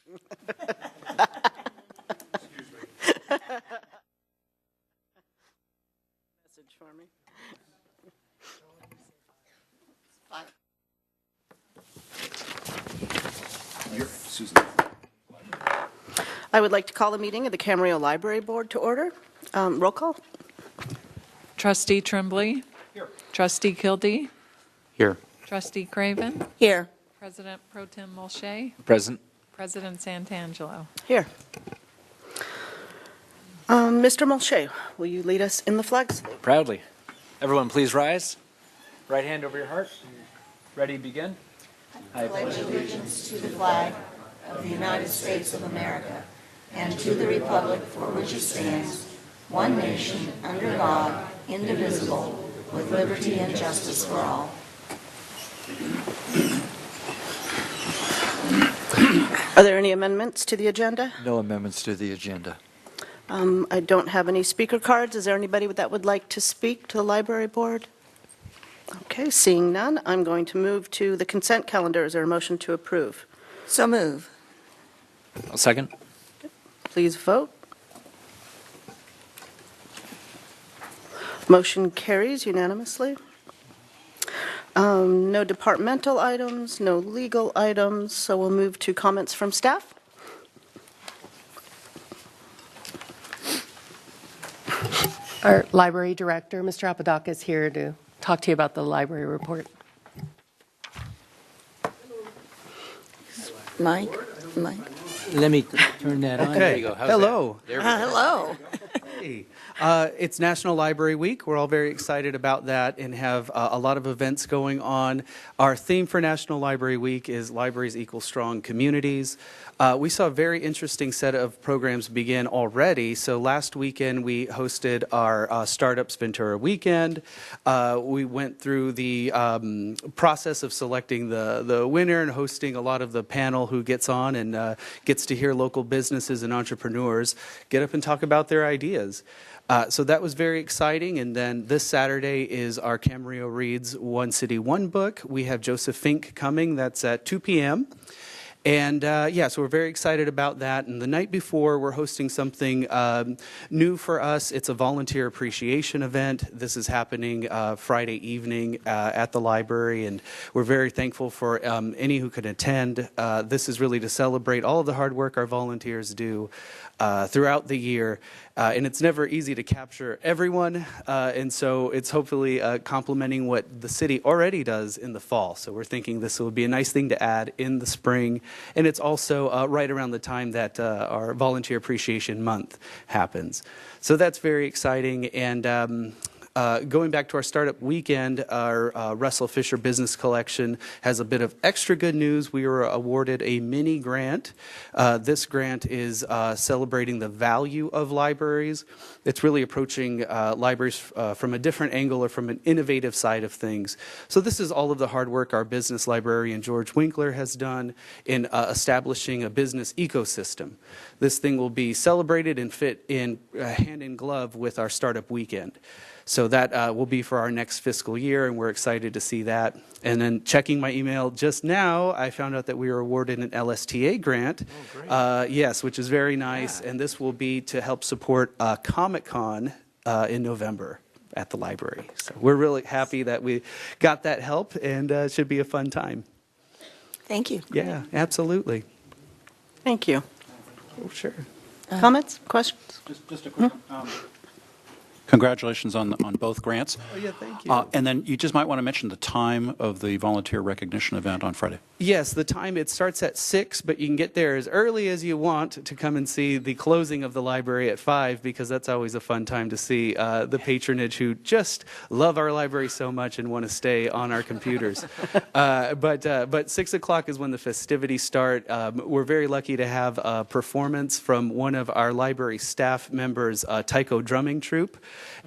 Message for me. Susan. I would like to call the meeting of the Camarillo Library Board to order. Roll call. Trustee Tremblay. Here. Trustee Kildee. Here. Trustee Craven. Here. President Pro Tem Mulchay. Present. President Santangelo. Here. Mr. Mulchay, will you lead us in the flag salute? Proudly. Everyone, please rise. Right hand over your heart. Ready, begin. I pledge allegiance to the flag of the United States of America and to the republic for which it stands, one nation, under God, indivisible, with liberty and justice for all. Are there any amendments to the agenda? No amendments to the agenda. I don't have any speaker cards. Is there anybody that would like to speak to the library board? Okay, seeing none, I'm going to move to the consent calendar. Is there a motion to approve? So move. I'll second. Please vote. Motion carries unanimously. No departmental items, no legal items, so we'll move to comments from staff. Our library director, Mr. Apodaca, is here to talk to you about the library report. Mike? Let me turn that on. Okay. There you go. How's Hello. that? There we go. Hello. Hey. It's National Library Week. We're all very excited about that and have a lot of events going on. Our theme for National Library Week is Libraries Equal Strong Communities. We saw a very interesting set of programs begin already. So last weekend we hosted our Startups Ventura weekend. We went through the process of selecting the winner and hosting a lot of the panel who gets on and gets to hear local businesses and entrepreneurs get up and talk about their ideas. So that was very exciting. And then this Saturday is our Camarillo Reads One City, One Book. We have Joseph Fink coming. That's at 2 p.m. And so we're very excited about that. And the night before, we're hosting something new for us. It's a volunteer appreciation event. This is happening Friday evening at the library, and we're very thankful for any who can attend. This is really to celebrate all of the hard work our volunteers do throughout the year. And it's never easy to capture everyone, and so it's hopefully complementing what the city already does in the fall. So we're thinking this will be a nice thing to add in the spring, and it's also right around the time that our Volunteer Appreciation Month happens. So that's very exciting, and going back to our startup weekend, our Russell Fisher Business Collection has a bit of extra good news. We were awarded a mini grant. This grant is celebrating the value of libraries. It's really approaching libraries from a different angle or from an innovative side of things. So this is all of the hard work our business librarian George Winkler has done in establishing a business ecosystem. This thing will be celebrated and fit in hand in glove with our startup weekend. So that will be for our next fiscal year, and we're excited to see that. And then checking my email just now, I found out that we were awarded an LSTA grant. Oh, great. Yes, which is very nice. Yeah. And this will be to help support Comic-Con in November at the library. So we're really happy that we got that help, and it should be a fun time. Thank you. Yeah, absolutely. Thank you. Oh, sure. Comments? Questions? Just a quick congratulations on both grants. Oh, yeah, thank you. And then you just might want to mention the time of the volunteer recognition event on Friday. Yes, the time, it starts at 6, but you can get there as early as you want to come and see the closing of the library at 5, because that's always a fun time to see the patronage who just love our library so much and want to stay on our computers. But 6 o'clock is when the festivities start. We're very lucky to have a performance from one of our library staff members, Taiko Drumming Troupe.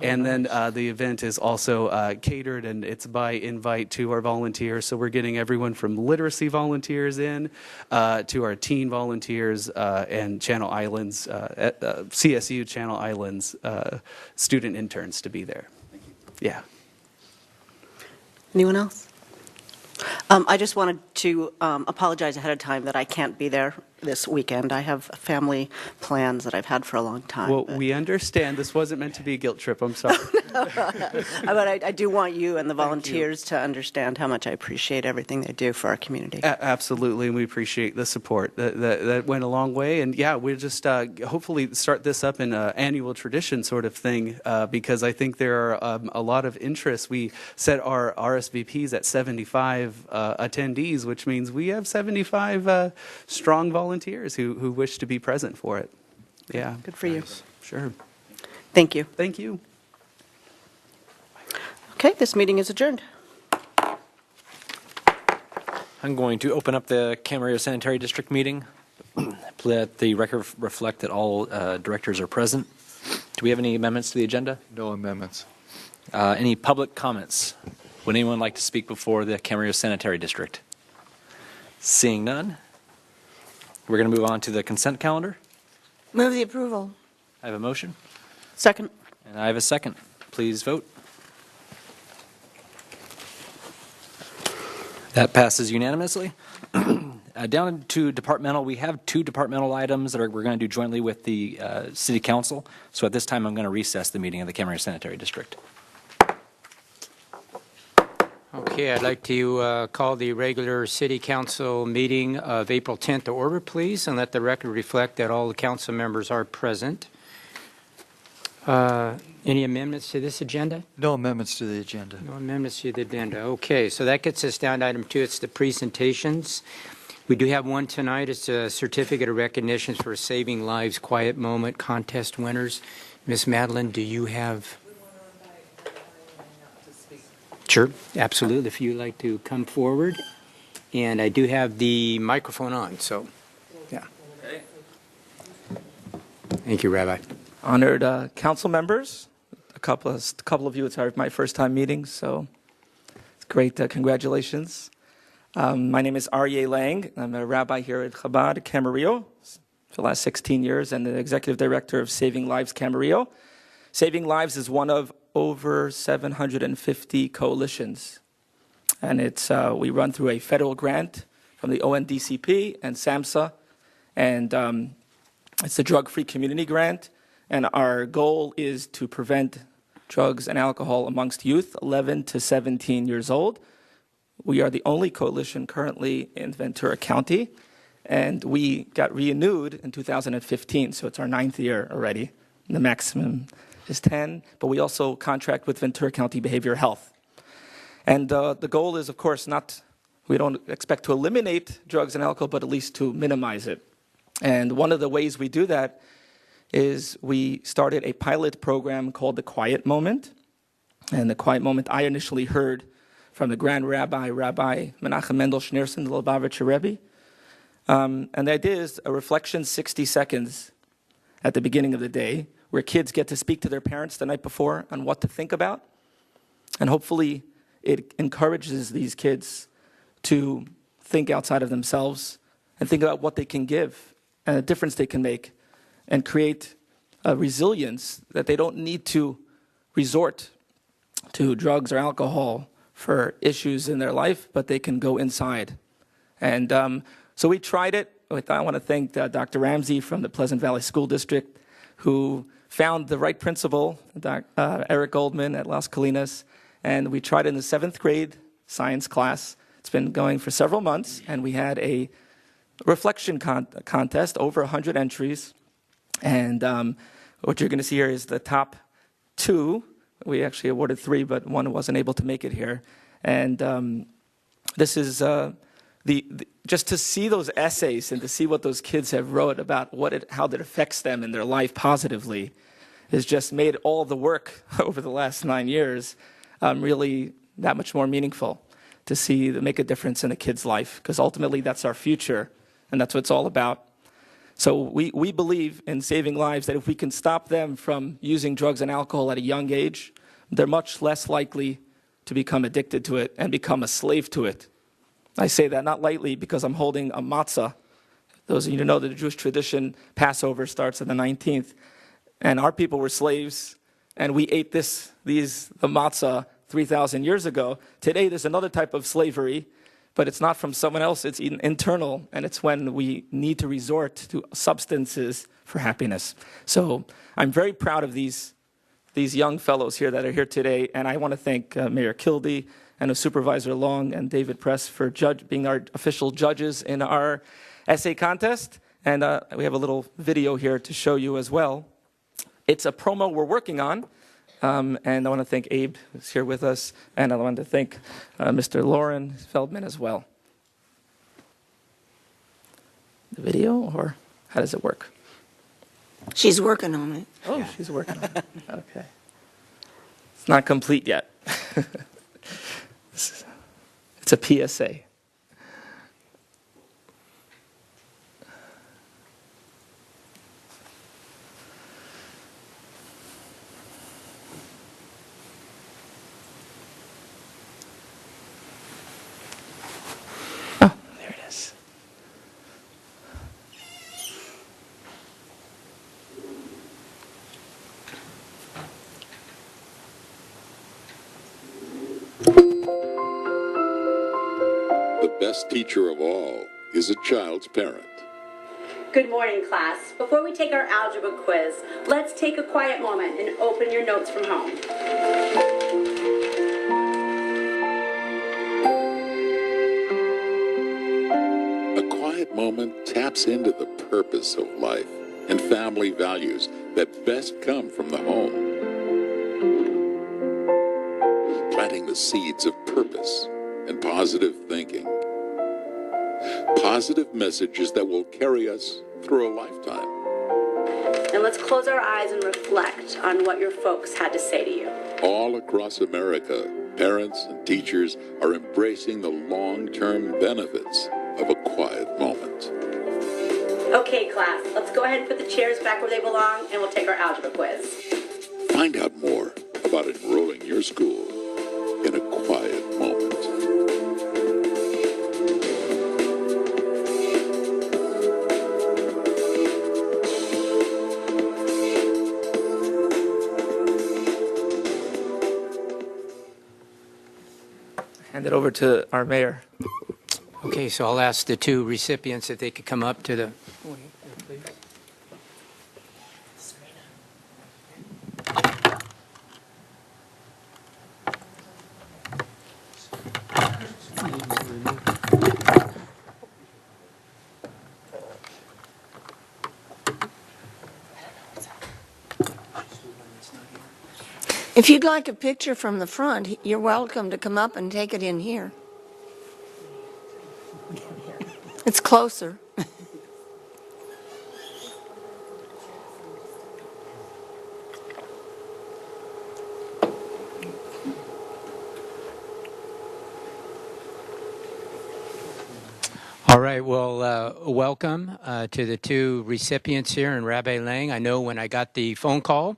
And then the event is also catered, and it's by invite to our volunteers. So we're getting everyone from literacy volunteers in to our teen volunteers and Channel Islands, CSU Channel Islands student interns to be there. Thank you. Yeah. Anyone else? I just wanted to apologize ahead of time that I can't be there this weekend. I have family plans that I've had for a long time. Well, but- we understand. This wasn't meant to be a guilt trip. I'm sorry. But I do want you and the volunteers to understand how much I appreciate everything they do for our community. Absolutely, and we appreciate the support. That went a long way, and yeah, we'll just hopefully start this up in an annual tradition sort of thing, because I think there are a lot of interest. We set our RSVPs at 75 attendees, which means we have 75 strong volunteers who wish to be present for it. Yeah. Good for you. Sure. Thank you. Thank you. Okay, this meeting is adjourned. I'm going to open up the Camarillo Sanitary District meeting. Let the record reflect that all directors are present. Do we have any amendments to the agenda? No amendments. Any public comments? Would anyone like to speak before the Camarillo Sanitary District? Seeing none, we're going to move on to the consent calendar. Move the approval. I have a motion, Second. and I have a second. Please vote. That passes unanimously. Down to departmental, we have 2 departmental items that we're going to do jointly with the City Council. So at this time, I'm going to recess the meeting of the Camarillo Sanitary District. Okay, I'd like to call the regular City Council meeting of April 10th to order, please, and let the record reflect that all the council members are present. Any amendments to this agenda? No amendments to the agenda. No amendments to the agenda. Okay, so that gets us down to item 2. It's the presentations. We do have one tonight. It's a certificate of recognition for Saving Lives Quiet Moment contest winners. Miss Madeline, do you have? Sure, absolutely. If you'd like to come forward. And I do have the microphone on, so, yeah. Thank you, Rabbi. Honored council members, a couple of you, it's my first time meeting, so it's great. Congratulations. My name is Aryeh Lang. I'm a rabbi here at Chabad Camarillo for the last 16 years and the executive director of Saving Lives Camarillo. Saving Lives is one of over 750 coalitions, and we run through a federal grant from the ONDCP and SAMHSA, and it's a drug-free community grant. And our goal is to prevent drugs and alcohol amongst youth 11 to 17 years old. We are the only coalition currently in Ventura County, and we got renewed in 2015, so it's our 9th year already. The maximum is 10, but we also contract with Ventura County Behavioral Health. And the goal is, of course, we don't expect to eliminate drugs and alcohol, but at least to minimize it. And one of the ways we do that is we started a pilot program called the Quiet Moment. And the Quiet Moment I initially heard from the Grand Rabbi, Rabbi Menachem Mendel Schneerson, the Lubavitcher Rebbe. And the idea is a reflection 60 seconds at the beginning of the day, where kids get to speak to their parents the night before on what to think about. And hopefully it encourages these kids to think outside of themselves and think about what they can give and the difference they can make, and create a resilience that they don't need to resort to drugs or alcohol for issues in their life, but they can go inside. And so we tried it. I want to thank Dr. Ramsey from the Pleasant Valley School District, who found the right principal, Eric Goldman at Las Colinas, and we tried it in the 7th grade science class. It's been going for several months, and we had a reflection contest, over 100 entries. And what you're going to see here is the top 2. We actually awarded 3, but one wasn't able to make it here. And this is just to see those essays and to see what those kids have wrote about how that affects them in their life positively has just made all the work over the last 9 years really that much more meaningful to make a difference in a kid's life, because ultimately that's our future, and that's what it's all about. So we believe in saving lives, that if we can stop them from using drugs and alcohol at a young age, they're much less likely to become addicted to it and become a slave to it. I say that not lightly, because I'm holding a matzah. Those of you who know that the Jewish tradition, Passover starts on the 19th, and our people were slaves, and we ate the matzah 3,000 years ago. Today there's another type of slavery, but it's not from someone else, it's internal, and it's when we need to resort to substances for happiness. So I'm very proud of these young fellows here that are here today, and I want to thank Mayor Kildee and Supervisor Long and David Press for being our official judges in our essay contest. And we have a little video here to show you as well. It's a promo we're working on, and I want to thank Abe, who's here with us, and I want to thank Mr. Lauren Feldman as well. The video, or how does it work? She's working on it. Oh, she's working on it. Okay. It's not complete yet. It's a PSA. Oh, there it is. The best teacher of all is a child's parent. Good morning, class. Before we take our algebra quiz, let's take a quiet moment and open your notes from home. A quiet moment taps into the purpose of life and family values that best come from the home. Planting the seeds of purpose and positive thinking. Positive messages that will carry us through a lifetime. And let's close our eyes and reflect on what your folks had to say to you. All across America, parents and teachers are embracing the long-term benefits of a quiet moment. Okay, class, let's go ahead and put the chairs back where they belong, and we'll take our algebra quiz. Find out more about enrolling your school in a quiet moment. Hand it over to our mayor. Okay, so I'll ask the two recipients if they could come up to the. If you'd like a picture from the front, you're welcome to come up and take it in here. It's closer. All right, well, welcome to the two recipients here and Rabbi Lang. I know when I got the phone call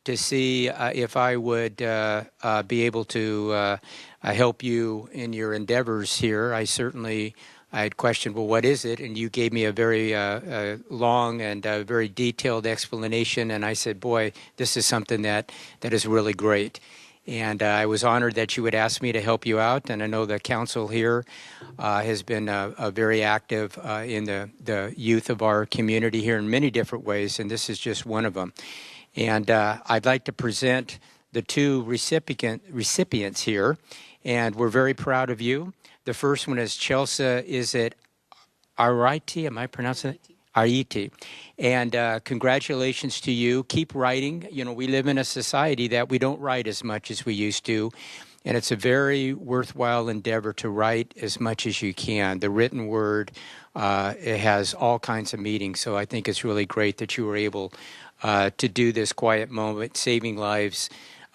to see if I would be able to help you in your endeavors here, I had questioned, well, what is it? And you gave me a very long and very detailed explanation, and I said, boy, this is something that is really great. And I was honored that you would ask me to help you out, and I know the council here has been very active in the youth of our community here in many different ways, and this is just one of them. And I'd like to present the two recipients here, and we're very proud of you. The first one is Chelsea, is it Ariti? Am I pronouncing it? Ariti. And congratulations to you. Keep writing. You know, we live in a society that we don't write as much as we used to, and it's a very worthwhile endeavor to write as much as you can. The written word, it has all kinds of meanings, so I think it's really great that you were able to do this quiet moment, saving lives,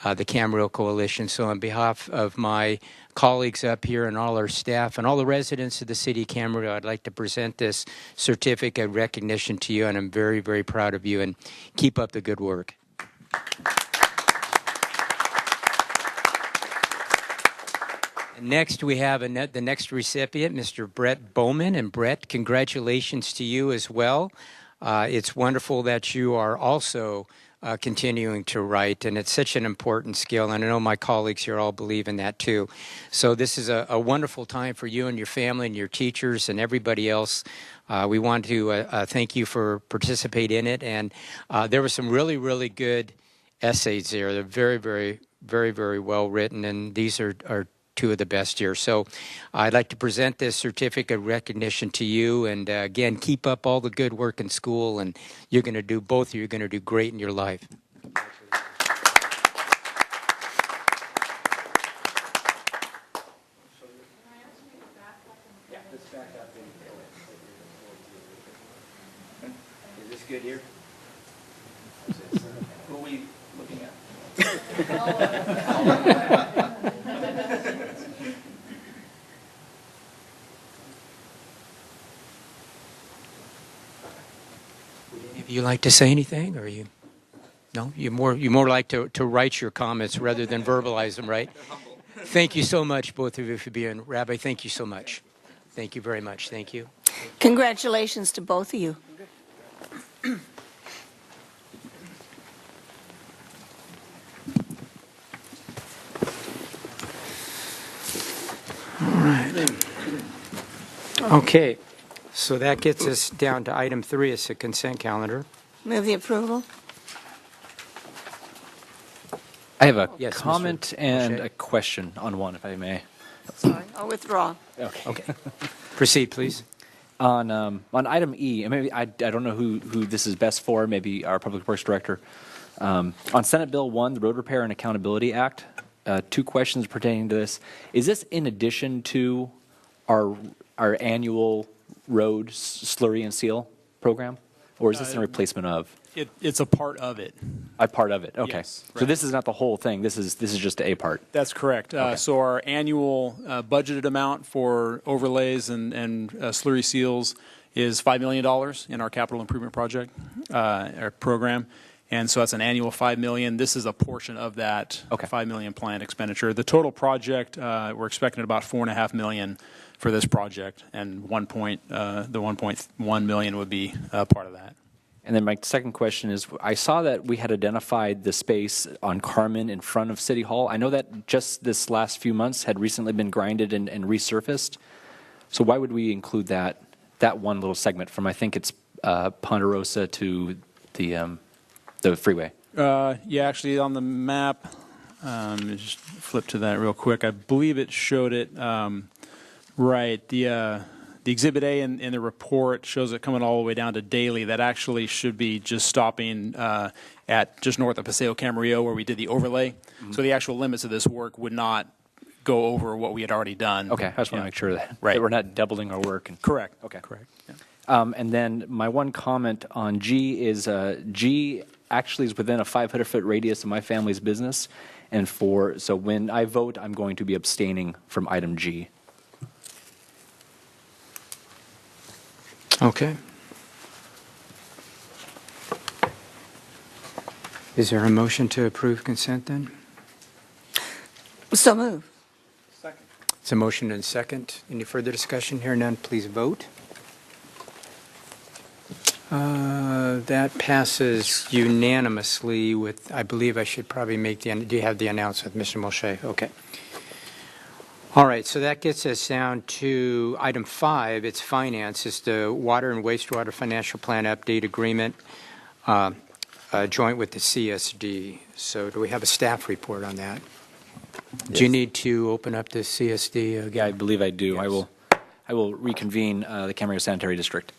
the Camarillo Coalition. So on behalf of my colleagues up here and all our staff and all the residents of the city of Camarillo, I'd like to present this certificate of recognition to you, and I'm very, very proud of you, and keep up the good work. And next, we have the next recipient, Mr. Brett Bowman. And Brett, congratulations to you as well. It's wonderful that you are also continuing to write, and it's such an important skill, and I know my colleagues here all believe in that too. So this is a wonderful time for you and your family and your teachers and everybody else. We want to thank you for participating in it, and there were some really, really good essays there. They're very, very, very, very well written, and these are two of the best here. So I'd like to present this certificate of recognition to you, and again, keep up all the good work in school, and you're going to do, both of you are going to do great in your life. Is this good here? Who are we looking at? Would you like to say anything, or you? No, you more like to write your comments rather than verbalize them, right? Thank you so much, both of you, for being. Rabbi, thank you so much. Thank you very much. Thank you. Congratulations to both of you. All right. Okay. So that gets us down to item 3. It's the consent calendar. Move the approval. I have a Yes, Mr. comment and O'Shea. a question on one, if I may. Sorry, I'll withdraw. Okay. Proceed, please. On item E, and maybe I don't know who this is best for, maybe our Public Works Director. On Senate Bill 1, the Road Repair and Accountability Act, 2 questions pertaining to this. Is this in addition to our annual road slurry and seal program? Or is this in replacement of? It's a part of it. A part of it, okay. Yes, So right. this is not the whole thing, this is just a part. That's correct. So our annual budgeted amount for overlays and slurry seals is $5 million in our capital improvement project, our program. And so that's an annual $5 million. This is a portion of that $5 million planned expenditure. The total project, we're expecting about $4.5 million for this project, and the 1.1 million would be part of that. And then my second question is, I saw that we had identified the space on Carmen in front of City Hall. I know that just this last few months had recently been grinded and resurfaced. So why would we include that one little segment from, I think it's Ponderosa to the freeway? Yeah, actually on the map, just flip to that real quick. I believe it showed it right. The Exhibit A in the report shows it coming all the way down to Daly. That actually should be just stopping at just north of Paseo Camarillo where we did the overlay. Mm-hmm. So the actual limits of this work would not go over what we had already done. Okay, I just want to make sure that we're not doubling our work. Correct. Okay. Correct. Yeah. And then my one comment on G is G actually is within a 500-foot radius of my family's business. And so when I vote, I'm going to be abstaining from item G. Okay. Is there a motion to approve consent then? So move. It's a motion and second. Any further discussion? Here none, please vote. That passes unanimously with, I believe I should probably make do you have the announcement, Mr. Moshe? Okay. All right, so that gets us down to item 5. It's finance. It's the Water and Wastewater Financial Plan Update Agreement, joint with the CSD. So do we have a staff report on that? Yes. Do you need to open up the CSD again? Yeah, I believe I do. Yes. I will reconvene the Camarillo Sanitary District.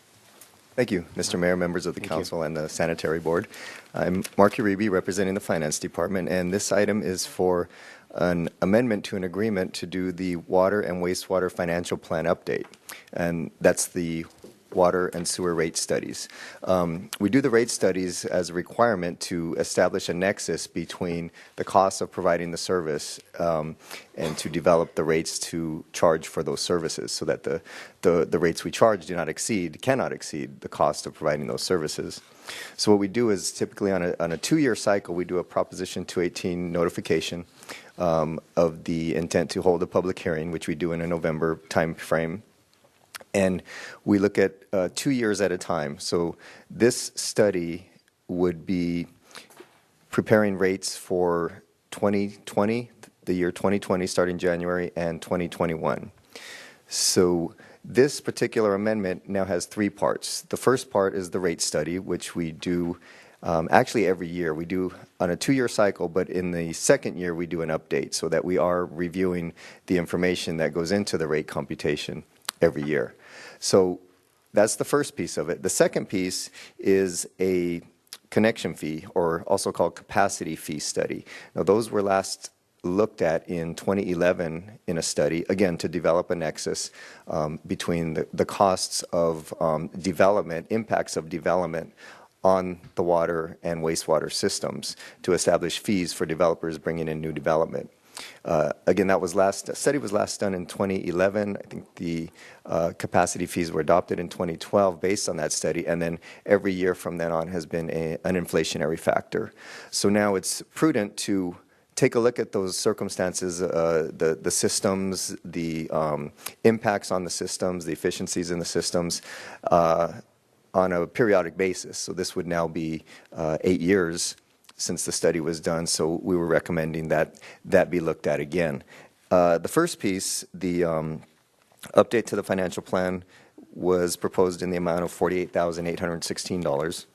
Thank you, Mr. Mayor, members of the Council and the Sanitary Board. I'm Mark Uribe, representing the Finance Department, and this item is for an amendment to an agreement to do the Water and Wastewater Financial Plan Update, and that's the water and sewer rate studies. We do the rate studies as a requirement to establish a nexus between the cost of providing the service and to develop the rates to charge for those services so that the rates we charge cannot exceed the cost of providing those services. So what we do is typically on a 2-year cycle, we do a Proposition 218 notification of the intent to hold a public hearing, which we do in a November time frame. And we look at 2 years at a time. So this study would be preparing rates for 2020, the year 2020 starting January, and 2021. So this particular amendment now has three parts. The first part is the rate study, which we do actually every year. We do on a 2-year cycle, but in the second year we do an update so that we are reviewing the information that goes into the rate computation every year. So that's the first piece of it. The second piece is a connection fee, or also called capacity fee study. Now those were last looked at in 2011 in a study, again, to develop a nexus between the costs of development, impacts of development on the water and wastewater systems to establish fees for developers bringing in new development. Again, that study was last done in 2011. I think the capacity fees were adopted in 2012 based on that study, and then every year from then on has been an inflationary factor. So now it's prudent to take a look at those circumstances, the systems, the impacts on the systems, the efficiencies in the systems on a periodic basis. So this would now be 8 years since the study was done, so we were recommending that that be looked at again. The first piece, the update to the financial plan, was proposed in the amount of $48,816.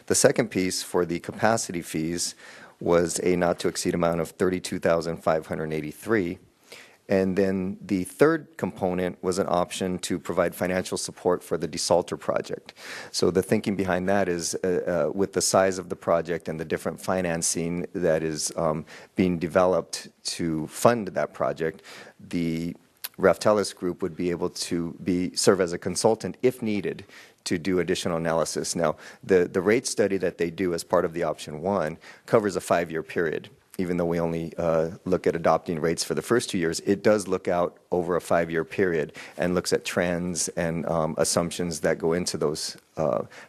The second piece for the capacity fees was a not to exceed amount of $32,583. And then the third component was an option to provide financial support for the desalter project. So the thinking behind that is with the size of the project and the different financing that is being developed to fund that project, the Raftellus Group would be able to serve as a consultant if needed to do additional analysis. Now, the rate study that they do as part of the option 1 covers a 5-year period. Even though we only look at adopting rates for the first 2 years, it does look out over a 5-year period and looks at trends and assumptions that go into those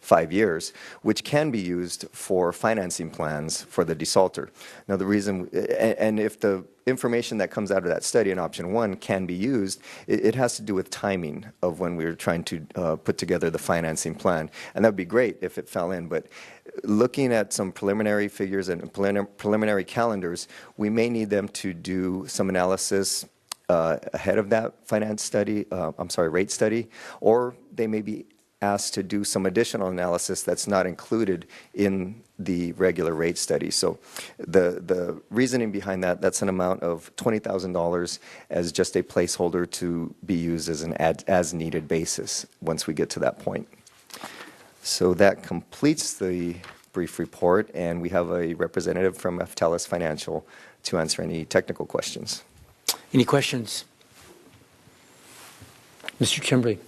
5 years, which can be used for financing plans for the desalter. Now, the reason, and if the information that comes out of that study in option 1 can be used, it has to do with timing of when we were trying to put together the financing plan. And that would be great if it fell in, but looking at some preliminary figures and preliminary calendars, we may need them to do some analysis ahead of that rate study, or they may be asked to do some additional analysis that's not included in the regular rate study. So the reasoning behind that's an amount of $20,000 as just a placeholder to be used as an as-needed basis once we get to that point. So that completes the brief report, and we have a representative from Raftellus Financial to answer any technical questions. Any questions? Mr. Chimbley.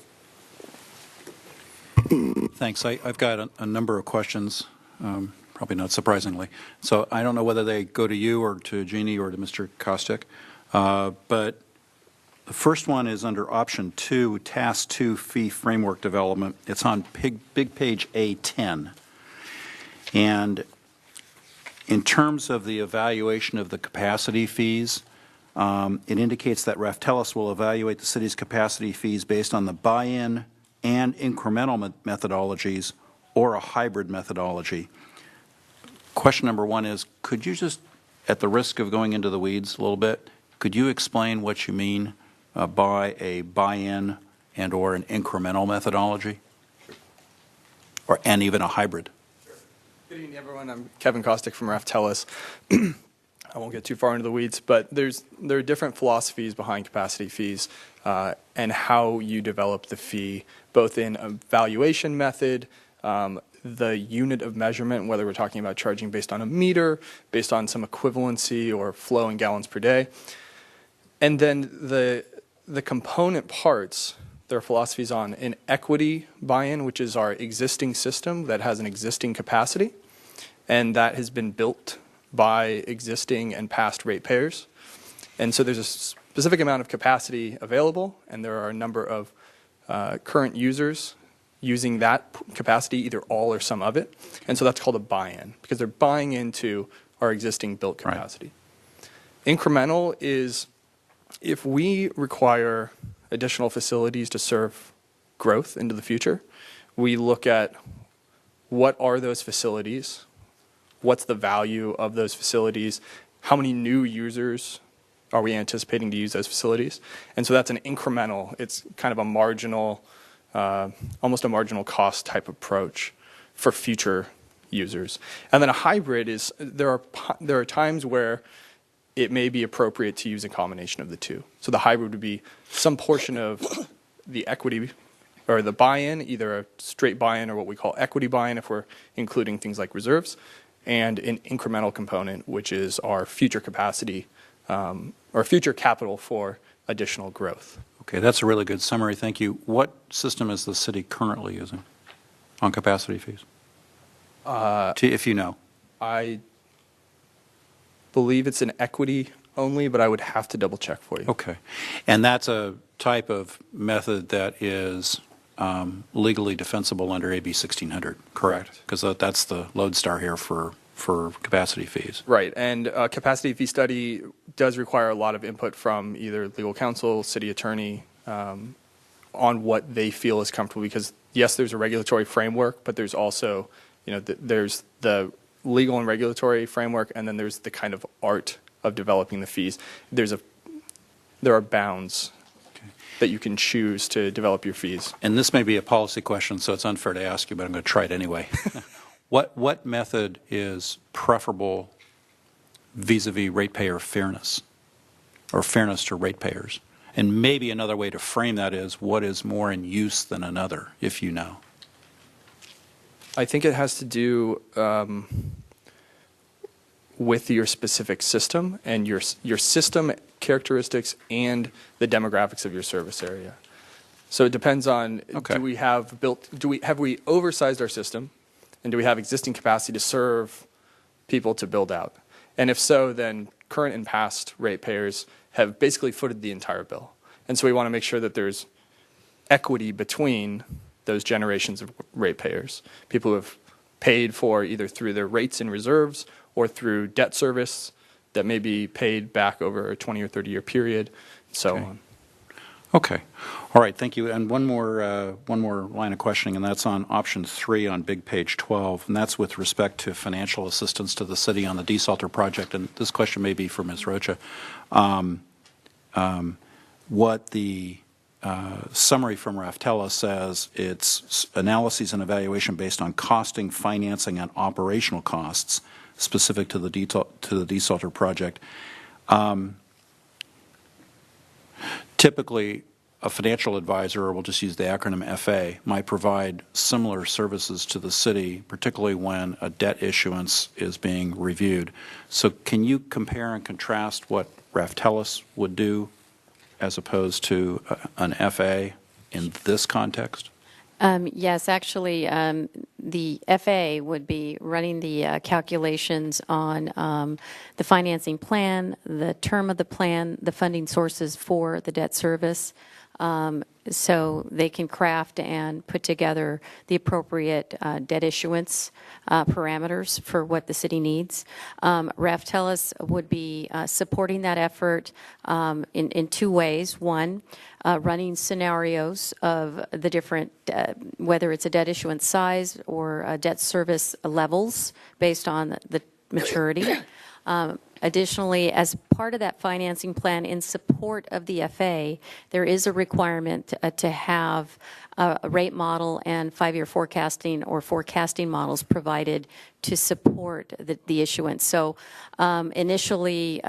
Thanks. I've got a number of questions, probably not surprisingly. So I don't know whether they go to you or to Jeannie or to Mr. Kostick, but the first one is under option 2, task 2, fee framework development. It's on big page A10. And in terms of the evaluation of the capacity fees, it indicates that Raftellus will evaluate the city's capacity fees based on the buy-in and incremental methodologies or a hybrid methodology. Question number 1 is, could you just, at the risk of going into the weeds a little bit, could you explain what you mean by a buy-in and or an incremental methodology? And even a hybrid? Good evening, everyone. I'm Kevin Kostick from Raftellus. I won't get too far into the weeds, but there are different philosophies behind capacity fees and how you develop the fee, both in a valuation method, the unit of measurement, whether we're talking about charging based on a meter, based on some equivalency or flow in gallons per day. And then the component parts, there are philosophies on an equity buy-in, which is our existing system that has an existing capacity, and that has been built by existing and past ratepayers. And so there's a specific amount of capacity available, and there are a number of current users using that capacity, either all or some of it. And so that's called a buy-in, because they're buying into our existing built capacity. Right. Incremental is if we require additional facilities to serve growth into the future, we look at what are those facilities, what's the value of those facilities, how many new users are we anticipating to use those facilities. And so that's an incremental, it's kind of a marginal, almost a marginal cost type approach for future users. And then a hybrid is, there are times where it may be appropriate to use a combination of the two. So the hybrid would be some portion of the equity or the buy-in, either a straight buy-in or what we call equity buy-in if we're including things like reserves, and an incremental component, which is our future capacity or future capital for additional growth. Okay, that's a really good summary. Thank you. What system is the city currently using on capacity fees? If you know. I believe it's an equity only, but I would have to double check for you. Okay. And that's a type of method that is legally defensible under AB 1600, correct? Because that's the lodestar here for capacity fees. Right, and a capacity fee study does require a lot of input from either legal counsel, city attorney, on what they feel is comfortable, because yes, there's a regulatory framework, but there's also, there's the legal and regulatory framework, and then there's the kind of art of developing the fees. There are bounds that you can choose to develop your fees. And this may be a policy question, so it's unfair to ask you, but I'm going to try it anyway. What method is preferable vis-a-vis ratepayer fairness, or fairness to ratepayers? And maybe another way to frame that is, what is more in use than another, if you know? I think it has to do with your specific system and your system characteristics and the demographics of your service area. So it depends on, have we oversized our system, and do we have existing capacity to serve people to build out? And if so, then current and past ratepayers have basically footed the entire bill. And so we want to make sure that there's equity between those generations of ratepayers, people who have paid for either through their rates and reserves or through debt service that may be paid back over a 20 or 30-year period, and so on. Okay. All right. Thank you. And one more line of questioning, and that's on option 3 on big page 12, and that's with respect to financial assistance to the city on the desalter project. And this question may be for Ms. Rocha. What the summary from Raftella says, it's analyses and evaluation based on costing, financing, and operational costs specific to the desalter project. Typically, a financial advisor, or we'll just use the acronym FA, might provide similar services to the city, particularly when a debt issuance is being reviewed. So can you compare and contrast what Raftelis would do as opposed to an FA in this context? Yes, actually, the FA would be running the calculations on the financing plan, the term of the plan, the funding sources for the debt service, so they can craft and put together the appropriate debt issuance parameters for what the city needs. Raftelis would be supporting that effort in 2 ways. One, running scenarios of the different, whether it's a debt issuance size or debt service levels based on the maturity. Additionally, as part of that financing plan in support of the FA, there is a requirement to have a rate model and 5-year forecasting or forecasting models provided to support the issuance. So initially,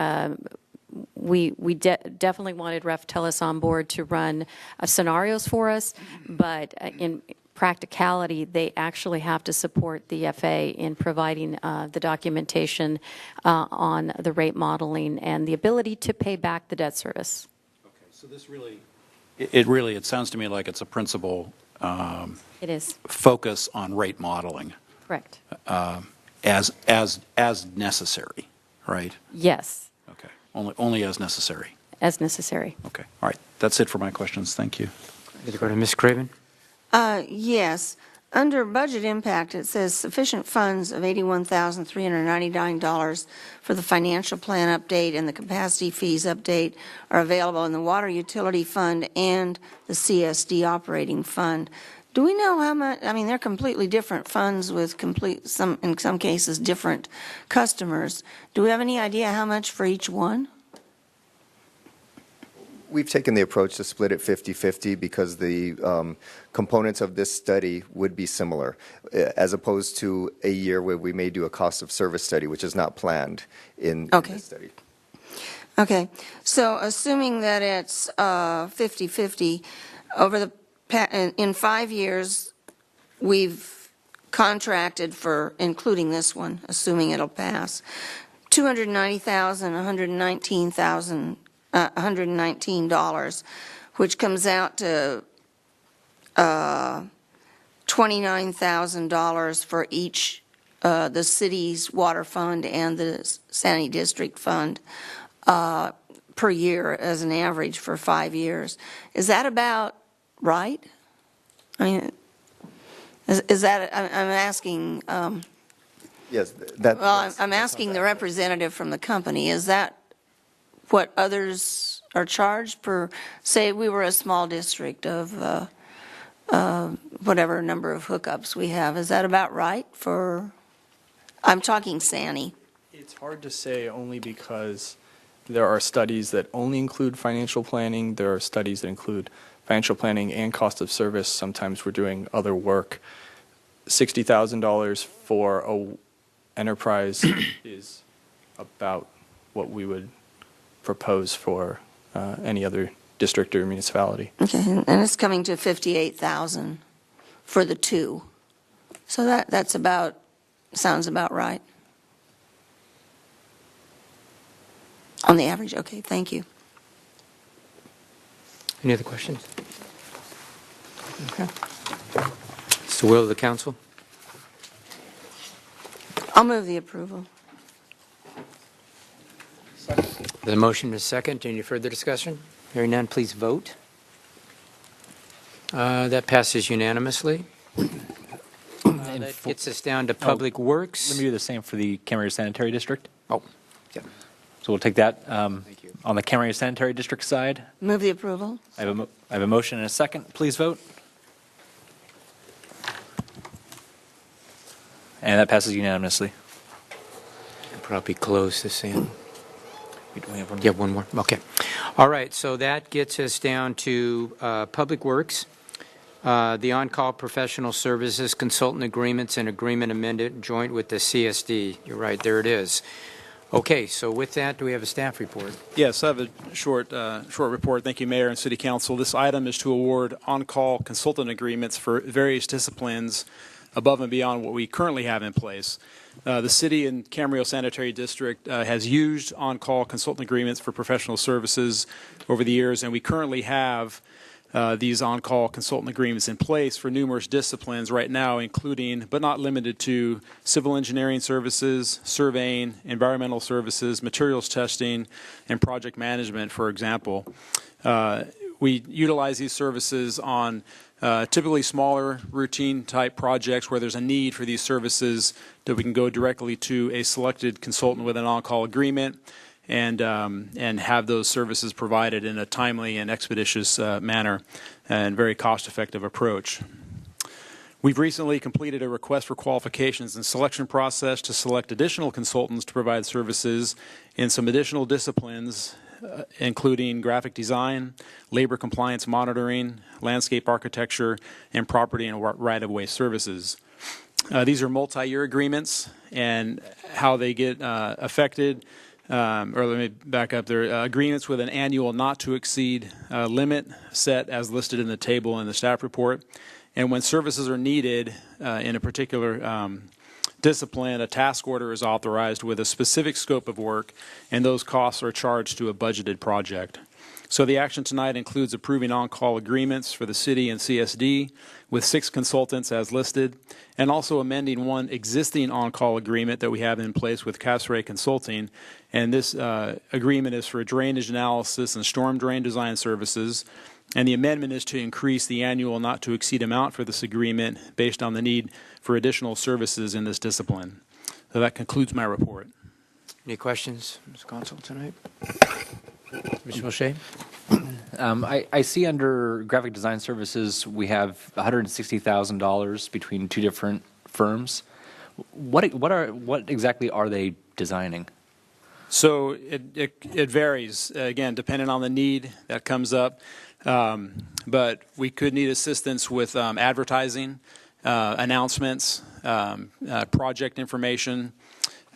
we definitely wanted Raftelis on board to run scenarios for us, but in practicality, they actually have to support the FA in providing the documentation on the rate modeling and the ability to pay back the debt service. Okay, so this really, it sounds to me like it's a principal it is. Focus on rate modeling. Correct. As necessary, right? Yes. Okay, only as necessary. As necessary. Okay, all right. That's it for my questions. Thank you. Did you go to Ms. Craven? Yes. Under budget impact, it says sufficient funds of $81,399 for the financial plan update and the capacity fees update are available in the Water Utility Fund and the CSD Operating Fund. Do we know how much, I mean, they're completely different funds with in some cases, different customers. Do we have any idea how much for each one? We've taken the approach to split it 50-50 because the components of this study would be similar, as opposed to a year where we may do a cost of service study, which is not planned in this study. Okay, so assuming that it's 50-50, in 5 years, we've contracted for, including this one, assuming it'll pass, $290,000, $119, which comes out to $29,000 for each, the city's water fund and the Santee District Fund per year as an average for 5 years. Is that about right? I mean, is that, I'm asking, yes, I'm asking the representative from the company, is that what others are charged per, say we were a small district of whatever number of hookups we have, is that about right for, I'm talking Santee. It's hard to say only because there are studies that only include financial planning. There are studies that include financial planning and cost of service. Sometimes we're doing other work. $60,000 for a enterprise is about what we would propose for any other district or municipality. Okay, and it's coming to $58,000 for the two. So that's about, sounds about right. On the average, okay, thank you. Any other questions? Okay. It's the will of the council. I'll move the approval. The motion is second. Any further discussion? Hearing none, please vote. That passes unanimously. That gets us down to Public Works. Let me do the same for the Camarillo Sanitary District. Oh, yeah. So we'll take that. Thank you. On the Camarillo Sanitary District side, Move the approval. I have a motion and a second. Please vote. And that passes unanimously. Probably close this in. We have one more. Yeah, one more. Okay. All right, so that gets us down to Public Works, the on-call professional services consultant agreements and agreement amended joint with the CSD. You're right, there it is. Okay, so with that, do we have a staff report? Yes, I have a short report. Thank you, Mayor and City Council. This item is to award on-call consultant agreements for various disciplines above and beyond what we currently have in place. The city and Camarillo Sanitary District has used on-call consultant agreements for professional services over the years, and we currently have these on-call consultant agreements in place for numerous disciplines right now, including, but not limited to, civil engineering services, surveying, environmental services, materials testing, and project management, for example. We utilize these services on typically smaller routine type projects where there's a need for these services that we can go directly to a selected consultant with an on-call agreement and have those services provided in a timely and expeditious manner and very cost-effective approach. We've recently completed a request for qualifications and selection process to select additional consultants to provide services in some additional disciplines, including graphic design, labor compliance monitoring, landscape architecture, and property and right-of-way services. These are multi-year agreements, and how they get affected, or let me back up, they're agreements with an annual not-to-exceed limit set as listed in the table in the staff report. And when services are needed in a particular discipline, a task order is authorized with a specific scope of work, and those costs are charged to a budgeted project. So the action tonight includes approving on-call agreements for the city and CSD with 6 consultants as listed, and also amending one existing on-call agreement that we have in place with Casray Consulting. And this agreement is for drainage analysis and storm drain design services. And the amendment is to increase the annual not-to-exceed amount for this agreement based on the need for additional services in this discipline. So that concludes my report. Any questions, Ms. Consul, tonight? Mr. Mulchay? I see under graphic design services, we have $160,000 between two different firms. What exactly are they designing? So it varies, again, depending on the need that comes up. But we could need assistance with advertising, announcements, project information.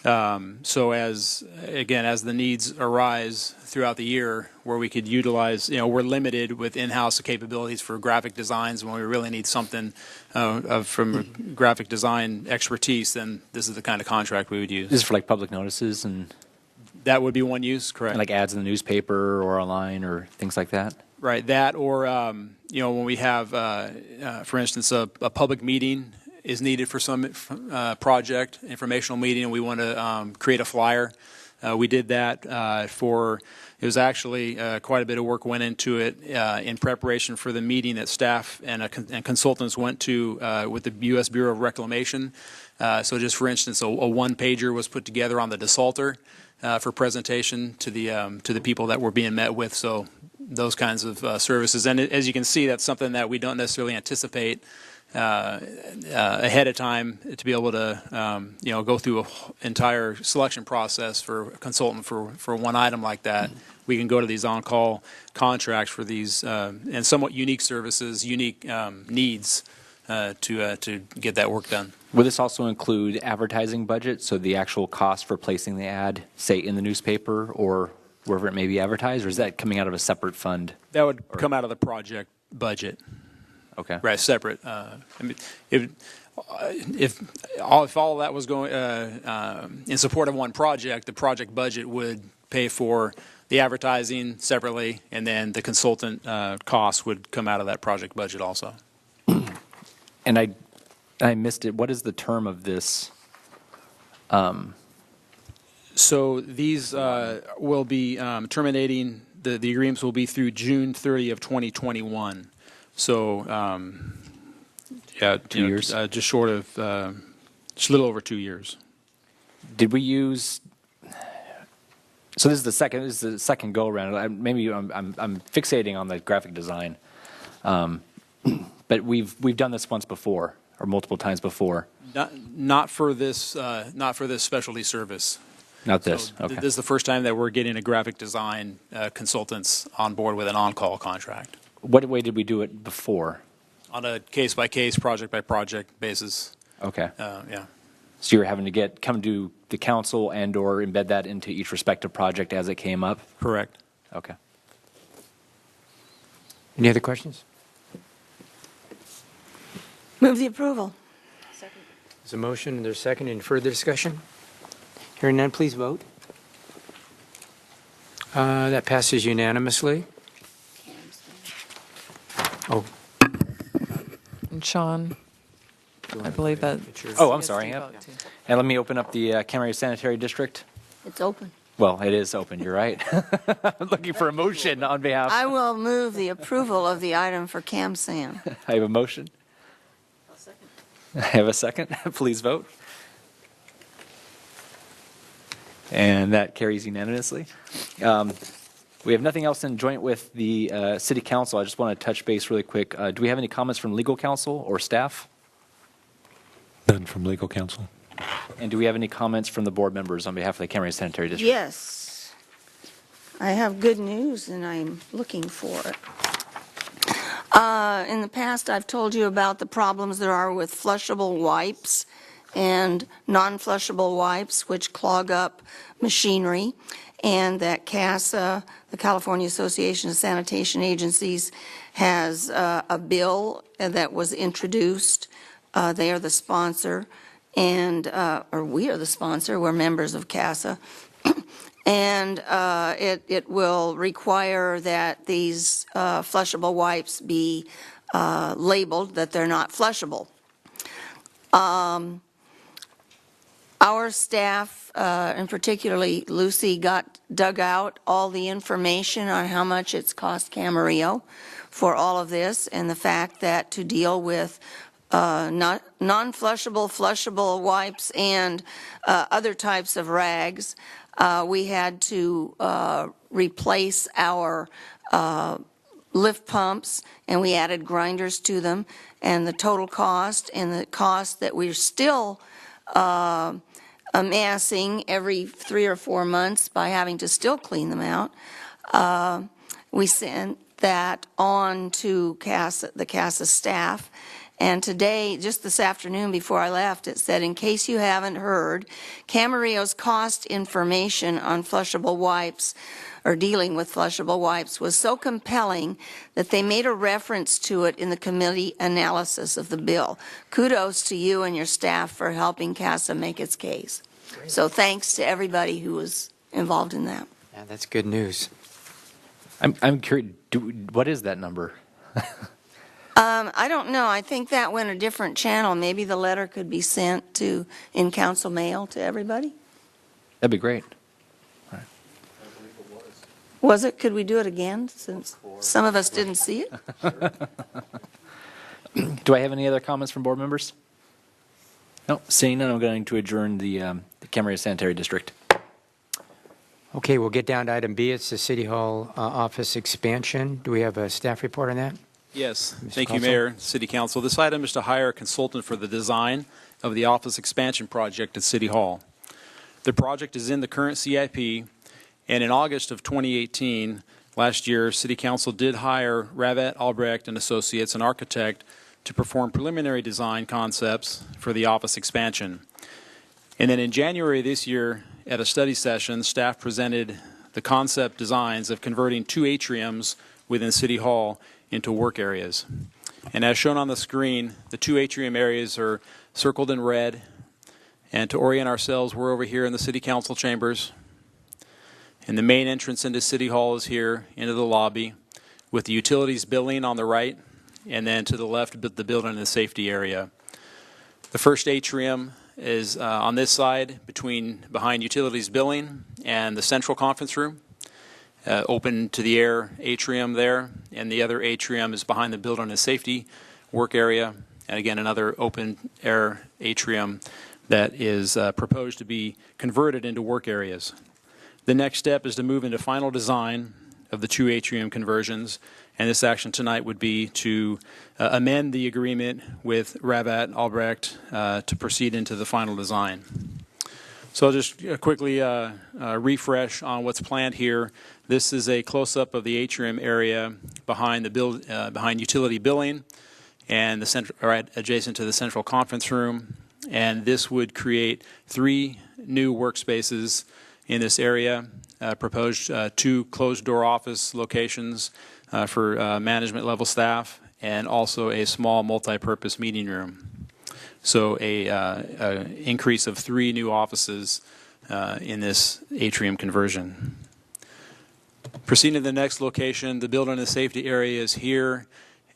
So as the needs arise throughout the year, where we could utilize, we're limited with in-house capabilities for graphic designs. When we really need something from graphic design expertise, then this is the kind of contract we would use. This is for like public notices and that would be one use, correct? like ads in the newspaper or online or things like that. Right, that or when we have, for instance, a public meeting is needed for some project, informational meeting, and we want to create a flyer. We did that it was actually quite a bit of work went into it in preparation for the meeting that staff and consultants went to with the U.S. Bureau of Reclamation. So just for instance, a one-pager was put together on the desalter for presentation to the people that were being met with. So those kinds of services. And as you can see, that's something that we don't necessarily anticipate ahead of time to be able to go through an entire selection process for a consultant for one item like that. We can go to these on-call contracts for these and somewhat unique services, unique needs to get that work done. Will this also include advertising budget, so the actual cost for placing the ad, say in the newspaper or wherever it may be advertised, or is that coming out of a separate fund? That would come out of the project budget. Okay. Right, separate. If all of that was going in support of one project, the project budget would pay for the advertising separately, and then the consultant costs would come out of that project budget also. And I missed it. What is the term of this? So these will be terminating, the agreements will be through June 30 of 2021. So, 2 years? Just short of, just a little over 2 years. Did we use? So this is the second go around. Maybe I'm fixating on the graphic design, but we've done this once before or multiple times before. Not for this specialty service. Not this. So Okay. This is the first time that we're getting a graphic design consultants on board with an on-call contract. What way did we do it before? On a case-by-case, project-by-project basis. Okay. Yeah. So you were having to come to the council and or embed that into each respective project as it came up? Correct. Okay. Any other questions? Move the approval. There's a motion, and there's a second. Any further discussion? Hearing none, please vote. That passes unanimously. Oh. And Sean, I believe that. Oh, I'm sorry. Yep. And let me open up the Camarillo Sanitary District. It's open. Well, it is open. You're right. I'm looking for a motion on behalf. I will move the approval of the item for CamSan. I have a motion. I'll second. I have a second. Please vote. And that carries unanimously. We have nothing else in joint with the City Council. I just want to touch base really quick. Do we have any comments from legal counsel or staff? None from legal counsel. And do we have any comments from the board members on behalf of the Camarillo Sanitary District? Yes. I have good news, and I'm looking for it. In the past, I've told you about the problems there are with flushable wipes and non-flushable wipes, which clog up machinery, and that CASA, the California Association of Sanitation Agencies, has a bill that was introduced. They are the sponsor, and or we are the sponsor. We're members of CASA. And it will require that these flushable wipes be labeled that they're not flushable. Our staff, and particularly Lucy, dug out all the information on how much it's cost Camarillo for all of this, and the fact that to deal with non-flushable, flushable wipes and other types of rags, we had to replace our lift pumps, and we added grinders to them, and the total cost and the cost that we're still amassing every 3 or 4 months by having to still clean them out. We sent that on to the CASA staff. And today, just this afternoon before I left, it said, in case you haven't heard, Camarillo's cost information on flushable wipes or dealing with flushable wipes was so compelling that they made a reference to it in the committee analysis of the bill. Kudos to you and your staff for helping CASA make its case. Great. So thanks to everybody who was involved in that. Yeah, that's good news. I'm curious, what is that number? I don't know. I think that went a different channel. Maybe the letter could be sent to in council mail to everybody. That'd be great. Was it? Could we do it again since some of us didn't see it? Do I have any other comments from board members? No, seeing none, I'm going to adjourn the Camarillo Sanitary District. Okay, we'll get down to item B. It's the City Hall office expansion. Do we have a staff report on that? Yes, Mr. thank you, Consul? Mayor, City Council. This item is to hire a consultant for the design of the office expansion project at City Hall. The project is in the current CIP, and in August of 2018, last year, City Council did hire Ravat Albrecht and Associates, an architect, to perform preliminary design concepts for the office expansion. And then in January this year, at a study session, staff presented the concept designs of converting 2 atriums within City Hall into work areas. And as shown on the screen, the 2 atrium areas are circled in red. And to orient ourselves, we're over here in the City Council chambers. And the main entrance into City Hall is here, into the lobby, with the utilities building on the right, and then to the left, the building and the safety area. The first atrium is on this side, behind utilities building and the central conference room. Open to the air atrium there, and the other atrium is behind the building and safety work area, and again another open air atrium that is proposed to be converted into work areas. The next step is to move into final design of the 2 atrium conversions, and this action tonight would be to amend the agreement with Ravat Albrecht to proceed into the final design. So I'll just quickly refresh on what's planned here. This is a close-up of the atrium area behind behind utility billing and the central, right adjacent to the central conference room. And this would create 3 new workspaces in this area. Proposed 2 closed-door office locations for management level staff, and also a small multi-purpose meeting room. So a increase of 3 new offices in this atrium conversion. Proceeding to the next location, the building and safety area is here,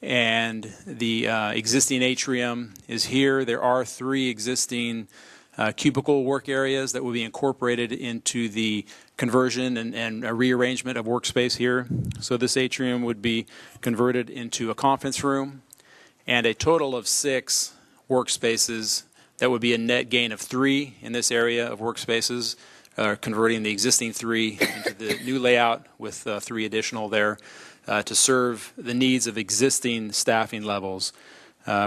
and the existing atrium is here. There are 3 existing cubicle work areas that will be incorporated into the conversion and a rearrangement of workspace here. So this atrium would be converted into a conference room, and a total of 6 workspaces. That would be a net gain of 3 in this area of workspaces, converting the existing 3 into the new layout with 3 additional there to serve the needs of existing staffing levels.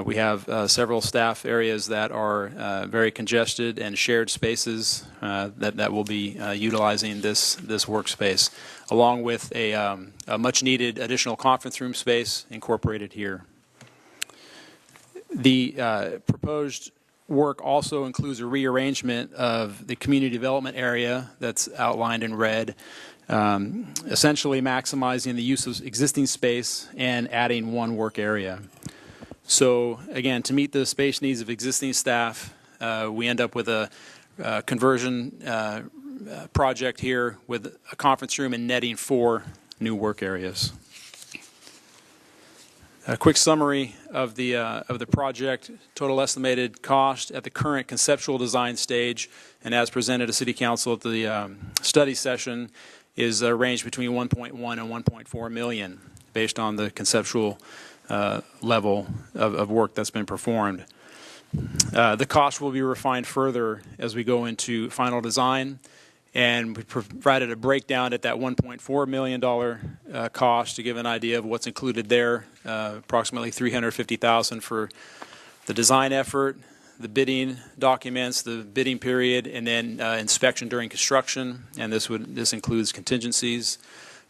We have several staff areas that are very congested and shared spaces that will be utilizing this workspace, along with a much needed additional conference room space incorporated here. The proposed work also includes a rearrangement of the community development area that's outlined in red, essentially maximizing the use of existing space and adding 1 work area. So again, to meet the space needs of existing staff, we end up with a conversion project here with a conference room and netting 4 new work areas. A quick summary of the project. Total estimated cost at the current conceptual design stage and as presented to City Council at the study session is ranged between 1.1 and 1.4 million based on the conceptual level of work that's been performed. The cost will be refined further as we go into final design And we provided a breakdown at that $1.4 million cost to give an idea of what's included there, approximately $350,000 for the design effort, the bidding documents, the bidding period, and then inspection during construction. And this includes contingencies,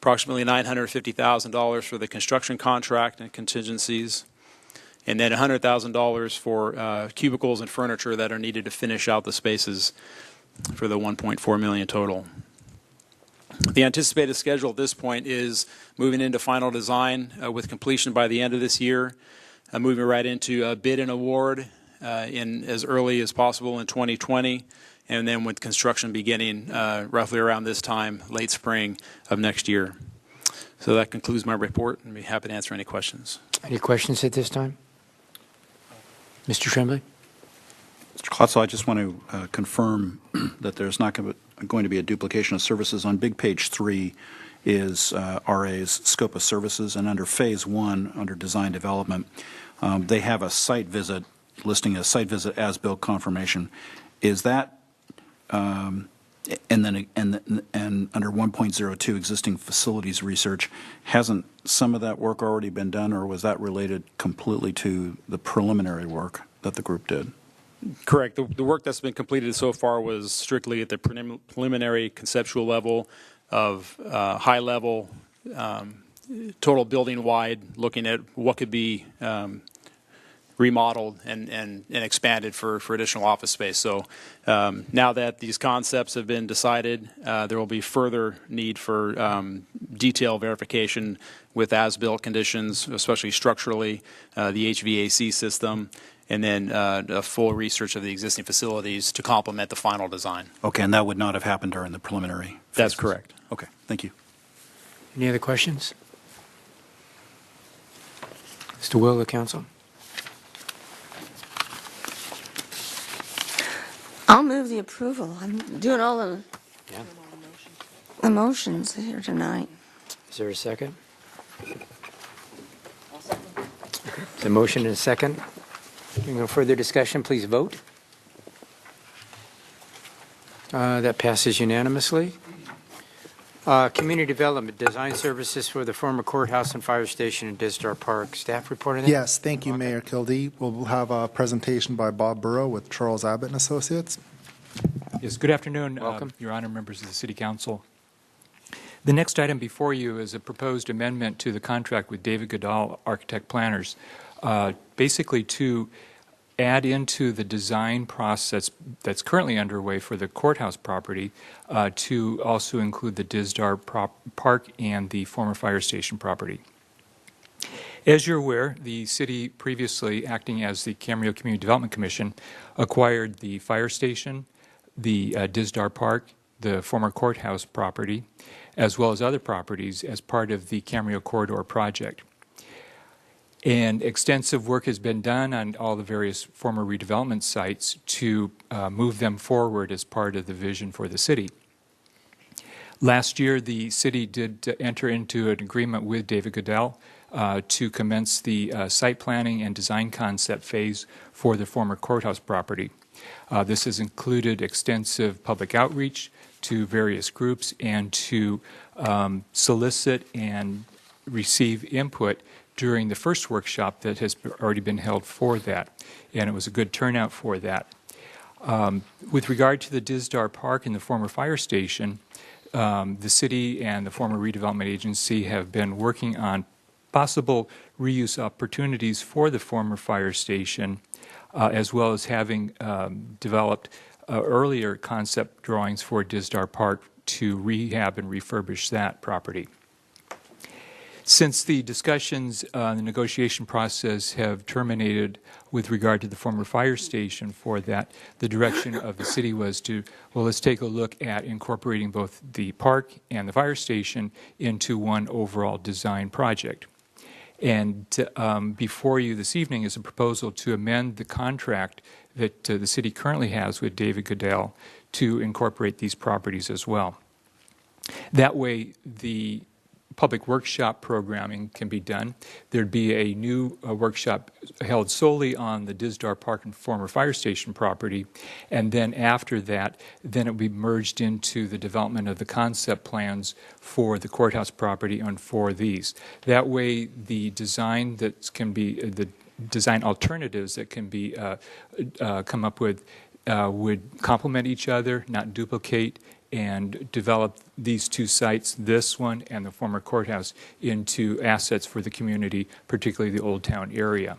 approximately $950,000 for the construction contract and contingencies, and then $100,000 for cubicles and furniture that are needed to finish out the spaces for the $1.4 million total. The anticipated schedule at this point is moving into final design with completion by the end of this year, moving right into bid and award in as early as possible in 2020, and then with construction beginning roughly around this time, late spring of next year. So that concludes my report, and I'd be happy to answer any questions. Any questions at this time? Mr. Tremblay? Mr. Klotzel, I just want to confirm that there's not going to be a duplication of services. On big page 3 is RA's scope of services, and under phase 1, under design development, they have a site visit, listing a site visit as built confirmation. Is that, and under 1.02, existing facilities research, hasn't some of that work already been done, or was that related completely to the preliminary work that the group did? Correct. The work that's been completed so far was strictly at the preliminary conceptual level of high level, total building wide, looking at what could be remodeled and expanded for additional office space. So now that these concepts have been decided, there will be further need for detail verification with as-built conditions, especially structurally, the HVAC system, and then a full research of the existing facilities to complement the final design. Okay, and that would not have happened during the preliminary phases? That's correct. Okay, thank you. Any other questions? Mr. Will, the council? I'll move the approval. I'm doing all the motions here tonight. Is there a second? The motion and a second. No further discussion, please vote. That passes unanimously. Community development, design services for the former courthouse and fire station in Dizdar Park. Staff report on that? Yes, thank you, Mayor Kildee. We'll have a presentation by Bob Burrow with Charles Abbott and Associates. Yes, good afternoon, Welcome. Your Honor, members of the City Council. The next item before you is a proposed amendment to the contract with David Goodall Architect Planners, basically to add into the design process that's currently underway for the courthouse property to also include the Dizdar Park and the former fire station property. As you're aware, the city previously, acting as the Camarillo Community Development Commission, acquired the fire station, the Dizdar Park, the former courthouse property, as well as other properties as part of the Camarillo Corridor project. And extensive work has been done on all the various former redevelopment sites to move them forward as part of the vision for the city. Last year, the city did enter into an agreement with David Goodall to commence the site planning and design concept phase for the former courthouse property. This has included extensive public outreach to various groups and to solicit and receive input during the first workshop that has already been held for that, and it was a good turnout for that. With regard to the Dizdar Park and the former fire station, the city and the former redevelopment agency have been working on possible reuse opportunities for the former fire station, as well as having developed earlier concept drawings for Dizdar Park to rehab and refurbish that property. Since the discussions, the negotiation process have terminated with regard to the former fire station for that, the direction of the city was to, well, let's take a look at incorporating both the park and the fire station into one overall design project. And before you this evening is a proposal to amend the contract that the city currently has with David Goodall to incorporate these properties as well. That way, the public workshop programming can be done. There'd be a new workshop held solely on the Dizdar Park and former fire station property, and then after that, then it would be merged into the development of the concept plans for the courthouse property and for these. That way, the design that can be the design alternatives that can be come up with would complement each other, not duplicate, and develop these two sites, this one and the former courthouse, into assets for the community, particularly the Old Town area.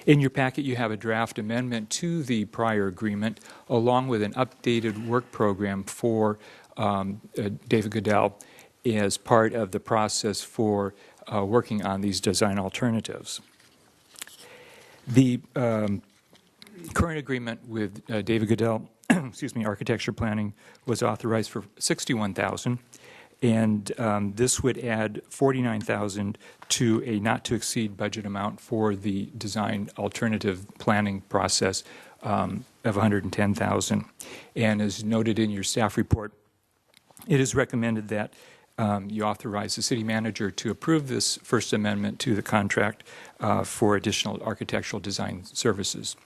In your packet, you have a draft amendment to the prior agreement, along with an updated work program for David Goodell as part of the process for working on these design alternatives. The current agreement with David Goodell, excuse me, architecture planning, was authorized for $61,000, and this would add $49,000 to a not-to-exceed budget amount for the design alternative planning process of $110,000. And as noted in your staff report, it is recommended that you authorize the city manager to approve this first amendment to the contract for additional architectural design services.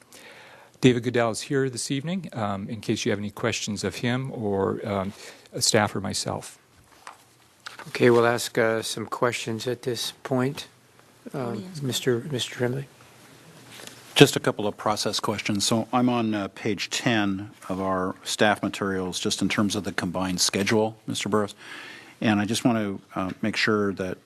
David Goodell is here this evening in case you have any questions of him or staff or myself. Okay, we'll ask some questions at this point. Mr. Tremblay. Just a couple of process questions. So I'm on page 10 of our staff materials, just in terms of the combined schedule, Mr. Burrows. And I just want to make sure that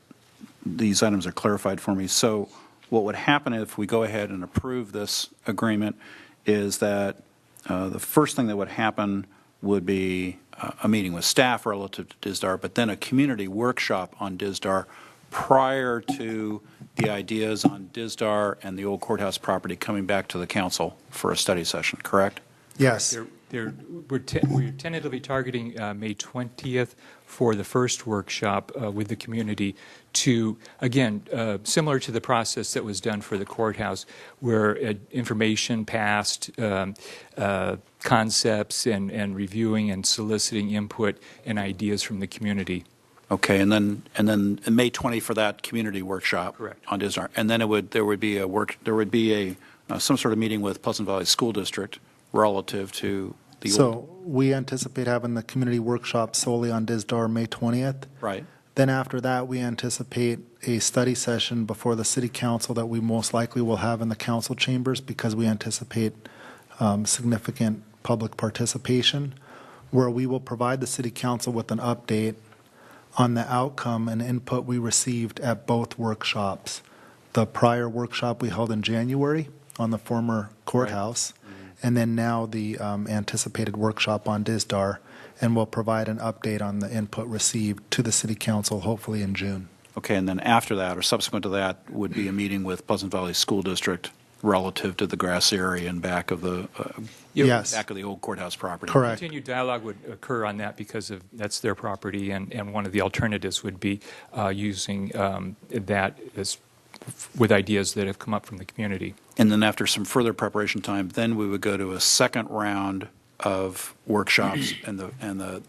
these items are clarified for me. So what would happen if we go ahead and approve this agreement is that the first thing that would happen would be a meeting with staff relative to Dizdar, but then a community workshop on Dizdar prior to the ideas on Dizdar and the old courthouse property coming back to the council for a study session, correct? Yes. We're tentatively targeting May 20th for the first workshop with the community to, again, similar to the process that was done for the courthouse, where information passed, concepts, and reviewing and soliciting input and ideas from the community. Okay, and then May 20 for that community workshop. Correct. On Dizdar, and then there would be some sort of meeting with Pleasant Valley School District relative to the So we anticipate having the community workshop solely on Dizdar May 20th. Right. Then after that, we anticipate a study session before the city council that we most likely will have in the council chambers, because we anticipate significant public participation, where we will provide the city council with an update on the outcome and input we received at both workshops. The prior workshop we held in January on the former courthouse, and then now the anticipated workshop on Dizdar, and we'll provide an update on the input received to the city council, hopefully in June. Okay, and then after that, or subsequent to that, would be a meeting with Pleasant Valley School District relative to the grass area and back of the back of the old courthouse property. Correct. Continued dialogue would occur on that because that's their property, and one of the alternatives would be using that as with ideas that have come up from the community. And then after some further preparation time, then we would go to a second round of workshops, and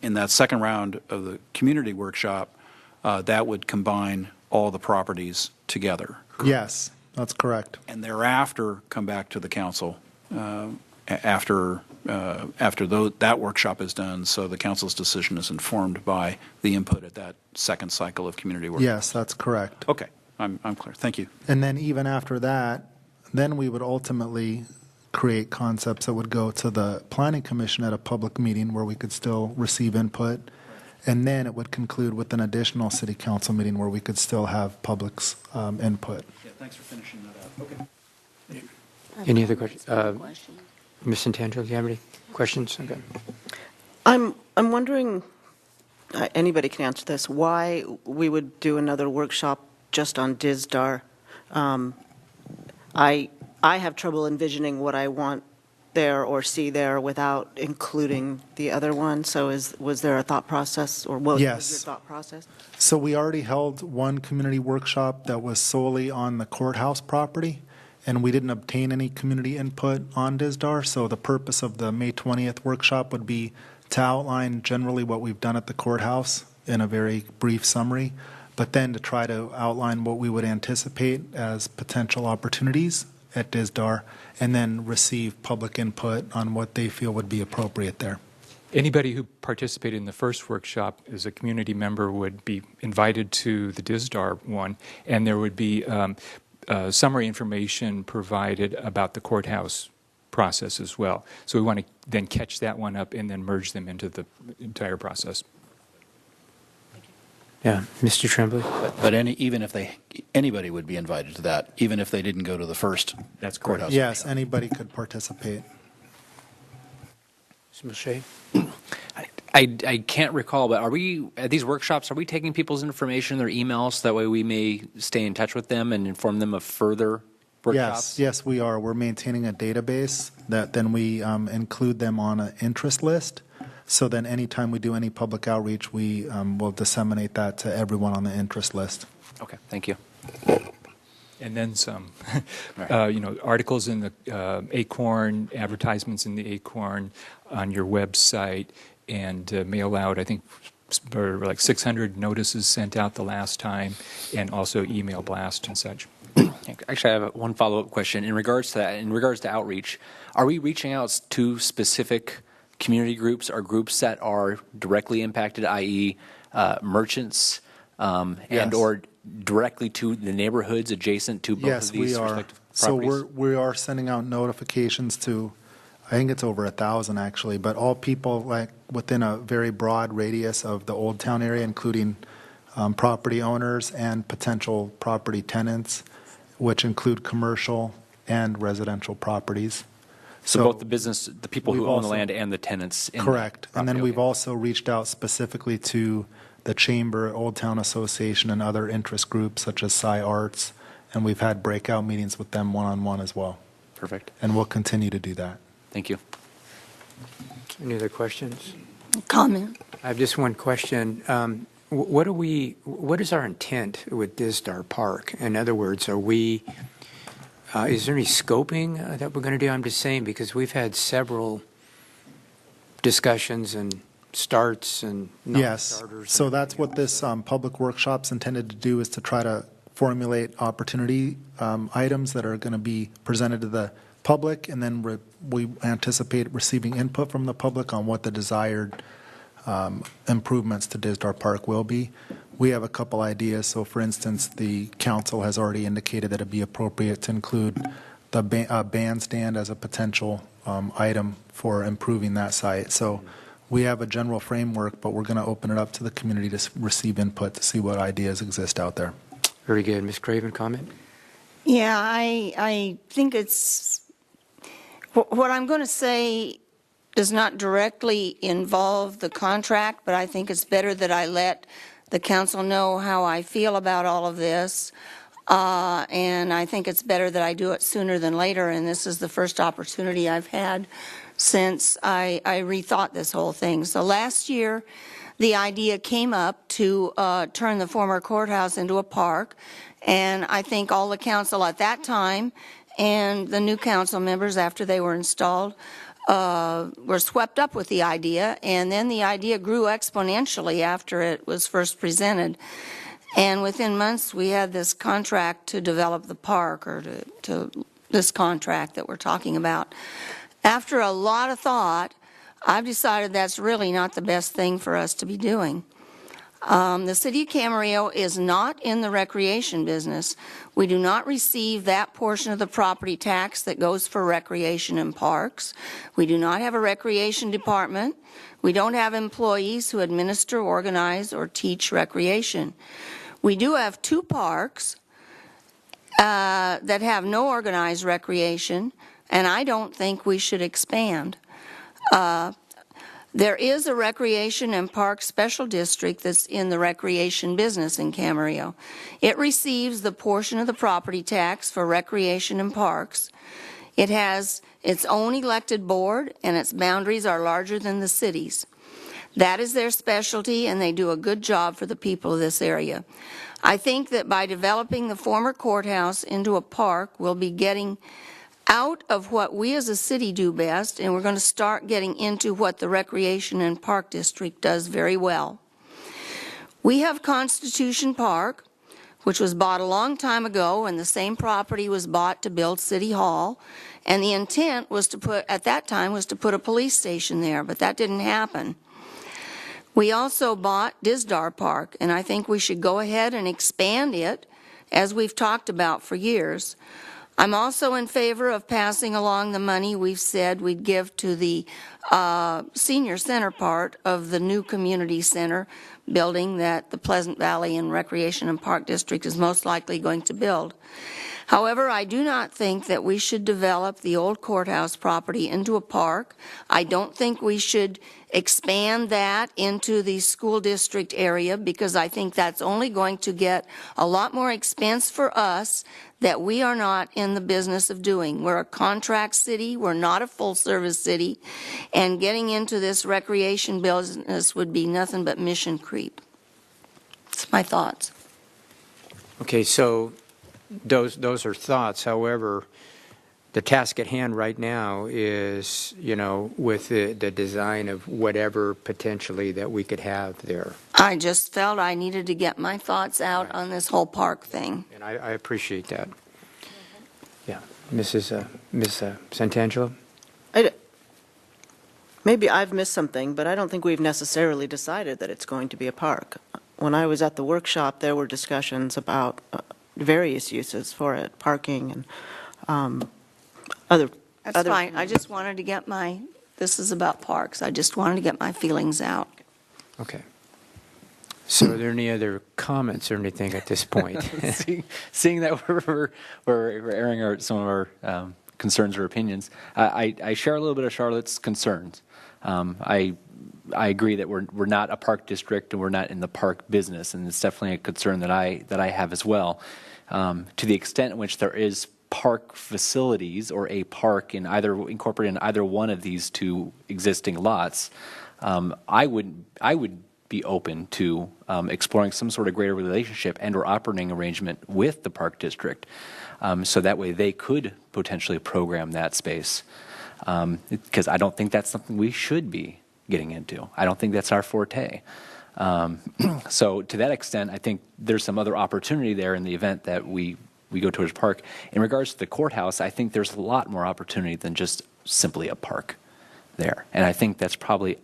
in that second round of the community workshop, that would combine all the properties together. Yes, that's correct. And thereafter, come back to the council after that workshop is done, so the council's decision is informed by the input at that second cycle of community work. Yes, that's correct. Okay, I'm clear. Thank you. And then even after that, then we would ultimately create concepts that would go to the Planning Commission at a public meeting where we could still receive input. And then it would conclude with an additional city council meeting where we could still have public's input. Yeah, thanks for finishing that up. Okay. Any other questions? Ms. Santangelo, do you have any questions? Okay. I'm wondering, anybody can answer this, why we would do another workshop just on Dizdar. I have trouble envisioning what I want there or see there without including the other one. So was there a thought process, or what was your thought process? So we already held one community workshop that was solely on the courthouse property, and we didn't obtain any community input on Dizdar. So the purpose of the May 20th workshop would be to outline generally what we've done at the courthouse in a very brief summary, but then to try to outline what we would anticipate as potential opportunities at DISDAR, and then receive public input on what they feel would be appropriate there. Anybody who participated in the first workshop as a community member would be invited to the DISDAR one, and there would be summary information provided about the courthouse process as well. So we want to then catch that one up and then merge them into the entire process. Yeah, Mr. Tremblay? But even if anybody would be invited to that, even if they didn't go to the first courthouse. Yes, anybody could participate. Mr. Milche? I can't recall, but at these workshops, are we taking people's information, their emails, so that way we may stay in touch with them and inform them of further workshops? Yes, we are. We're maintaining a database that then we include them on an interest list. So then anytime we do any public outreach, we will disseminate that to everyone on the interest list. Okay, thank you. And then some, articles in the Acorn, advertisements in the Acorn, on your website, and mail out, I think, like 600 notices sent out the last time, and also email blast and such. Actually, I have one follow-up question. In regards to that, in regards to outreach, are we reaching out to specific community groups or groups that are directly impacted, i.e. Merchants, and or directly to the neighborhoods adjacent to both of these respective properties? So we are sending out notifications to, I think it's over 1,000 actually, but all people like within a very broad radius of the Old Town area, including property owners and potential property tenants, which include commercial and residential properties. So both the people who own the land and the tenants. Correct. And then we've also reached out specifically to the Chamber, Old Town Association, and other interest groups such as Sci Arts, and we've had breakout meetings with them one-on-one as well. Perfect. And we'll continue to do that. Thank you. Any other questions? Comment. I have just one question. What is our intent with DISDAR Park? In other words, is there any scoping that we're going to do? I'm just saying because we've had several discussions and starts and non-starters. Yes, so that's what this public workshop's intended to do, is to try to formulate opportunity items that are going to be presented to the public, and then we anticipate receiving input from the public on what the desired improvements to DISDAR Park will be. We have a couple ideas. So, for instance, the council has already indicated that it'd be appropriate to include the bandstand as a potential item for improving that site. So we have a general framework, but we're going to open it up to the community to receive input to see what ideas exist out there. Very good. Ms. Craven, comment? Yeah, I think it's, what I'm going to say does not directly involve the contract, but I think it's better that I let the council know how I feel about all of this. And I think it's better that I do it sooner than later, and this is the first opportunity I've had since I rethought this whole thing. So last year, the idea came up to turn the former courthouse into a park, and I think all the council at that time and the new council members after they were installed were swept up with the idea, and then the idea grew exponentially after it was first presented. And within months, we had this contract to develop the park, or to this contract that we're talking about. After a lot of thought, I've decided that's really not the best thing for us to be doing. The city of Camarillo is not in the recreation business. We do not receive that portion of the property tax that goes for recreation and parks. We do not have a recreation department. We don't have employees who administer, organize, or teach recreation. We do have 2 parks that have no organized recreation, and I don't think we should expand. There is a recreation and park special district that's in the recreation business in Camarillo. It receives the portion of the property tax for recreation and parks. It has its own elected board, and its boundaries are larger than the city's. That is their specialty, and they do a good job for the people of this area. I think that by developing the former courthouse into a park, we'll be getting out of what we as a city do best, and we're going to start getting into what the recreation and park district does very well. We have Constitution Park, which was bought a long time ago, and the same property was bought to build City Hall. And the intent was to put, at that time, was to put a police station there, but that didn't happen. We also bought Disdar Park, and I think we should go ahead and expand it, as we've talked about for years. I'm also in favor of passing along the money we've said we'd give to the senior center part of the new community center building that the Pleasant Valley and Recreation and Park District is most likely going to build. However, I do not think that we should develop the old courthouse property into a park. I don't think we should expand that into the school district area, because I think that's only going to get a lot more expense for us that we are not in the business of doing. We're a contract city, we're not a full-service city, and getting into this recreation business would be nothing but mission creep. That's my thoughts. Okay, so those are thoughts. However, the task at hand right now is, with the design of whatever potentially that we could have there. I just felt I needed to get my thoughts out on this whole park thing. And I appreciate that. Yeah. Ms. Santangelo? Maybe I've missed something, but I don't think we've necessarily decided that it's going to be a park. When I was at the workshop, there were discussions about various uses for it, parking and other. That's fine. I just wanted to get this is about parks. I just wanted to get my feelings out. Okay. So are there any other comments or anything at this point? Seeing that we're airing some of our concerns or opinions, I share a little bit of Charlotte's concerns. I agree that we're not a park district and we're not in the park business, and it's definitely a concern that I have as well. To the extent in which there is park facilities or a park incorporated in either one of these two existing lots, I would be open to exploring some sort of greater relationship and or operating arrangement with the park district, so that way they could potentially program that space, because I don't think that's something we should be getting into. I don't think that's our forte. So to that extent, I think there's some other opportunity there in the event that we go towards park. In regards to the courthouse, I think there's a lot more opportunity than just simply a park there. And I think that's probably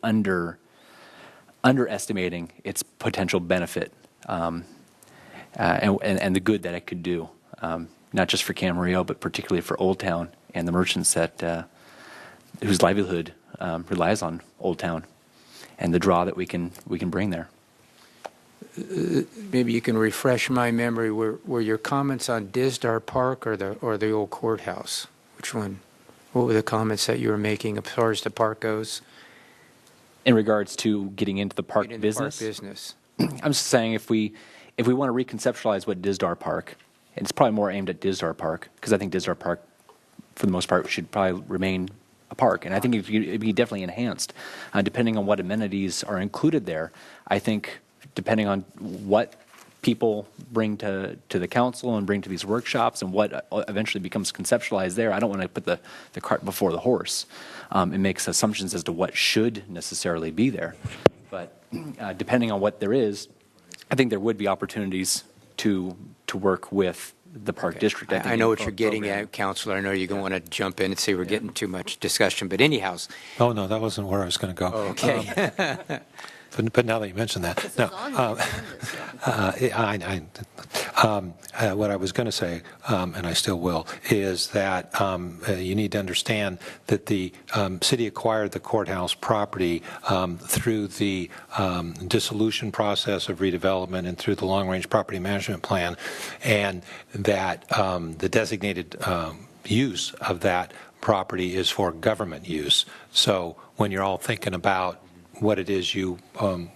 underestimating its potential benefit and the good that it could do, not just for Camarillo, but particularly for Old Town and the merchants that whose livelihood relies on Old Town and the draw that we can bring there. Maybe you can refresh my memory. Were your comments on Disdar Park or the old courthouse? Which one? What were the comments that you were making as far as the park goes? In regards to getting into the park business? Park business. I'm just saying if we want to reconceptualize what Disdar Park, it's probably more aimed at Disdar Park, because I think Disdar Park, for the most part, should probably remain a park. And I think it'd be definitely enhanced, depending on what amenities are included there. I think depending on what people bring to the council and bring to these workshops and what eventually becomes conceptualized there, I don't want to put the cart before the horse. It makes assumptions as to what should necessarily be there. But depending on what there is, I think there would be opportunities to work with the park district. I know what you're getting at, Councilor. I know you don't want to jump in and say we're getting too much discussion, but anyhow. Oh, no, that wasn't where I was going to go. Oh, okay. But now that you mention that, no. What I was going to say, and I still will, is that you need to understand that the city acquired the courthouse property through the dissolution process of redevelopment and through the long-range property management plan, and that the designated use of that property is for government use. So when you're all thinking about what it is you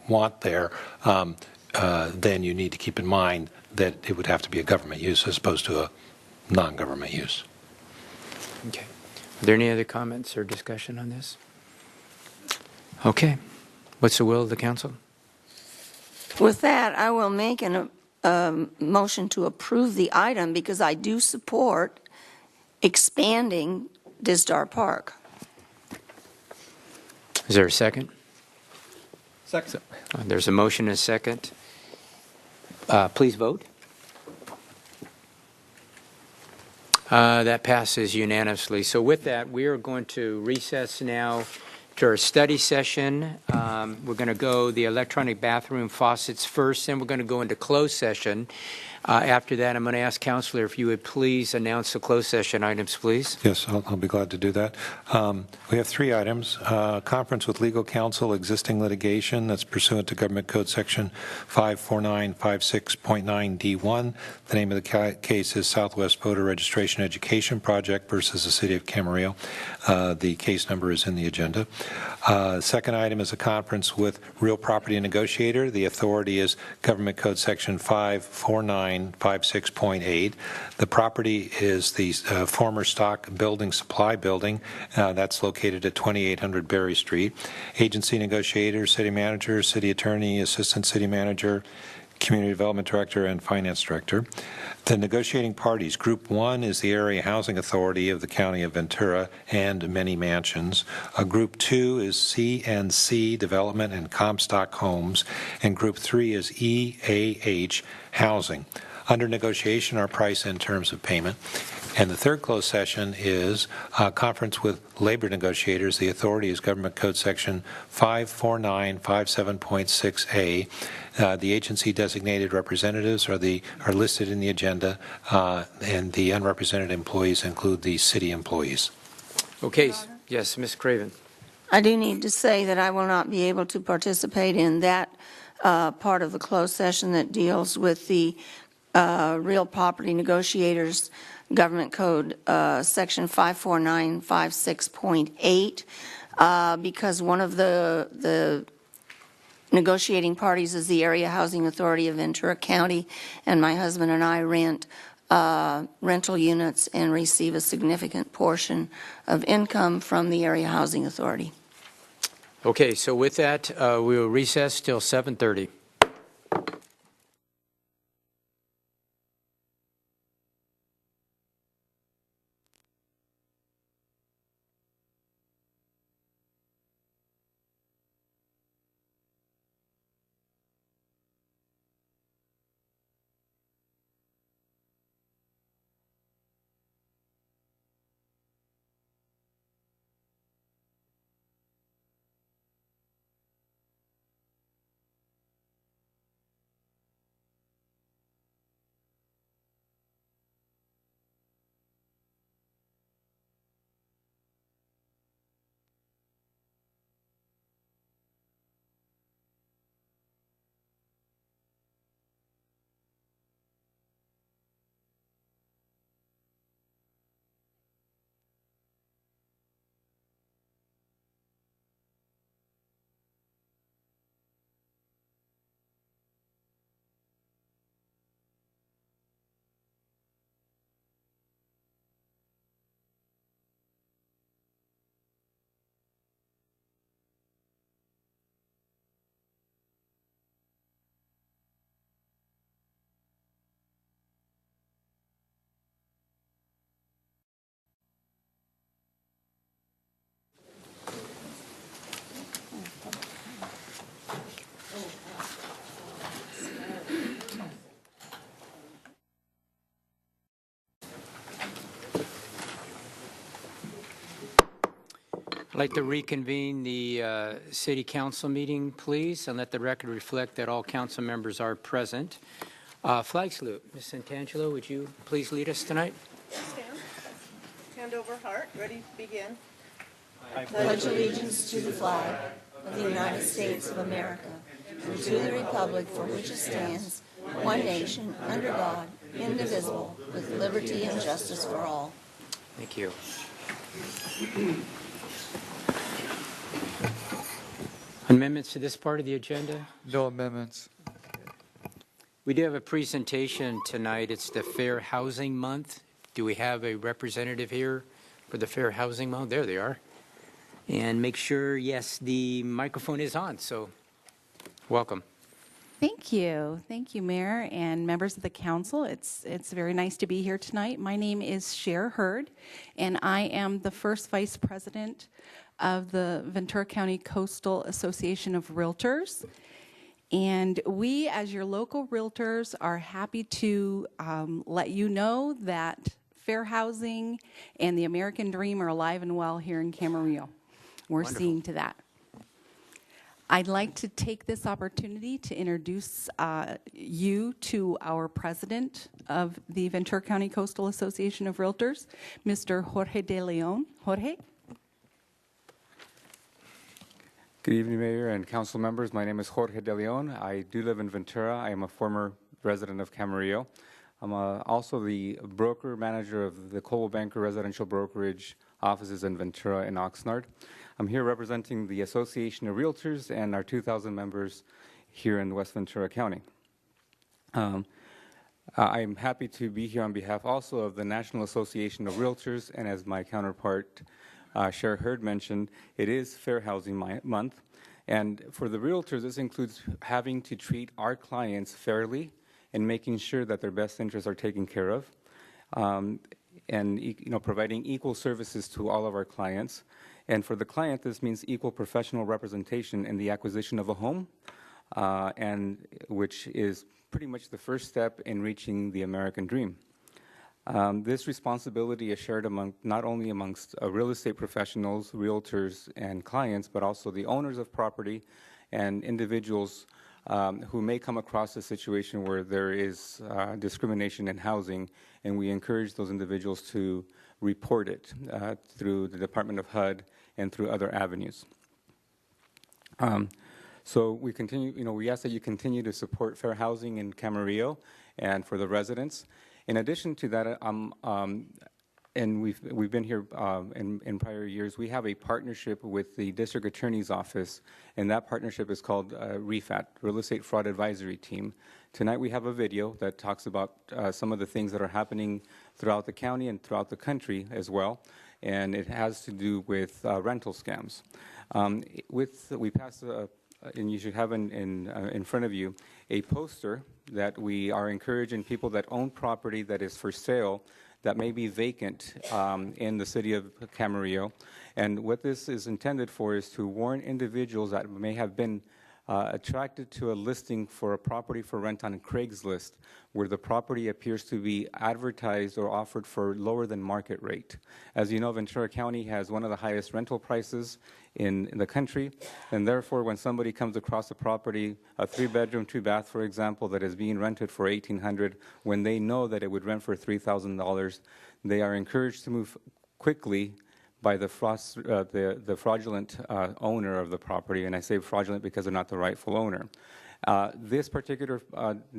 want there, then you need to keep in mind that it would have to be a government use as opposed to a non-government use. Okay. Are there any other comments or discussion on this? Okay. What's the will of the council? With that, I will make a motion to approve the item because I do support expanding Disdar Park. Is there a second? Second. There's a motion and a second. Please vote. That passes unanimously. So with that, we are going to recess now to our study session. We're going to go the electronic bathroom faucets first, then we're going to go into closed session. After that, I'm going to ask Counselor if you would please announce the closed session items, please. Yes, I'll be glad to do that. We have 3 items. Conference with legal counsel, existing litigation that's pursuant to Government Code Section 54956.9D1. The name of the case is Southwest Voter Registration Education Project versus the City of Camarillo. The case number is in the agenda. Second item is a conference with real property negotiator. The authority is Government Code Section 54956.8. The property is the former stock building supply building. That's located at 2800 Berry Street. Agency negotiator, city manager, city attorney, assistant city manager, community development director, and finance director. The negotiating parties, Group 1 is the Area Housing Authority of the County of Ventura and many mansions. Group 2 is CNC Development and Comstock Homes, and Group 3 is EAH Housing. Under negotiation are price and terms of payment. And the third closed session is a conference with labor negotiators. The authority is Government Code Section 54957.6A. The agency designated representatives are listed in the agenda, and the unrepresented employees include the city employees. Okay. Yes, Ms. Craven. I do need to say that I will not be able to participate in that part of the closed session that deals with the real property negotiators, Government Code Section 54956.8, because one of the negotiating parties is the Area Housing Authority of Ventura County, and my husband and I rent rental units and receive a significant portion of income from the Area Housing Authority. Okay, so with that, we will recess till 7:30. I'd like to reconvene the City Council meeting, please, and let the record reflect that all council members are present. Flag salute. Ms. Santangelo, would you please lead us tonight? Stand. Hand over heart. Ready to begin. I pledge allegiance to the flag of the United States of America and to the republic for which it stands, one nation, under God, indivisible, with liberty and justice for all. Thank you. Amendments to this part of the agenda? No amendments. We do have a presentation tonight. It's the Fair Housing Month. Do we have a representative here for the Fair Housing Month? There they are. And make sure, yes, the microphone is on, so welcome. Thank you. Thank you, Mayor and members of the council. It's very nice to be here tonight. My name is Cher Hurd, and I am the first vice president of the Ventura County Coastal Association of Realtors. And we, as your local realtors, are happy to let you know that fair housing and the American dream are alive and well here in Camarillo. We're seeing to that. I'd like to take this opportunity to introduce you to our president of the Ventura County Coastal Association of Realtors, Mr. Jorge De Leon. Jorge? Good evening, Mayor and council members. My name is Jorge De Leon. I do live in Ventura. I am a former resident of Camarillo. I'm also the broker manager of the Coldwell Banker Residential Brokerage offices in Ventura and Oxnard. I'm here representing the Association of Realtors and our 2,000 members here in West Ventura County. I'm happy to be here on behalf also of the National Association of Realtors, and as my counterpart Sheriff Hurd mentioned, it is Fair Housing Month, and for the realtors, this includes having to treat our clients fairly and making sure that their best interests are taken care of, and providing equal services to all of our clients. And for the client, this means equal professional representation in the acquisition of a home, and which is pretty much the first step in reaching the American dream. This responsibility is shared not only amongst real estate professionals, realtors, and clients, but also the owners of property and individuals who may come across a situation where there is discrimination in housing, and we encourage those individuals to report it through the Department of HUD and through other avenues. So we continue, we ask that you continue to support fair housing in Camarillo and for the residents. In addition to that, and we've been here in prior years, we have a partnership with the District Attorney's Office, and that partnership is called REFAT, Real Estate Fraud Advisory Team. Tonight we have a video that talks about some of the things that are happening throughout the county and throughout the country as well, and it has to do with rental scams. We passed and you should have in front of you a poster that we are encouraging people that own property that is for sale that may be vacant in the city of Camarillo. And what this is intended for is to warn individuals that may have been attracted to a listing for a property for rent on Craigslist, where the property appears to be advertised or offered for lower than market rate. As you know, Ventura County has one of the highest rental prices in the country, and therefore when somebody comes across a property, a 3-bedroom, 2-bath, for example, that is being rented for $1,800, when they know that it would rent for $3,000, they are encouraged to move quickly by the fraudulent owner of the property, and I say fraudulent because they're not the rightful owner. This particular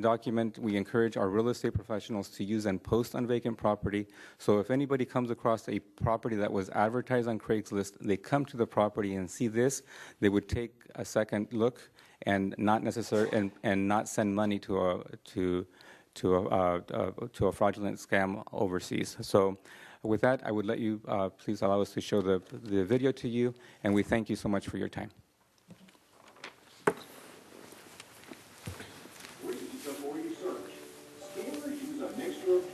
document, we encourage our real estate professionals to use and post on vacant property. So if anybody comes across a property that was advertised on Craigslist, they come to the property and see this, they would take a second look and not and not send money to a fraudulent scam overseas. So with that, I would let you please allow us to show the video to you, and we thank you so much for your time.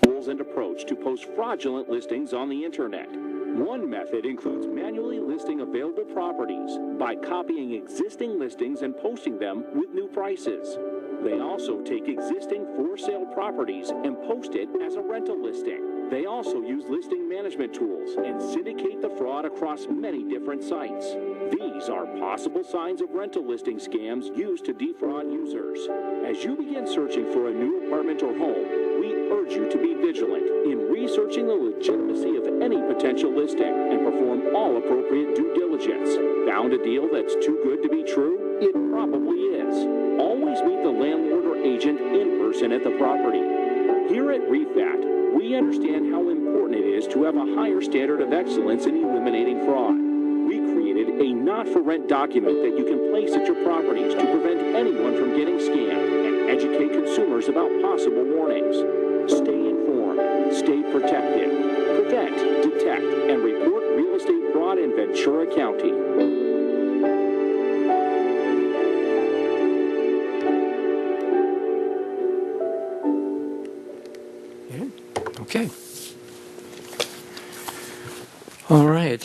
Tools and approach to post fraudulent listings on the internet. One method includes manually listing available properties by copying existing listings and posting them with new prices. They also take existing for-sale properties and post it as a rental listing. They also use listing management tools and syndicate the fraud across many different sites. These are possible signs of rental listing scams used to defraud users. As you begin searching for a new apartment or home, we urge you to be vigilant in researching the legitimacy of any potential listing and perform all appropriate due diligence. Found a deal that's too good to be true? It probably is. Always meet the landlord or agent in person at the property. Here at REFAT, we understand how important it is to have a higher standard of excellence in eliminating fraud. We created a not-for-rent document that you can place at your properties to prevent anyone from getting scammed and educate consumers about possible warnings. Stay informed, stay protected, prevent, detect, and report real estate fraud in Ventura County. Okay. All right.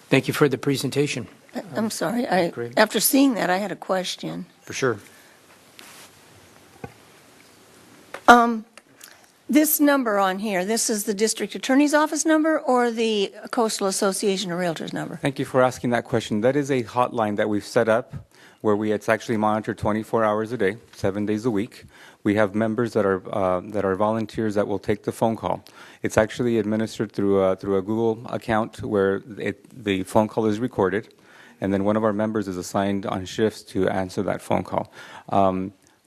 Thank you for the presentation. I'm sorry. Great. After seeing that, I had a question. For sure. This number on here, this is the district attorney's office number or the Coastal Association of Realtors number? Thank you for asking that question. That is a hotline that we've set up where it's actually monitored 24 hours a day, 7 days a week. We have members that are volunteers that will take the phone call. It's actually administered through a Google account where the phone call is recorded, and then one of our members is assigned on shifts to answer that phone call.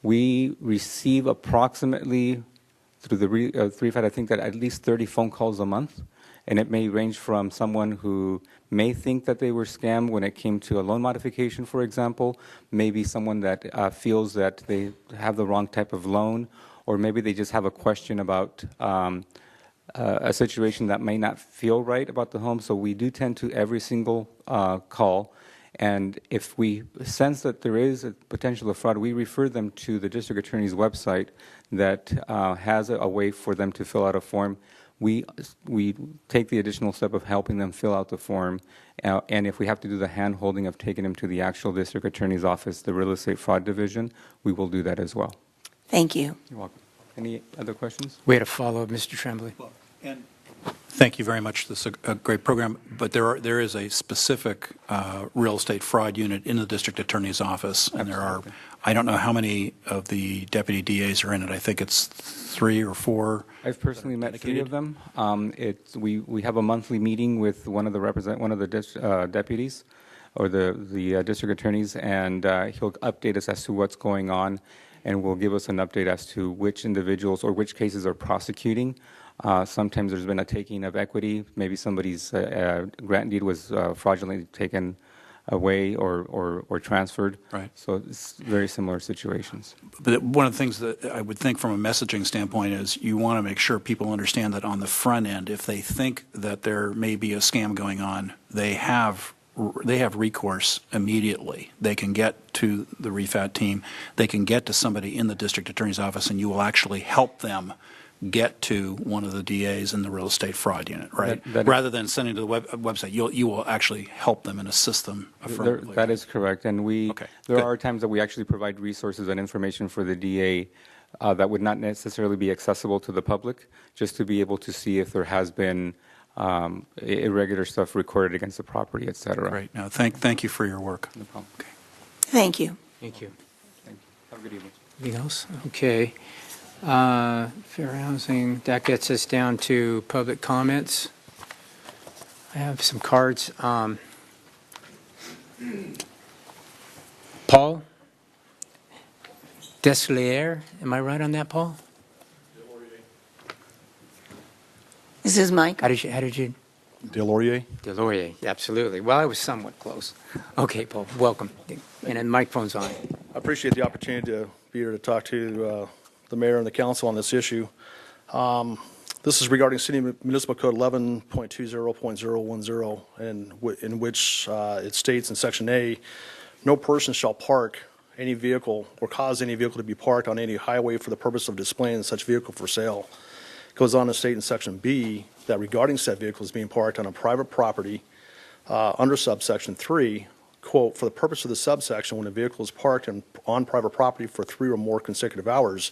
We receive approximately through the REFAT, I think that at least 30 phone calls a month, and it may range from someone who may think that they were scammed when it came to a loan modification, for example, maybe someone that feels that they have the wrong type of loan, or maybe they just have a question about a situation that may not feel right about the home. So we do tend to every single call. And if we sense that there is a potential of fraud, we refer them to the district attorney's website that has a way for them to fill out a form. We take the additional step of helping them fill out the form, and if we have to do the hand-holding of taking them to the actual district attorney's office, the real estate fraud division, we will do that as well. Thank you. You're welcome. Any other questions? We had a follow-up, Mr. Tremblay. Thank you very much. This is a great program, but there is a specific real estate fraud unit in the district attorney's office, and there are, I don't know how many of the deputy DAs are in it. I think it's 3 or 4. I've personally met 3 of them. We have a monthly meeting with one of the deputies or the district attorneys, and he'll update us as to what's going on, and will give us an update as to which individuals or which cases are prosecuting. Sometimes there's been a taking of equity. Maybe somebody's grant deed was fraudulently taken away or transferred. Right. So it's very similar situations. But one of the things that I would think from a messaging standpoint is you want to make sure people understand that on the front end, if they think that there may be a scam going on, they have recourse immediately. They can get to the REFAT team. They can get to somebody in the district attorney's office, and you will actually help them get to one of the DAs in the real estate fraud unit, right? Rather than sending to the website, you will actually help them and assist them affirmatively. That is correct. And there are times that we actually provide resources and information for the DA that would not necessarily be accessible to the public, just to be able to see if there has been irregular stuff recorded against the property, et cetera. Great. No, thank you for your work. No problem. Okay. Thank you. Thank you. Thank you. Have a good evening. Anything else? Okay. Fair housing, that gets us down to public comments. I have some cards. Paul Deslier, am I right on that, Paul? This is Mike. How did you? Delorier. Delorier, absolutely. Well, I was somewhat close. Okay, Paul, welcome. And the microphone's on. I appreciate the opportunity to be here to talk to the mayor and the council on this issue. This is regarding City Municipal Code 11.20.010, in which it states in Section A, no person shall park any vehicle or cause any vehicle to be parked on any highway for the purpose of displaying such vehicle for sale. It goes on to state in Section B that regarding said vehicles being parked on a private property under subsection 3, quote, for the purpose of the subsection, when a vehicle is parked on private property for 3 or more consecutive hours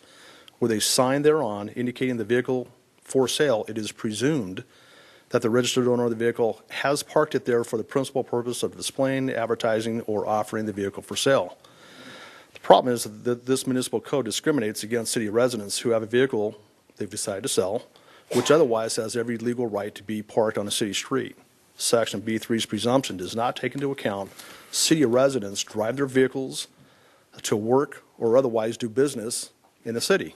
with a sign thereon indicating the vehicle for sale, it is presumed that the registered owner of the vehicle has parked it there for the principal purpose of displaying, advertising, or offering the vehicle for sale. The problem is that this municipal code discriminates against city residents who have a vehicle they've decided to sell, which otherwise has every legal right to be parked on a city street. Section B3's presumption does not take into account city residents drive their vehicles to work or otherwise do business in the city.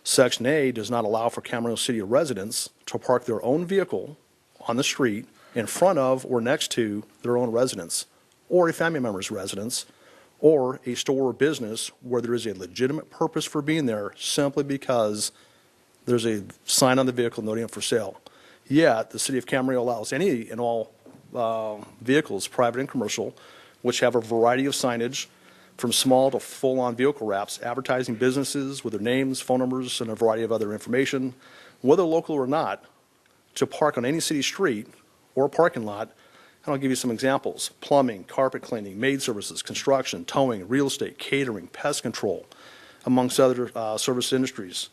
Section A does not allow for Camarillo City residents to park their own vehicle on the street in front of or next to their own residence, or a family member's residence, or a store or business where there is a legitimate purpose for being there simply because there's a sign on the vehicle noting it for sale. Yet, the City of Camarillo allows any and all vehicles, private and commercial, which have a variety of signage from small to full-on vehicle wraps, advertising businesses with their names, phone numbers, and a variety of other information, whether local or not, to park on any city street or parking lot. And I'll give you some examples: plumbing, carpet cleaning, maid services, construction, towing, real estate, catering, pest control, amongst other service industries.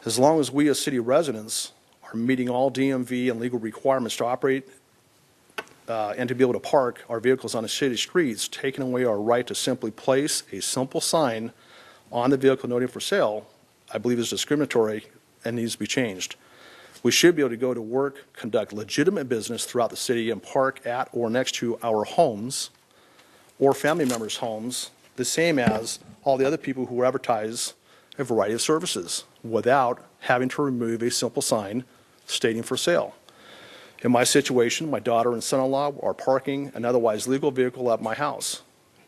As long as we as city residents are meeting all DMV and legal requirements to operate and to be able to park our vehicles on the city streets, taking away our right to simply place a simple sign on the vehicle noting for sale, I believe is discriminatory and needs to be changed. We should be able to go to work, conduct legitimate business throughout the city, and park at or next to our homes or family members' homes, the same as all the other people who advertise a variety of services without having to remove a simple sign stating for sale. In my situation, my daughter and son-in-law are parking an otherwise legal vehicle at my house.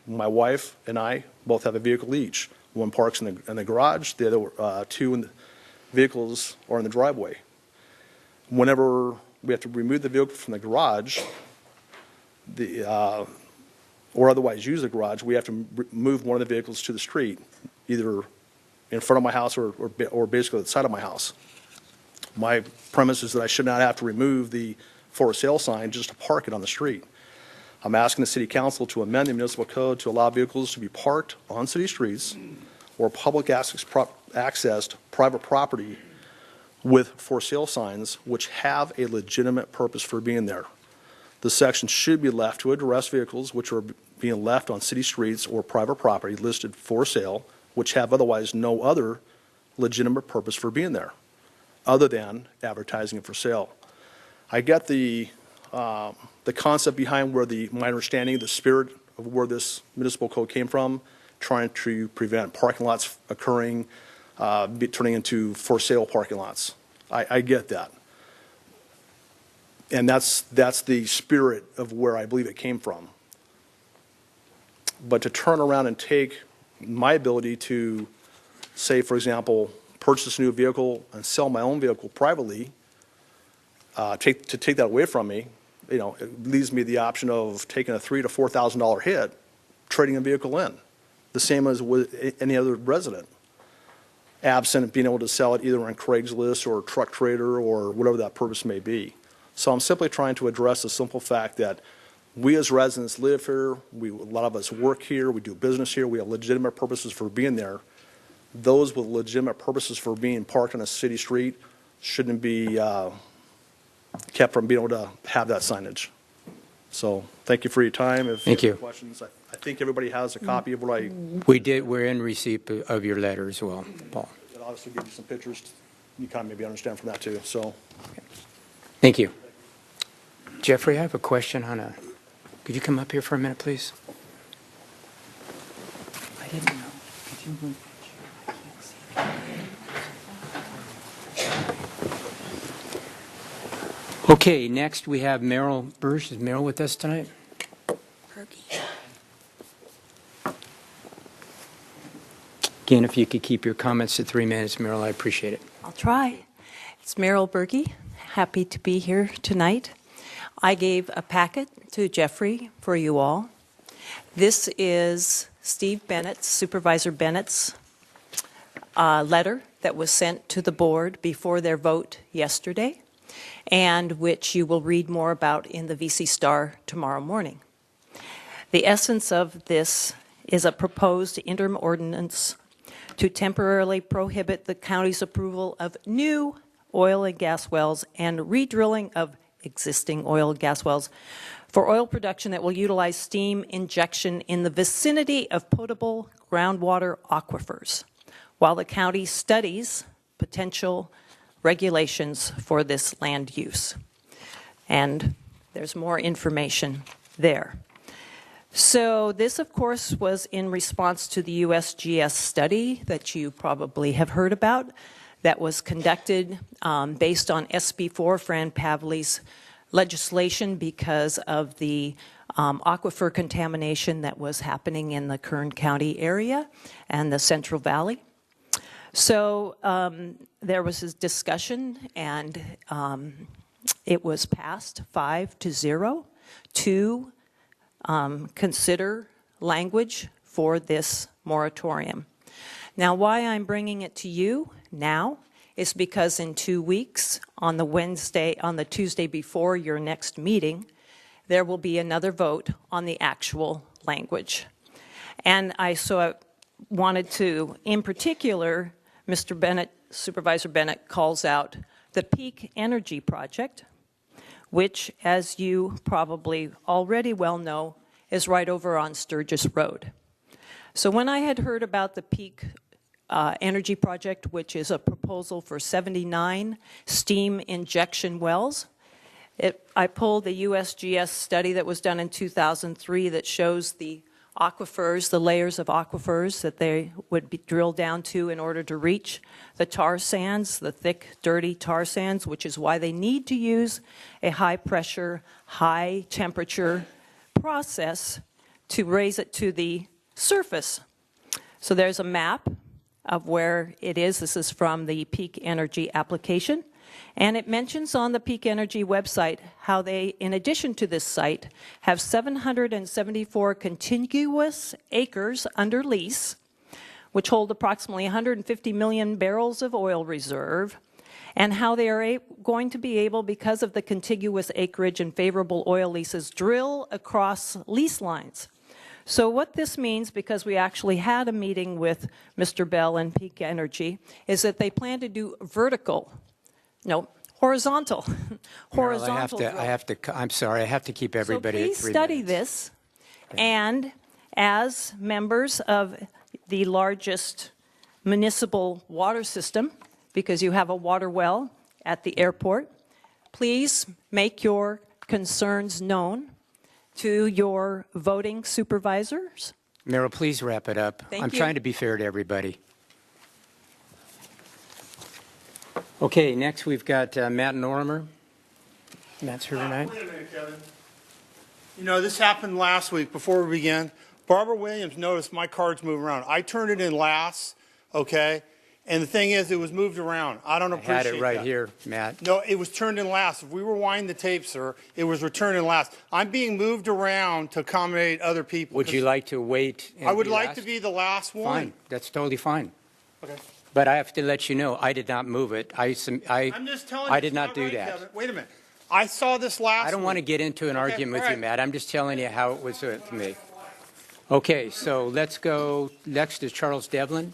My wife and I both have a vehicle each. One parks in the garage, the other two vehicles are in the driveway. Whenever we have to remove the vehicle from the garage, or otherwise use the garage, we have to move one of the vehicles to the street, either in front of my house or basically at the side of my house. My premise is that I should not have to remove the for sale sign just to park it on the street. I'm asking the city council to amend the municipal code to allow vehicles to be parked on city streets or public accessed private property with for sale signs which have a legitimate purpose for being there. The section should be left to address vehicles which are being left on city streets or private property listed for sale, which have otherwise no other legitimate purpose for being there, other than advertising it for sale. I get the concept behind my understanding, the spirit of where this municipal code came from, trying to prevent parking lots occurring, turning into for sale parking lots. I get that. And that's the spirit of where I believe it came from. But to turn around and take my ability to, say, for example, purchase a new vehicle and sell my own vehicle privately, take that away from me, it leaves me the option of taking a $3,000 to $4,000 hit, trading a vehicle in, the same as with any other resident, absent being able to sell it either on Craigslist or Truck Trader or whatever that purpose may be. So I'm simply trying to address the simple fact that we as residents live here, a lot of us work here, we do business here, we have legitimate purposes for being there. Those with legitimate purposes for being parked on a city street shouldn't be kept from being able to have that signage. So thank you for your time. If Thank you you. have questions, I think everybody has a copy of what I... We're in receipt of your letter as well, Paul. I'll obviously give you some pictures. You kind of maybe understand from that too, so. Thank you. Jeffrey, I have a question on could you come up here for a minute, please? I didn't know. Could you move? Okay, next we have Merrill Bursch. Is Merrill with us tonight? Again, if you could keep your comments to 3 minutes, Merrill, I appreciate it. I'll try. It's Meryl Berge. Happy to be here tonight. I gave a packet to Jeffrey for you all. This is Steve Bennett's, Supervisor Bennett's letter that was sent to the board before their vote yesterday, and which you will read more about in the VC Star tomorrow morning. The essence of this is a proposed interim ordinance to temporarily prohibit the county's approval of new oil and gas wells and re-drilling of existing oil and gas wells for oil production that will utilize steam injection in the vicinity of potable groundwater aquifers, while the county studies potential regulations for this land use. And there's more information there. So this, of course, was in response to the USGS study that you probably have heard about that was conducted based on SB4, Fran Pavley's legislation, because of the aquifer contamination that was happening in the Kern County area and the Central Valley. So there was this discussion, and it was passed 5-0 to consider language for this moratorium. Now, why I'm bringing it to you now is because in 2 weeks, on the Tuesday before your next meeting, there will be another vote on the actual language. And I wanted to, in particular, Mr. Bennett Supervisor Bennett calls out the Peak Energy Project, which, as you probably already well know, is right over on Sturgis Road. So when I had heard about the Peak Energy Project, which is a proposal for 79 steam injection wells, I pulled the USGS study that was done in 2003 that shows the aquifers, the layers of aquifers that they would be drilled down to in order to reach the tar sands, the thick, dirty tar sands, which is why they need to use a high-pressure, high-temperature process to raise it to the surface. So there's a map of where it is. This is from the Peak Energy application. And it mentions on the Peak Energy website how they, in addition to this site, have 774 contiguous acres under lease, which hold approximately 150 million barrels of oil reserve, and how they are going to be able, because of the contiguous acreage and favorable oil leases, drill across lease lines. So what this means, because we actually had a meeting with Mr. Bell and Peak Energy, is that they plan to do horizontal. Horizontal. I'm sorry, I have to keep everybody at 3 minutes. So please study this, and as members of the largest municipal water system, because you have a water well at the airport, please make your concerns known to your voting supervisors. Meryl, please wrap it up. Thank I'm you. trying to be fair to everybody. Okay, next we've got Matt Norimer. Matt's here tonight. Wait a minute, Kevin. You know, this happened last week before we began. Barbara Williams noticed my cards move around. I turned it in last, okay? And the thing is, it was moved around. I don't appreciate that. I had it right here, Matt. No, it was turned in last. If we were winding the tape, sir, it was returned in last. I'm being moved around to accommodate other people. Would you like to wait? I would be like last? to be the last one. Fine, that's totally fine. Okay. But I have to let you know, I did not move it. I'm just telling you. I did it's not do right, that. Kevin. Wait a minute. I saw this last I don't want to get into an argument with you, Matt. I'm just telling you how it was to me. Okay, so let's go. Next is Charles Devlin.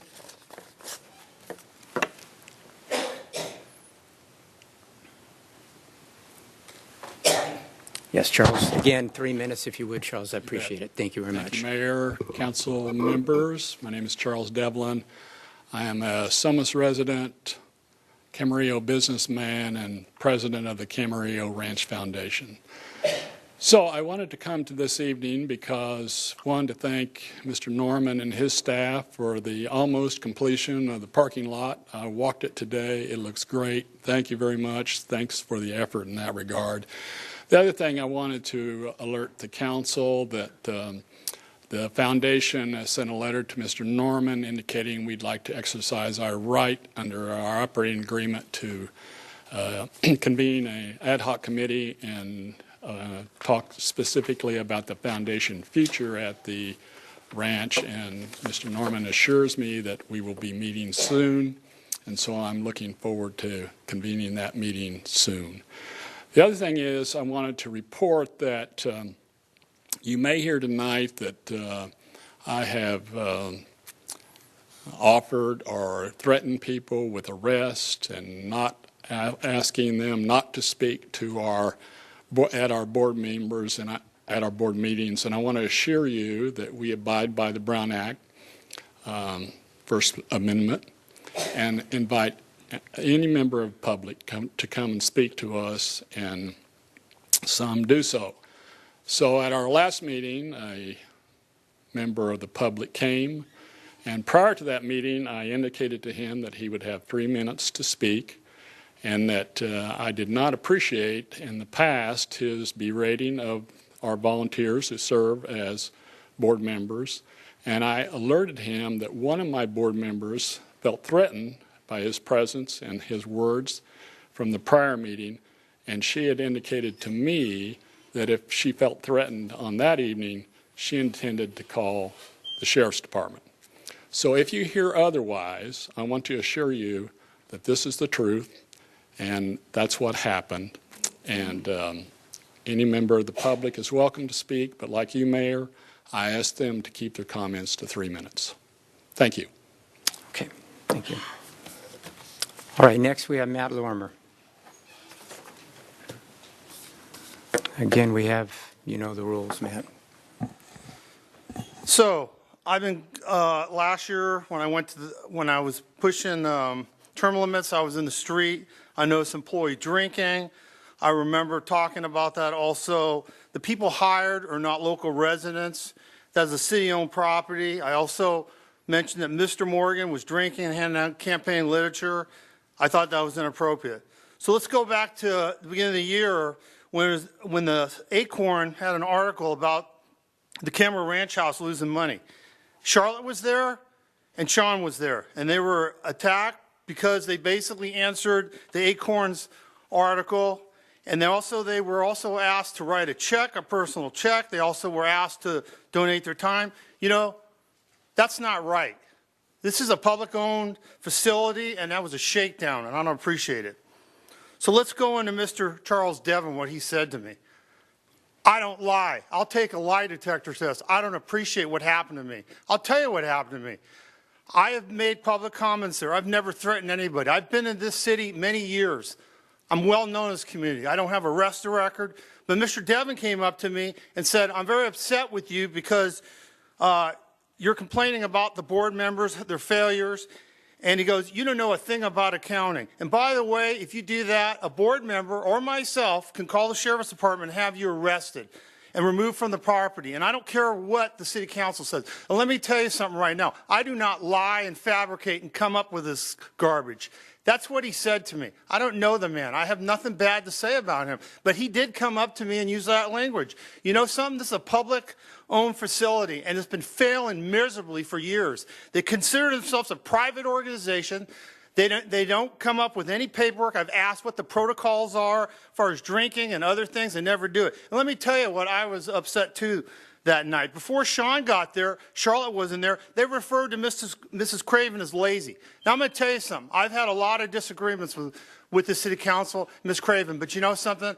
Yes, Charles. Again, 3 minutes if you would, Charles. I appreciate it. Thank you very much. Thank you, Mayor, council members. My name is Charles Devlin. I am a Summit resident, Camarillo businessman, and president of the Camarillo Ranch Foundation. So I wanted to come to this evening because, one, to thank Mr. Norman and his staff for the almost completion of the parking lot. I walked it today. It looks great. Thank you very much. Thanks for the effort in that regard. The other thing I wanted to alert the council that the foundation has sent a letter to Mr. Norman indicating we'd like to exercise our right under our operating agreement to convene an ad hoc committee and talk specifically about the foundation future at the ranch. And Mr. Norman assures me that we will be meeting soon, and so I'm looking forward to convening that meeting soon. The other thing is I wanted to report that you may hear tonight that I have offered or threatened people with arrest and not asking them not to speak to at our board members and at our board meetings. And I want to assure you that we abide by the Brown Act, First Amendment, and invite any member of the public to come and speak to us, and some do so. So at our last meeting, a member of the public came, and prior to that meeting, I indicated to him that he would have 3 minutes to speak, and that I did not appreciate in the past his berating of our volunteers who serve as board members, and I alerted him that one of my board members felt threatened by his presence and his words from the prior meeting, and she had indicated to me that if she felt threatened on that evening, she intended to call the Sheriff's Department. So if you hear otherwise, I want to assure you that this is the truth, and that's what happened. And any member of the public is welcome to speak, but like you, Mayor, I asked them to keep their comments to 3 minutes. Thank you. Okay, thank you. All right, next we have Matt Lorimer. Again, we have, you know the rules, Matt. So I've been last year when I was pushing term limits, I was in the street. I noticed employee drinking. I remember talking about that also. The people hired are not local residents. That's a city-owned property. I also mentioned that Mr. Morgan was drinking and handing out campaign literature. I thought that was inappropriate. So let's go back to the beginning of the year when the Acorn had an article about the Cameron Ranch House losing money. Charlotte was there and Sean was there, and they were attacked because they basically answered the Acorn's article, and they were also asked to write a check, a personal check. They also were asked to donate their time. You know, that's not right. This is a public-owned facility, and that was a shakedown, and I don't appreciate it. So let's go into Mr. Charles Devon, what he said to me. I don't lie. I'll take a lie detector test. I don't appreciate what happened to me. I'll tell you what happened to me. I have made public comments there. I've never threatened anybody. I've been in this city many years. I'm well known in this community. I don't have a arrest record. But Mr. Devon came up to me and said, I'm very upset with you because you're complaining about the board members, their failures. And he goes, you don't know a thing about accounting. And by the way, if you do that, a board member or myself can call the sheriff's department and have you arrested and removed from the property. And I don't care what the city council says. And let me tell you something right now. I do not lie and fabricate and come up with this garbage. That's what he said to me. I don't know the man. I have nothing bad to say about him. But he did come up to me and use that language. You know something? This is a public-owned facility, and it's been failing miserably for years. They consider themselves a private organization. They don't come up with any paperwork. I've asked what the protocols are as far as drinking and other things. They never do it. And let me tell you what I was upset too that night. Before Sean got there, Charlotte wasn't there, they referred to Mrs. Craven as lazy. Now I'm going to tell you something. I've had a lot of disagreements with the city council, Ms. Craven, but you know something?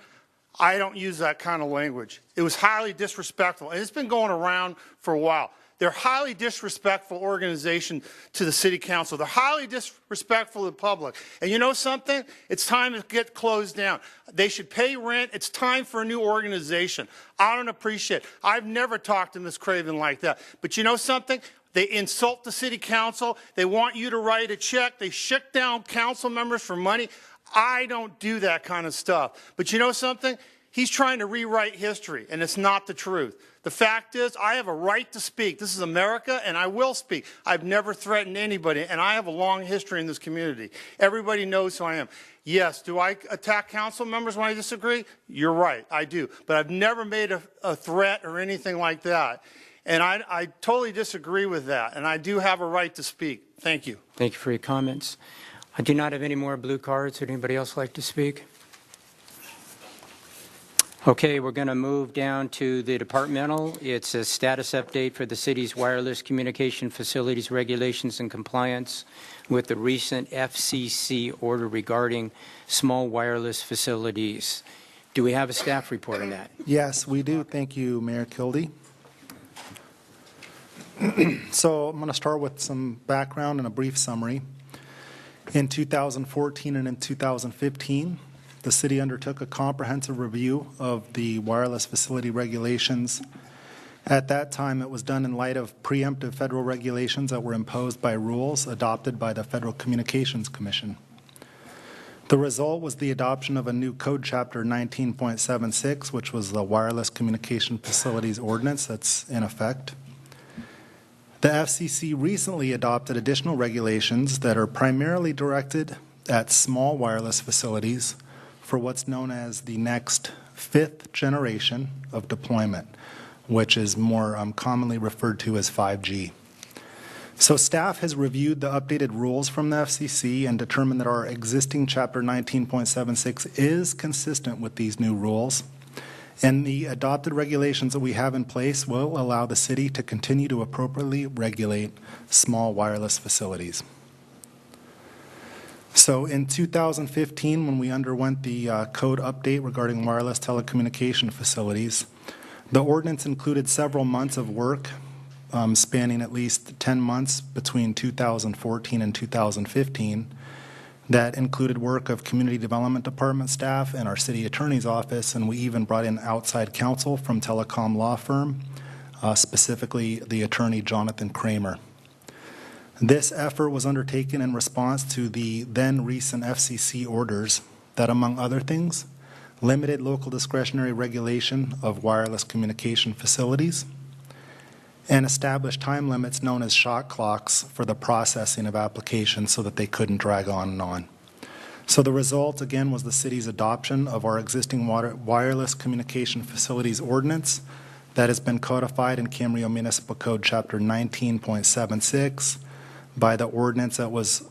I don't use that kind of language. It was highly disrespectful, and it's been going around for a while. They're a highly disrespectful organization to the city council. They're highly disrespectful to the public. And you know something? It's time to get closed down. They should pay rent. It's time for a new organization. I don't appreciate it. I've never talked to Ms. Craven like that. But you know something? They insult the city council. They want you to write a check. They shut down council members for money. I don't do that kind of stuff. But you know something? He's trying to rewrite history, and it's not the truth. The fact is, I have a right to speak. This is America, and I will speak. I've never threatened anybody, and I have a long history in this community. Everybody knows who I am. Yes, do I attack council members when I disagree? You're right, I do. But I've never made a threat or anything like that. And I totally disagree with that, and I do have a right to speak. Thank you. Thank you for your comments. I do not have any more blue cards. Would anybody else like to speak? Okay, we're going to move down to the departmental. It's a status update for the city's wireless communication facilities regulations and compliance with the recent FCC order regarding small wireless facilities. Do we have a staff report on that? Yes, we do. Thank you, Mayor Kildee. So I'm going to start with some background and a brief summary. In 2014 and in 2015, the city undertook a comprehensive review of the wireless facility regulations. At that time, it was done in light of preemptive federal regulations that were imposed by rules adopted by the Federal Communications Commission. The result was the adoption of a new code chapter 19.76, which was the Wireless Communication Facilities Ordinance that's in effect. The FCC recently adopted additional regulations that are primarily directed at small wireless facilities for what's known as the next fifth generation of deployment, which is more commonly referred to as 5G. So staff has reviewed the updated rules from the FCC and determined that our existing Chapter 19.76 is consistent with these new rules. And the adopted regulations that we have in place will allow the city to continue to appropriately regulate small wireless facilities. So in 2015, when we underwent the code update regarding wireless telecommunication facilities, the ordinance included several months of work spanning at least 10 months between 2014 and 2015. That included work of Community Development Department staff and our city attorney's office, and we even brought in outside counsel from Telecom Law Firm, specifically the attorney Jonathan Kramer. This effort was undertaken in response to the then recent FCC orders that, among other things, limited local discretionary regulation of wireless communication facilities and established time limits known as shot clocks for the processing of applications so that they couldn't drag on and on. So the result, again, was the city's adoption of our existing wireless communication facilities ordinance that has been codified in Camarillo Municipal Code Chapter 19.76 by the ordinance that was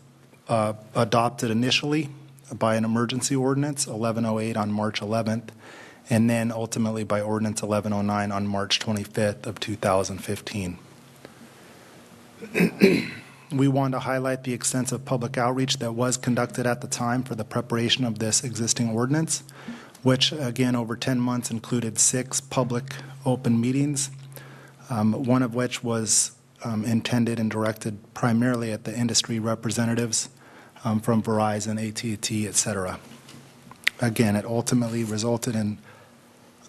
adopted initially by an emergency ordinance, 1108 on March 11th, and then ultimately by ordinance 1109 on March 25th of 2015. We want to highlight the extensive public outreach that was conducted at the time for the preparation of this existing ordinance, which again over 10 months included 6 public open meetings, one of which was intended and directed primarily at the industry representatives from Verizon, AT&T, et cetera. Again, it ultimately resulted in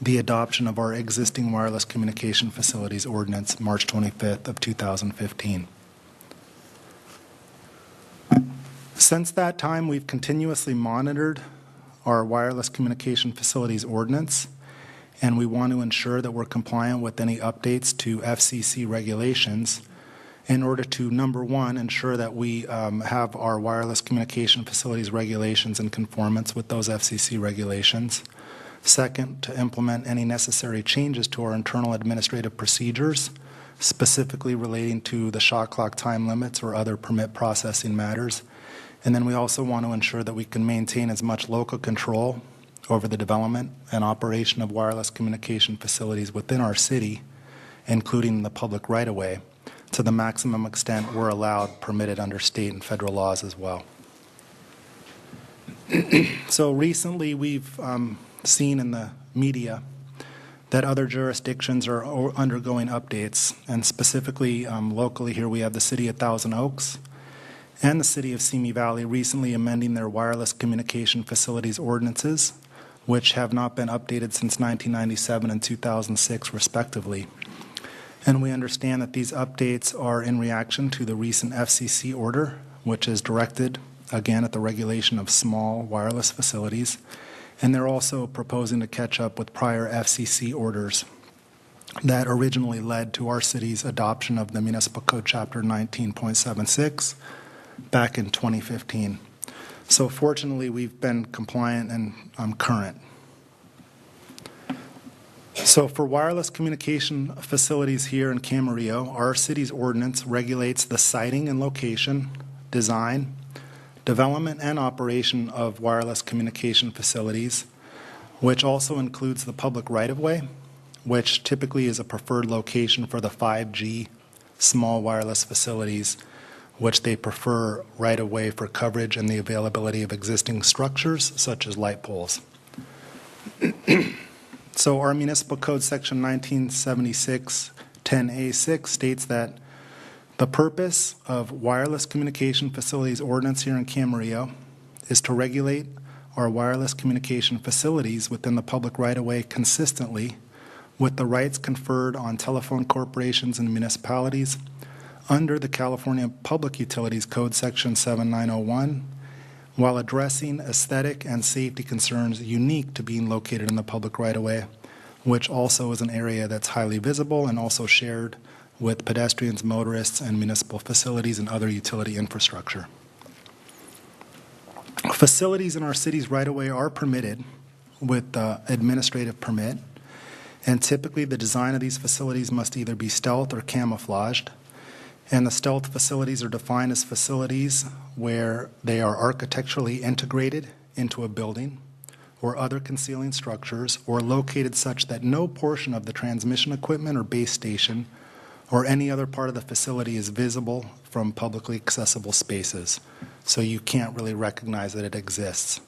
the adoption of our existing wireless communication facilities ordinance March 25th of 2015. Since that time, we've continuously monitored our wireless communication facilities ordinance, and we want to ensure that we're compliant with any updates to FCC regulations in order to, number one, ensure that we have our wireless communication facilities regulations in conformance with those FCC regulations. Second, to implement any necessary changes to our internal administrative procedures, specifically relating to the shot clock time limits or other permit processing matters. And then we also want to ensure that we can maintain as much local control over the development and operation of wireless communication facilities within our city, including the public right-of-way, to the maximum extent we're allowed, permitted under state and federal laws as well. So recently we've seen in the media that other jurisdictions are undergoing updates, and specifically locally here we have the City of Thousand Oaks and the City of Simi Valley recently amending their wireless communication facilities ordinances, which have not been updated since 1997 and 2006 respectively. And we understand that these updates are in reaction to the recent FCC order, which is directed, again, at the regulation of small wireless facilities. And they're also proposing to catch up with prior FCC orders that originally led to our city's adoption of the Municipal Code Chapter 19.76 back in 2015. So fortunately, we've been compliant and current. So for wireless communication facilities here in Camarillo, our city's ordinance regulates the siting and location, design, development, and operation of wireless communication facilities, which also includes the public right-of-way, which typically is a preferred location for the 5G small wireless facilities, which they prefer right-of-way for coverage and the availability of existing structures, such as light poles. So our Municipal Code Section 1976-10A6 states that the purpose of wireless communication facilities ordinance here in Camarillo is to regulate our wireless communication facilities within the public right-of-way consistently with the rights conferred on telephone corporations and municipalities under the California Public Utilities Code Section 7901, while addressing aesthetic and safety concerns unique to being located in the public right-of-way, which also is an area that's highly visible and also shared with pedestrians, motorists, and municipal facilities and other utility infrastructure. Facilities in our city's right-of-way are permitted with administrative permit, and typically the design of these facilities must either be stealth or camouflaged. And the stealth facilities are defined as facilities where they are architecturally integrated into a building or other concealing structures, or located such that no portion of the transmission equipment or base station or any other part of the facility is visible from publicly accessible spaces. So you can't really recognize that it exists.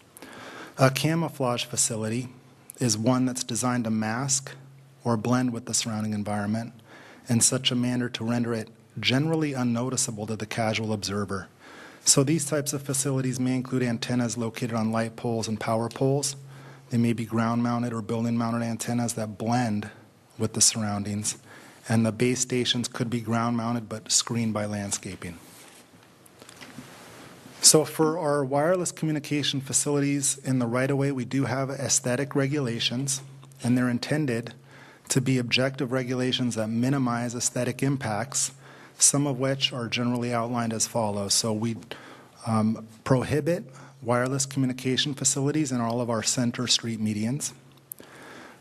A camouflage facility is one that's designed to mask or blend with the surrounding environment in such a manner to render it generally unnoticeable to the casual observer. So these types of facilities may include antennas located on light poles and power poles. They may be ground-mounted or building-mounted antennas that blend with the surroundings. And the base stations could be ground-mounted but screened by landscaping. So for our wireless communication facilities in the right-of-way, we do have aesthetic regulations, and they're intended to be objective regulations that minimize aesthetic impacts, some of which are generally outlined as follows. So we prohibit wireless communication facilities in all of our center street medians.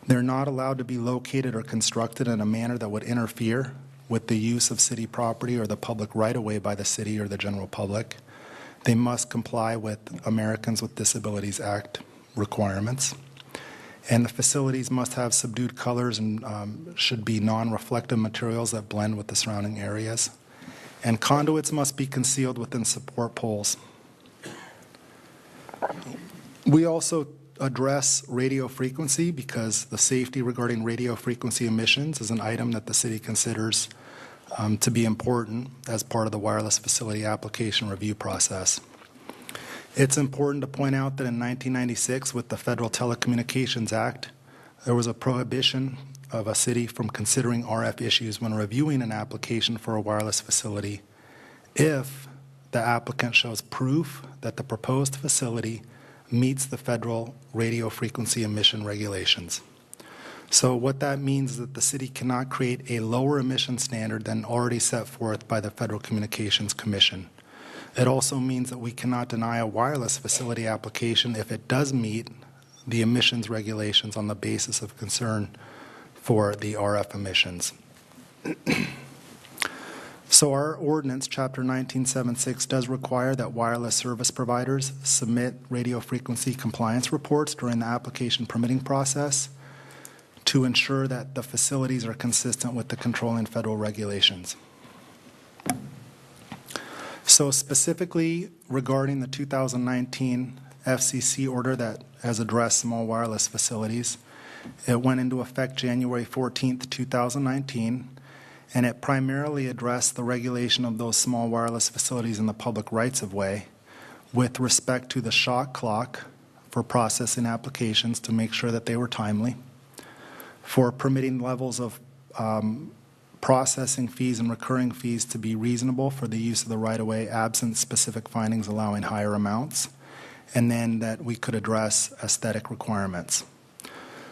They're not allowed to be located or constructed in a manner that would interfere with the use of city property or the public right-of-way by the city or the general public. They must comply with Americans with Disabilities Act requirements. And the facilities must have subdued colors and should be non-reflective materials that blend with the surrounding areas. And conduits must be concealed within support poles. We also address radio frequency because the safety regarding radio frequency emissions is an item that the city considers to be important as part of the wireless facility application review process. It's important to point out that in 1996, with the Federal Telecommunications Act, there was a prohibition of a city from considering RF issues when reviewing an application for a wireless facility if the applicant shows proof that the proposed facility meets the federal radio frequency emission regulations. So what that means is that the city cannot create a lower emission standard than already set forth by the Federal Communications Commission. It also means that we cannot deny a wireless facility application if it does meet the emissions regulations on the basis of concern for the RF emissions. So our ordinance, Chapter 1976, does require that wireless service providers submit radio frequency compliance reports during the application permitting process to ensure that the facilities are consistent with the controlling federal regulations. So specifically regarding the 2019 FCC order that has addressed small wireless facilities, it went into effect January 14th, 2019, and it primarily addressed the regulation of those small wireless facilities in the public rights-of-way with respect to the shot clock for processing applications to make sure that they were timely, for permitting levels of processing fees and recurring fees to be reasonable for the use of the right-of-way absent specific findings allowing higher amounts, and then that we could address aesthetic requirements.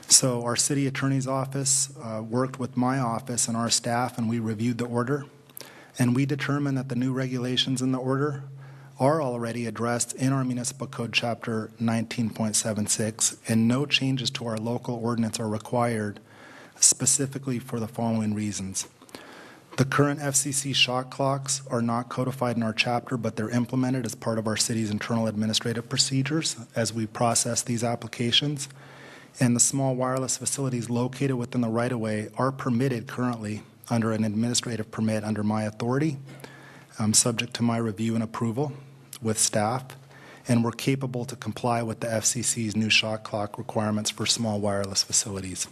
So our city attorney's office worked with my office and our staff, and we reviewed the order, and we determined that the new regulations in the order are already addressed in our municipal code chapter 19.76, and no changes to our local ordinance are required specifically for the following reasons. The current FCC shot clocks are not codified in our chapter, but they're implemented as part of our city's internal administrative procedures as we process these applications. And the small wireless facilities located within the right-of-way are permitted currently under an administrative permit under my authority, subject to my review and approval with staff, and we're capable to comply with the FCC's new shot clock requirements for small wireless facilities.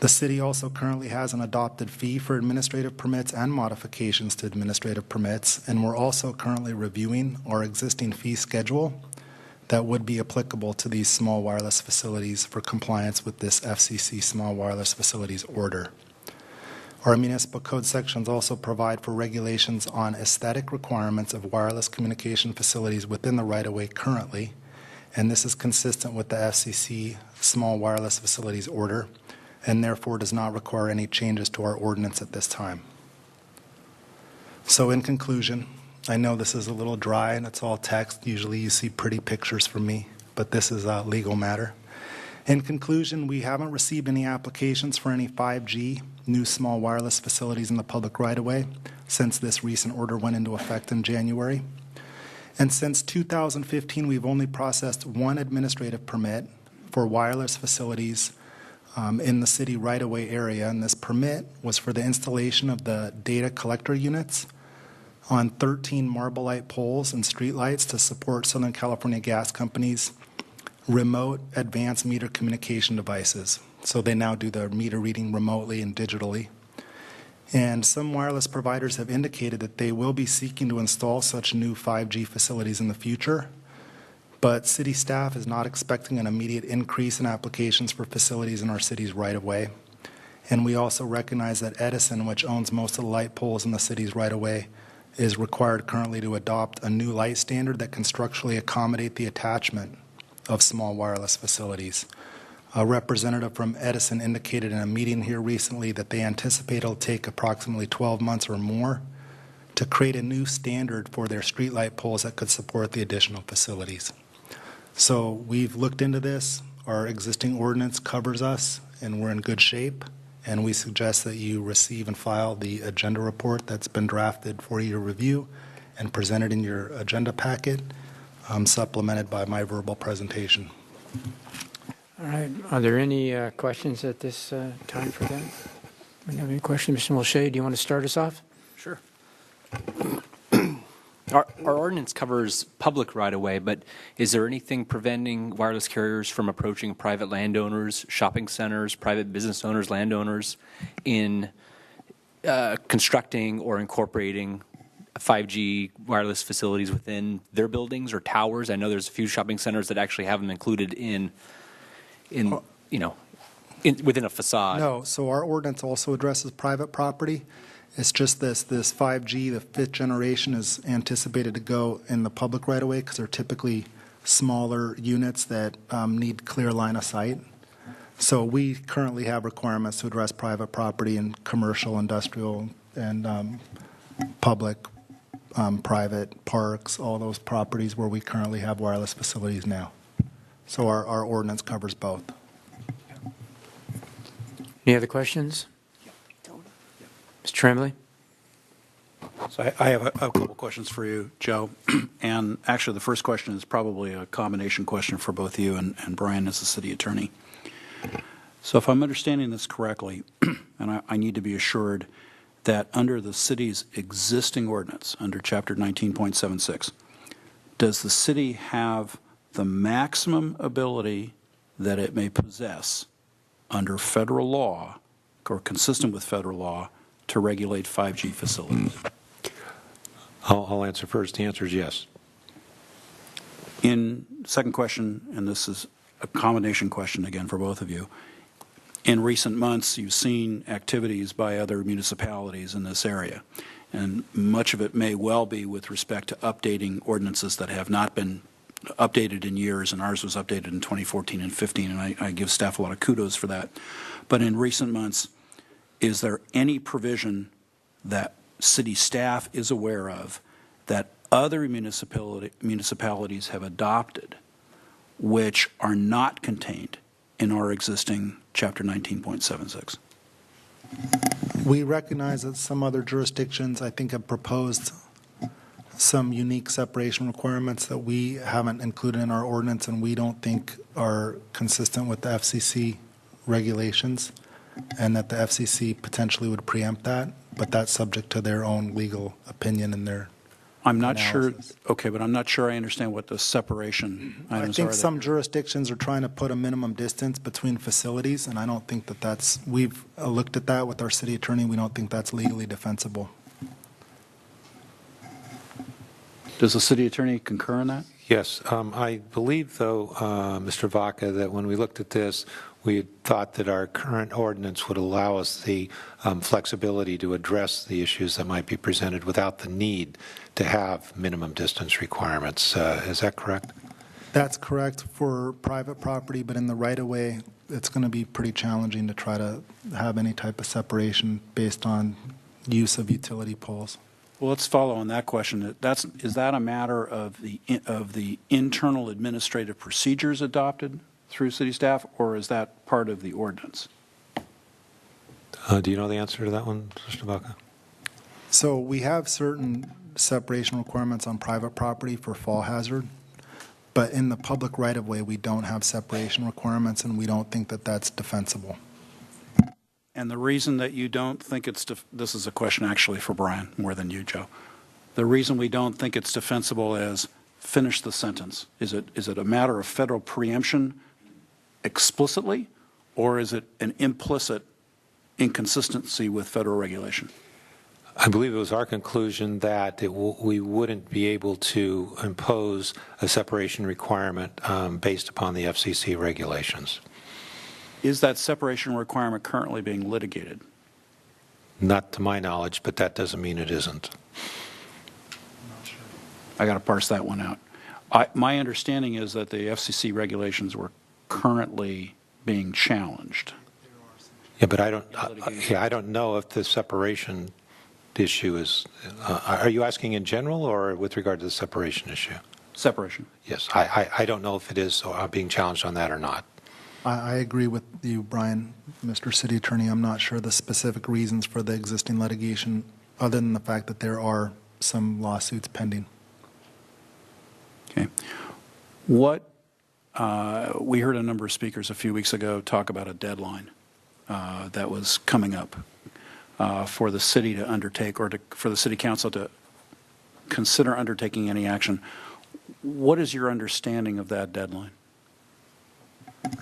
The city also currently has an adopted fee for administrative permits and modifications to administrative permits, and we're also currently reviewing our existing fee schedule that would be applicable to these small wireless facilities for compliance with this FCC small wireless facilities order. Our municipal code sections also provide for regulations on aesthetic requirements of wireless communication facilities within the right-of-way currently, and this is consistent with the FCC small wireless facilities order, and therefore does not require any changes to our ordinance at this time. So in conclusion, I know this is a little dry and it's all text. Usually you see pretty pictures from me, but this is a legal matter. In conclusion, we haven't received any applications for any 5G new small wireless facilities in the public right-of-way since this recent order went into effect in January. And since 2015, we've only processed one administrative permit for wireless facilities in the city right-of-way area, and this permit was for the installation of the data collector units on 13 Marble-Light poles and streetlights to support Southern California Gas Company's remote advanced meter communication devices. So they now do their meter reading remotely and digitally. And some wireless providers have indicated that they will be seeking to install such new 5G facilities in the future. But city staff is not expecting an immediate increase in applications for facilities in our city's right-of-way. And we also recognize that Edison, which owns most of the light poles in the city's right-of-way, is required currently to adopt a new light standard that can structurally accommodate the attachment of small wireless facilities. A representative from Edison indicated in a meeting here recently that they anticipate it'll take approximately 12 months or more to create a new standard for their streetlight poles that could support the additional facilities. So we've looked into this. Our existing ordinance covers us, and we're in good shape. And we suggest that you receive and file the agenda report that's been drafted for your review and presented in your agenda packet, supplemented by my verbal presentation. All right. Are there any questions at this time for that? Do you have any questions? Mr. Mulchay, do you want to start us off? Sure. Our ordinance covers public right-of-way, but is there anything preventing wireless carriers from approaching private landowners, shopping centers, private business owners, landowners in constructing or incorporating 5G wireless facilities within their buildings or towers? I know there's a few shopping centers that actually have them included within a facade. No, so our ordinance also addresses private property. It's just this 5G, the fifth generation, is anticipated to go in the public right-of-way because they're typically smaller units that need clear line of sight. So we currently have requirements to address private property and commercial, industrial, and public, private parks, all those properties where we currently have wireless facilities now. So our ordinance covers both. Any other questions? Mr. Tremblay? So I have a couple questions for you, Joe. And actually, the first question is probably a combination question for both you and Brian as the city attorney. So if I'm understanding this correctly, and I need to be assured that under the city's existing ordinance, under Chapter 19.76, does the city have the maximum ability that it may possess under federal law or consistent with federal law to regulate 5G facilities? I'll answer first. The answer is yes. In second question, and this is a combination question again for both of you, in recent months you've seen activities by other municipalities in this area, and much of it may well be with respect to updating ordinances that have not been updated in years, and ours was updated in 2014 and 15, and I give staff a lot of kudos for that. But in recent months, is there any provision that city staff is aware of that other municipalities have adopted which are not contained in our existing Chapter 19.76? We recognize that some other jurisdictions, I think, have proposed some unique separation requirements that we haven't included in our ordinance and we don't think are consistent with the FCC regulations, and that the FCC potentially would preempt that, but that's subject to their own legal opinion and their I'm not analysis. sure, okay, but I'm not sure I understand what the separation I items think are. some jurisdictions are trying to put a minimum distance between facilities, and I don't think that that's, we've looked at that with our city attorney, we don't think that's legally defensible. Does the city attorney concur in that? Yes. I believe, though, Mr. Vaca, that when we looked at this, we had thought that our current ordinance would allow us the flexibility to address the issues that might be presented without the need to have minimum distance requirements. Is that correct? That's correct for private property, but in the right-of-way, it's going to be pretty challenging to try to have any type of separation based on use of utility poles. Well, let's follow on that question. Is that a matter of the internal administrative procedures adopted through city staff, or is that part of the ordinance? Do you know the answer to that one, Mr. Vaca? So we have certain separation requirements on private property for fall hazard, but in the public right-of-way, we don't have separation requirements, and we don't think that that's defensible. And the reason that you don't think it's, this is a question actually for Brian more than you, Joe. The reason we don't think it's defensible is, finish the sentence. Is it a matter of federal preemption explicitly, or is it an implicit inconsistency with federal regulation? I believe it was our conclusion that we wouldn't be able to impose a separation requirement based upon the FCC regulations. Is that separation requirement currently being litigated? Not to my knowledge, but that doesn't mean it isn't. I got to parse that one out. My understanding is that the FCC regulations were currently being challenged. Yeah, but I don't know if the separation issue is. Are you asking in general or with regard to the separation issue? Separation. Yes, I don't know if it is being challenged on that or not. I agree with you, Brian, Mr. City Attorney. I'm not sure the specific reasons for the existing litigation, other than the fact that there are some lawsuits pending. Okay. We heard a number of speakers a few weeks ago talk about a deadline that was coming up for the city to undertake, or for the city council to consider undertaking any action. What is your understanding of that deadline?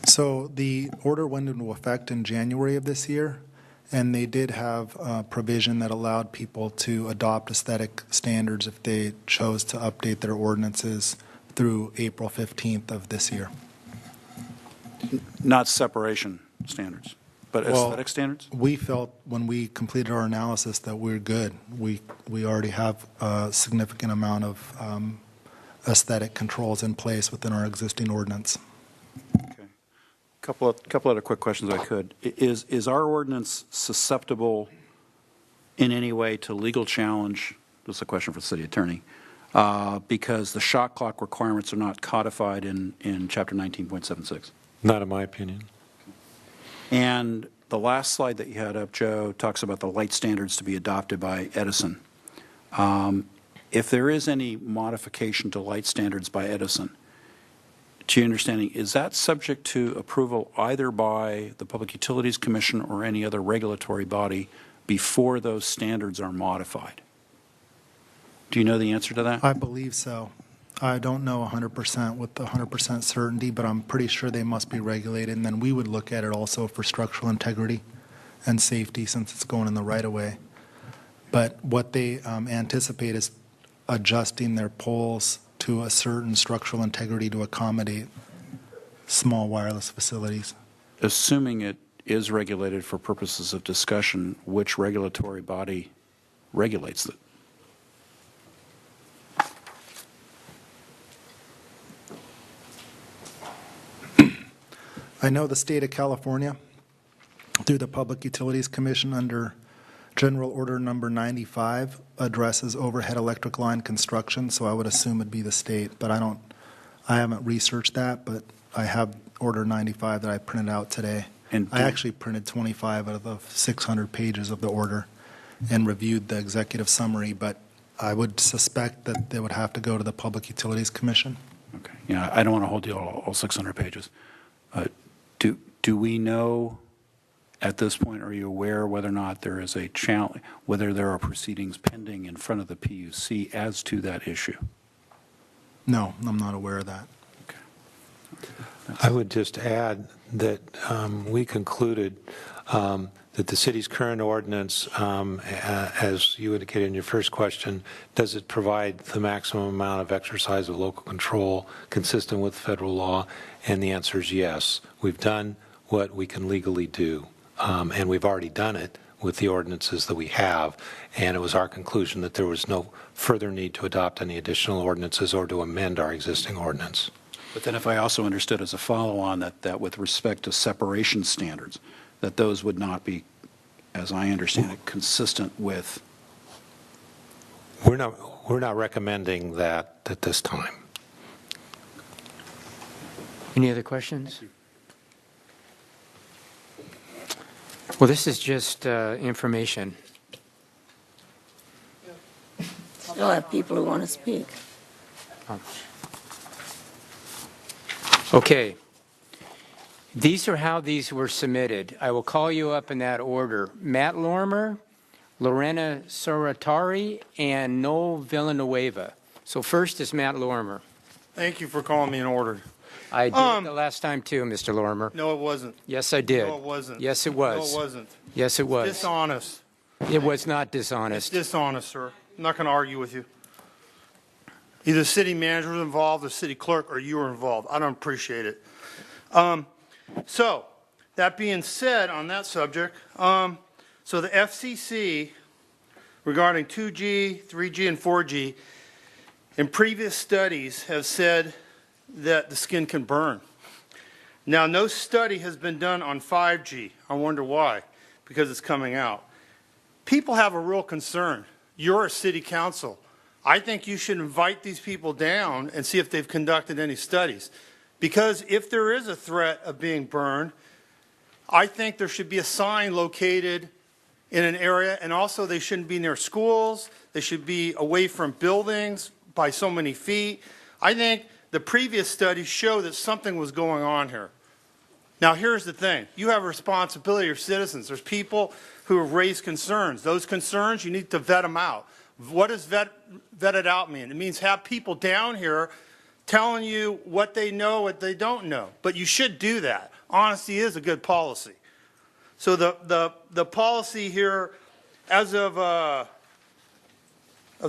So the order went into effect in January of this year, and they did have a provision that allowed people to adopt aesthetic standards if they chose to update their ordinances through April 15th of this year. Not separation standards, but aesthetic standards? We felt when we completed our analysis that we're good. We already have a significant amount of aesthetic controls in place within our existing ordinance. Couple other quick questions, if I could. Is our ordinance susceptible in any way to legal challenge? This is a question for the city attorney. Because the shot clock requirements are not codified in Chapter 19.76. Not in my opinion. And the last slide that you had up, Joe, talks about the light standards to be adopted by Edison. If there is any modification to light standards by Edison, to your understanding, is that subject to approval either by the Public Utilities Commission or any other regulatory body before those standards are modified? Do you know the answer to that? I believe so. I don't know 100% with 100% certainty, but I'm pretty sure they must be regulated. And then we would look at it also for structural integrity and safety, since it's going in the right of way. But what they anticipate is adjusting their poles to a certain structural integrity to accommodate small wireless facilities. Assuming it is regulated for purposes of discussion, which regulatory body regulates it? I know the state of California, through the Public Utilities Commission under General Order Number 95, addresses overhead electric line construction, so I would assume it'd be the state, but I haven't researched that, but I have Order 95 that I printed out today. And I actually printed 25 out of the 600 pages of the order and reviewed the executive summary, but I would suspect that they would have to go to the Public Utilities Commission. Okay. Yeah, I don't want to hold you all 600 pages. Do we know at this point, are you aware whether or not there is a challenge, whether there are proceedings pending in front of the PUC as to that issue? No, I'm not aware of that. I would just add that we concluded that the city's current ordinance, as you indicated in your first question, does it provide the maximum amount of exercise of local control consistent with federal law? And the answer is yes. We've done what we can legally do, and we've already done it with the ordinances that we have, and it was our conclusion that there was no further need to adopt any additional ordinances or to amend our existing ordinance. But then if I also understood as a follow-on that with respect to separation standards, that those would not be, as I understand it, consistent with? We're not recommending that at this time. Any other questions? Well, this is just information. Still have people who want to speak. Okay. These are how these were submitted. I will call you up in that order. Matt Lorimer, Lorena Soratari, and Noel Villanueva. So first is Matt Lorimer. Thank you for calling me in order. I did it the last time too, Mr. Lorimer. No, it wasn't. Yes, I did. No, it wasn't. Yes, it was. No, it wasn't. Yes, it was. Dishonest. It was not It's dishonest. dishonest, sir. I'm not going to argue with you. Either the city manager was involved, the city clerk, or you were involved. I don't appreciate it. So, that being said on that subject, so the FCC regarding 2G, 3G, and 4G in previous studies have said that the skin can burn. Now, no study has been done on 5G. I wonder why, because it's coming out. People have a real concern. You're a city council. I think you should invite these people down and see if they've conducted any studies. Because if there is a threat of being burned, I think there should be a sign located in an area, and also they shouldn't be near schools. They should be away from buildings by so many feet. I think the previous studies show that something was going on here. Now, here's the thing. You have a responsibility, your citizens. There's people who have raised concerns. Those concerns, you need to vet them out. What does vetted out mean? It means have people down here telling you what they know, what they don't know. But you should do that. Honesty is a good policy. So the policy here, as of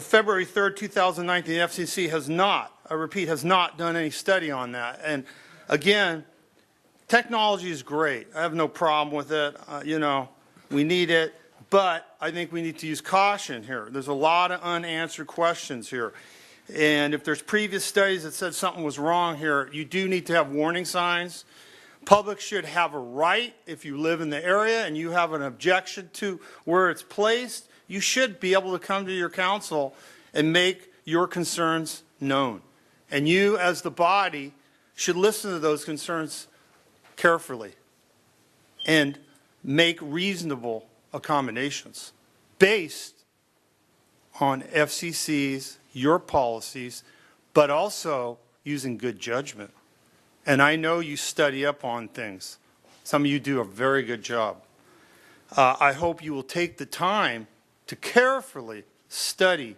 February 3rd, 2019, the FCC has not, I repeat, has not done any study on that. And again, technology is great. I have no problem with it. You know, we need it. But I think we need to use caution here. There's a lot of unanswered questions here. And if there's previous studies that said something was wrong here, you do need to have warning signs. Public should have a right, if you live in the area and you have an objection to where it's placed, you should be able to come to your council and make your concerns known. And you, as the body, should listen to those concerns carefully and make reasonable accommodations based on FCC's, your policies, but also using good judgment. And I know you study up on things. Some of you do a very good job. I hope you will take the time to carefully study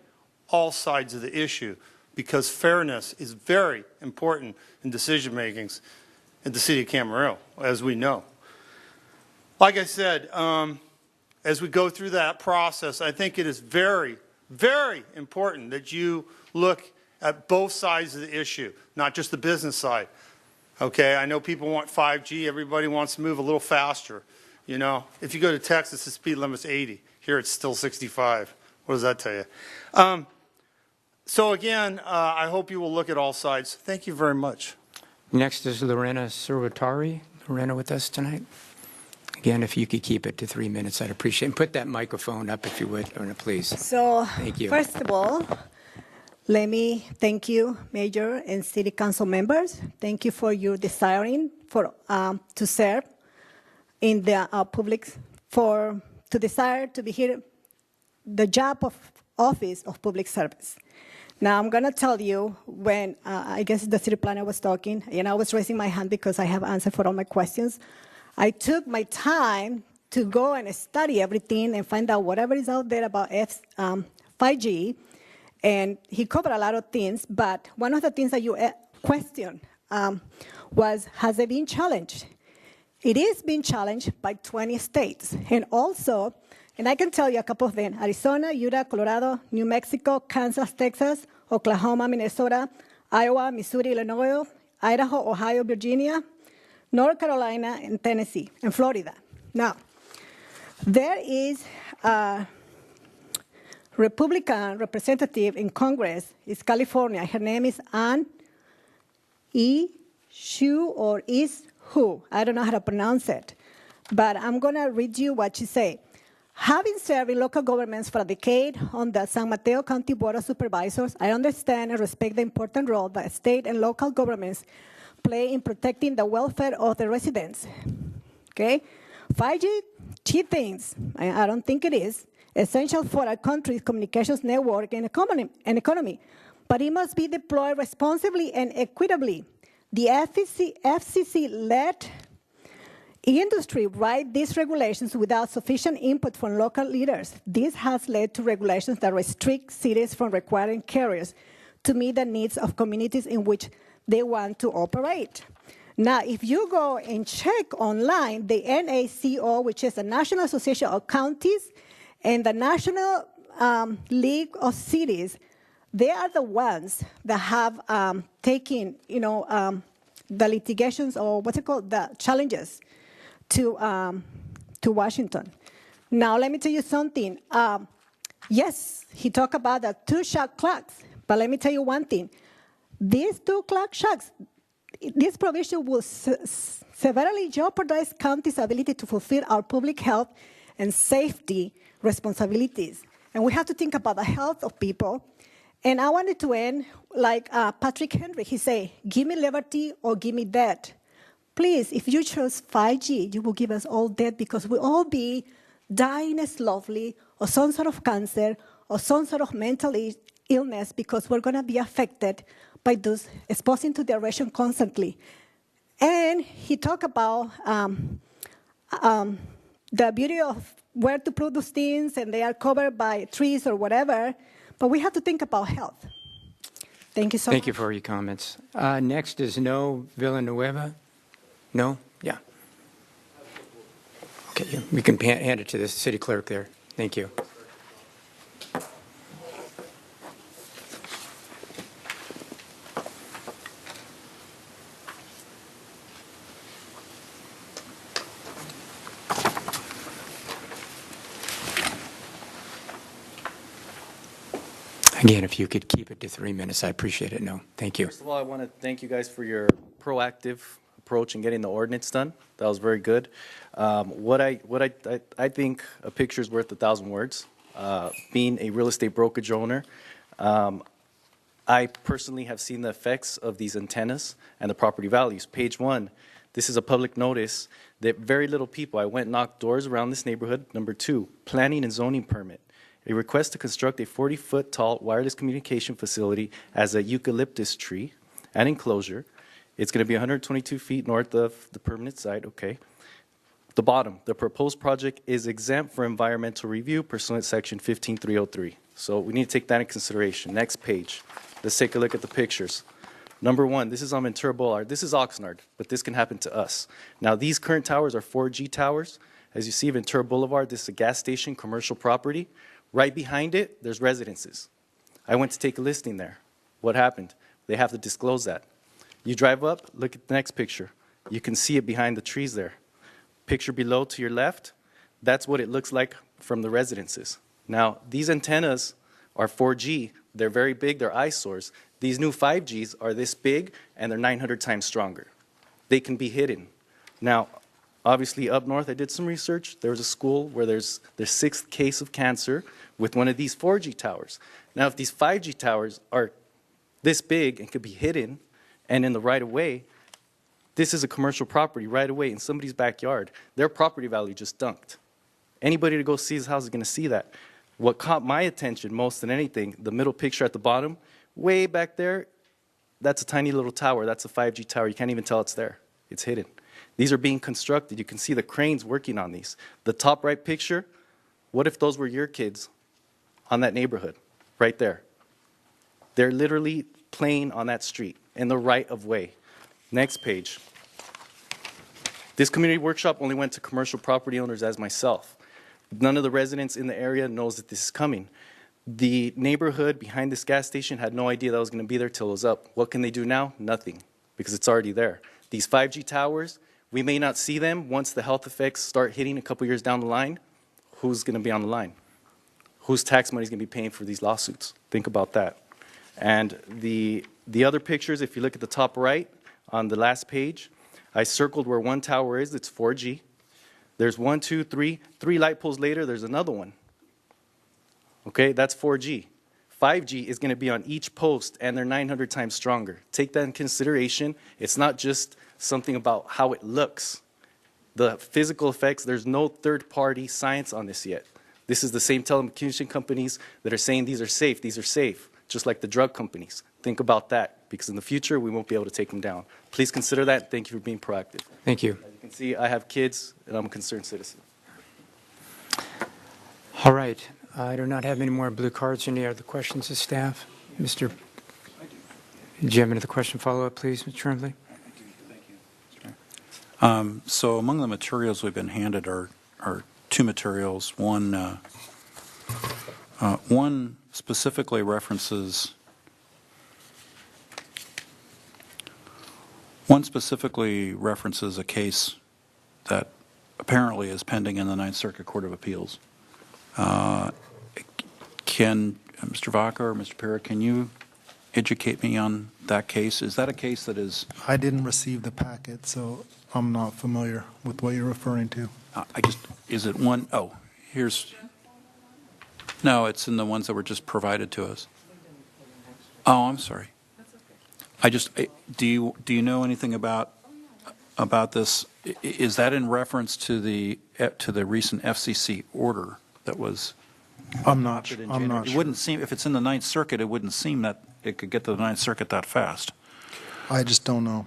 all sides of the issue, because fairness is very important in decision makings in the city of Camarillo, as we know. Like I said, as we go through that process, I think it is very, very important that you look at both sides of the issue, not just the business side. Okay, I know people want 5G. Everybody wants to move a little faster. You know, if you go to Texas, the speed limit's 80. Here it's still 65. What does that tell you? So again, I hope you will look at all sides. Thank you very much. Next is Lorena Survatari. Lorena with us tonight. Again, if you could keep it to 3 minutes, I'd appreciate it. And put that microphone up if you would, Lorena, please. So, Thank you. First of all, let me thank you, Mayor and City Council members. Thank you for your desiring to serve in the public, to desire to be here, the job of office of public service. Now, I'm going to tell you when, I guess the city planner was talking, and I was raising my hand because I have answered for all my questions. I took my time to go and study everything and find out whatever is out there about 5G, and he covered a lot of things, but one of the things that you questioned was, has it been challenged? It is being challenged by 20 states, and also, and I can tell you a couple of them: Arizona, Utah, Colorado, New Mexico, Kansas, Texas, Oklahoma, Minnesota, Iowa, Missouri, Illinois, Idaho, Ohio, Virginia, North Carolina, and Tennessee, and Florida. Now, there is a Republican representative in Congress, is California. Her name is Ann Shu or Is-Hu. I don't know how to pronounce it, but I'm going to read you what she said. Having served in local governments for a decade on the San Mateo County Board of Supervisors, I understand and respect the important role that state and local governments play in protecting the welfare of the residents. Okay? 5G, she thinks, I don't think it is, essential for our country's communications network and economy, but it must be deployed responsibly and equitably. The FCC let industry write these regulations without sufficient input from local leaders. This has led to regulations that restrict cities from requiring carriers to meet the needs of communities in which they want to operate. Now, if you go and check online, the NACO, which is the National Association of Counties, and the National League of Cities, they are the ones that have taken, the litigations, or what's it called, the challenges to Washington. Now, let me tell you something. Yes, he talked about the two shot clocks, but let me tell you one thing. These two clock shocks, this provision will severely jeopardize counties' ability to fulfill our public health and safety responsibilities. And we have to think about the health of people. And I wanted to end like Patrick Henry. He said, give me liberty or give me death. Please, if you chose 5G, you will give us all death, because we'll all be dying slowly, or some sort of cancer, or some sort of mental illness, because we're going to be affected by those exposing to the radiation constantly. And he talked about the beauty of where to put those things, and they are covered by trees or whatever, but we have to think about health. Thank you so much. Thank you for your comments. Next is No Villanueva. No? Yeah. Okay, we can hand it to the city clerk there. Thank you. Again, if you could keep it to 3 minutes, I appreciate it. No, thank you. First of all, I want to thank you guys for your proactive approach in getting the ordinance done. That was very good. I think a picture is worth 1,000 words. Being a real estate brokerage owner, I personally have seen the effects of these antennas and the property values. Page 1, this is a public notice that very little people, I went and knocked doors around this neighborhood. Number 2, planning and zoning permit. A request to construct a 40-foot tall wireless communication facility as a eucalyptus tree and enclosure. It's going to be 122 feet north of the permanent site. Okay. The bottom, the proposed project is exempt for environmental review pursuant to section 15303. So we need to take that in consideration. Next page. Let's take a look at the pictures. Number 1, this is on Ventura Boulevard. This is Oxnard, but this can happen to us. Now, these current towers are 4G towers. As you see, Ventura Boulevard, this is a gas station, commercial property. Right behind it, there's residences. I went to take a listing there. What happened? They have to disclose that. You drive up, look at the next picture. You can see it behind the trees there. Picture below to your left, that's what it looks like from the residences. Now, these antennas are 4G. They're very big. They're eyesores. These new 5Gs are this big, and they're 900 times stronger. They can be hidden. Now, obviously, up north, I did some research. There was a school where there's the 6th case of cancer with one of these 4G towers. Now, if these 5G towers are this big and could be hidden and in the right-of-way, this is a commercial property right away in somebody's backyard. Their property value just dunked. Anybody to go see his house is going to see that. What caught my attention most than anything, the middle picture at the bottom, way back there, that's a tiny little tower. That's a 5G tower. You can't even tell it's there. It's hidden. These are being constructed. You can see the cranes working on these. The top right picture, what if those were your kids on that neighborhood right there? They're literally playing on that street in the right of way. Next page. This community workshop only went to commercial property owners as myself. None of the residents in the area knows that this is coming. The neighborhood behind this gas station had no idea that was going to be there till it was up. What can they do now? Nothing, because it's already there. These 5G towers, we may not see them once the health effects start hitting a couple years down the line. Who's going to be on the line? Whose tax money is going to be paying for these lawsuits? Think about that. And the other pictures, if you look at the top right on the last page, I circled where one tower is. It's 4G. There's 1, 2, 3. 3 light poles later, there's another one. Okay, that's 4G. 5G is going to be on each post, and they're 900 times stronger. Take that in consideration. It's not just something about how it looks. The physical effects, there's no third-party science on this yet. This is the same telecommunication companies that are saying these are safe, just like the drug companies. Think about that, because in the future, we won't be able to take them down. Please consider that. Thank you for being proactive. Thank you. As you can see, I have kids, and I'm a concerned citizen. All right. I do not have any more blue cards. Any other questions of staff? Mr. Do you have another question, follow-up, please, Mr. Tremblay? So among the materials we've been handed are two materials. One specifically references a case that apparently is pending in the Ninth Circuit Court of Appeals. Can Mr. Vaca or Mr. Pera, can you educate me on that case? Is that a case that is? I didn't receive the packet, so I'm not familiar with what you're referring to. Is it one? Oh, here's. No, it's in the ones that were just provided to us. Oh, I'm sorry. Do you know anything about this? Is that in reference to the recent FCC order that was? I'm not sure. It wouldn't seem, if it's in the Ninth Circuit, it wouldn't seem that it could get to the Ninth Circuit that fast. I just don't know.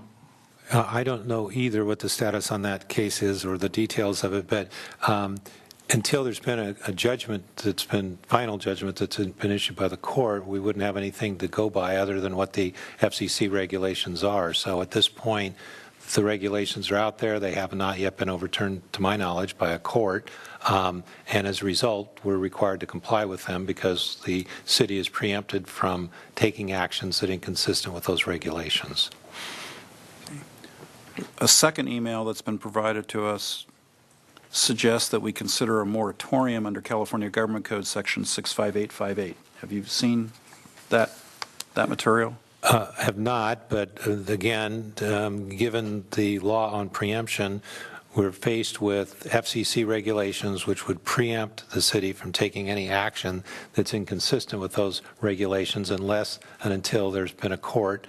I don't know either what the status on that case is or the details of it, but until there's been a judgment that's been, final judgment that's been issued by the court, we wouldn't have anything to go by other than what the FCC regulations are. So at this point, the regulations are out there. They have not yet been overturned, to my knowledge, by a court. And as a result, we're required to comply with them because the city is preempted from taking actions that are inconsistent with those regulations. A second email that's been provided to us suggests that we consider a moratorium under California Government Code Section 65858. Have you seen that material? Have not, but again, given the law on preemption, we're faced with FCC regulations which would preempt the city from taking any action that's inconsistent with those regulations unless and until there's been a court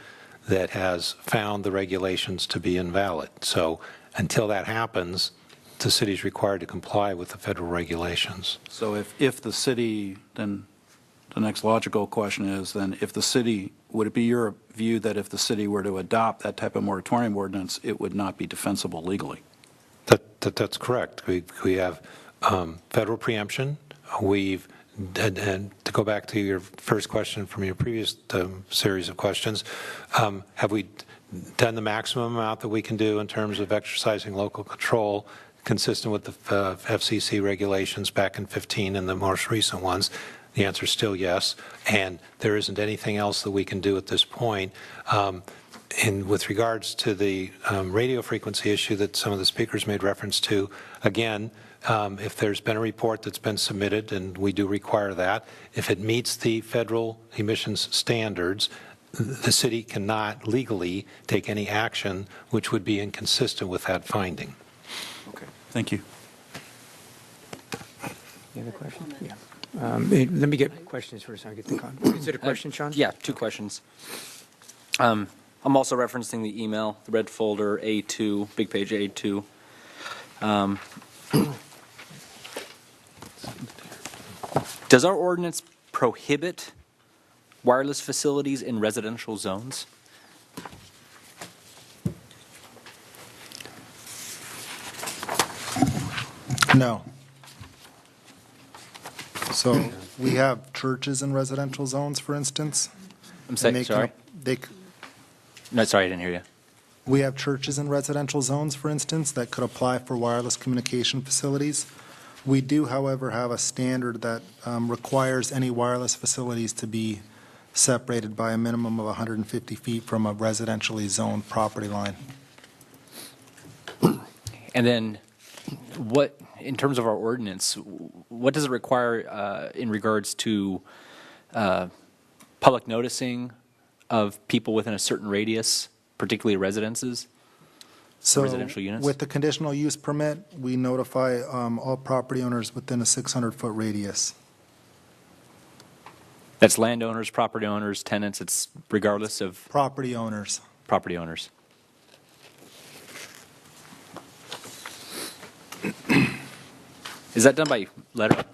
that has found the regulations to be invalid. So until that happens, the city is required to comply with the federal regulations. So if the city, then the next logical question is then if the city, would it be your view that if the city were to adopt that type of moratorium ordinance, it would not be defensible legally? That's correct. We have federal preemption. And to go back to your first question from your previous series of questions, have we done the maximum amount that we can do in terms of exercising local control consistent with the FCC regulations back in 15 and the most recent ones? The answer is still yes, and there isn't anything else that we can do at this point. And with regards to the radio frequency issue that some of the speakers made reference to, again, if there's been a report that's been submitted, and we do require that, if it meets the federal emissions standards, the city cannot legally take any action which would be inconsistent with that finding. Okay, thank you. You have a question? Yeah. Let me get questions first. I'll get the comment. Is it a question, Sean? Yeah, two questions. I'm also referencing the email, the red folder A2, big page A2. Does our ordinance prohibit wireless facilities in residential zones? No. So we have churches in residential zones, for instance. I'm sorry. No, sorry, I didn't hear you. We have churches in residential zones, for instance, that could apply for wireless communication facilities. We do, however, have a standard that requires any wireless facilities to be separated by a minimum of 150 feet from a residentially zoned property line. And then what, in terms of our ordinance, what does it require in regards to public noticing of people within a certain radius, particularly residences, residential units? With the conditional use permit, we notify all property owners within a 600-foot radius. That's landowners, property owners, tenants, it's regardless of? Property owners. Property owners. Is that done by letter,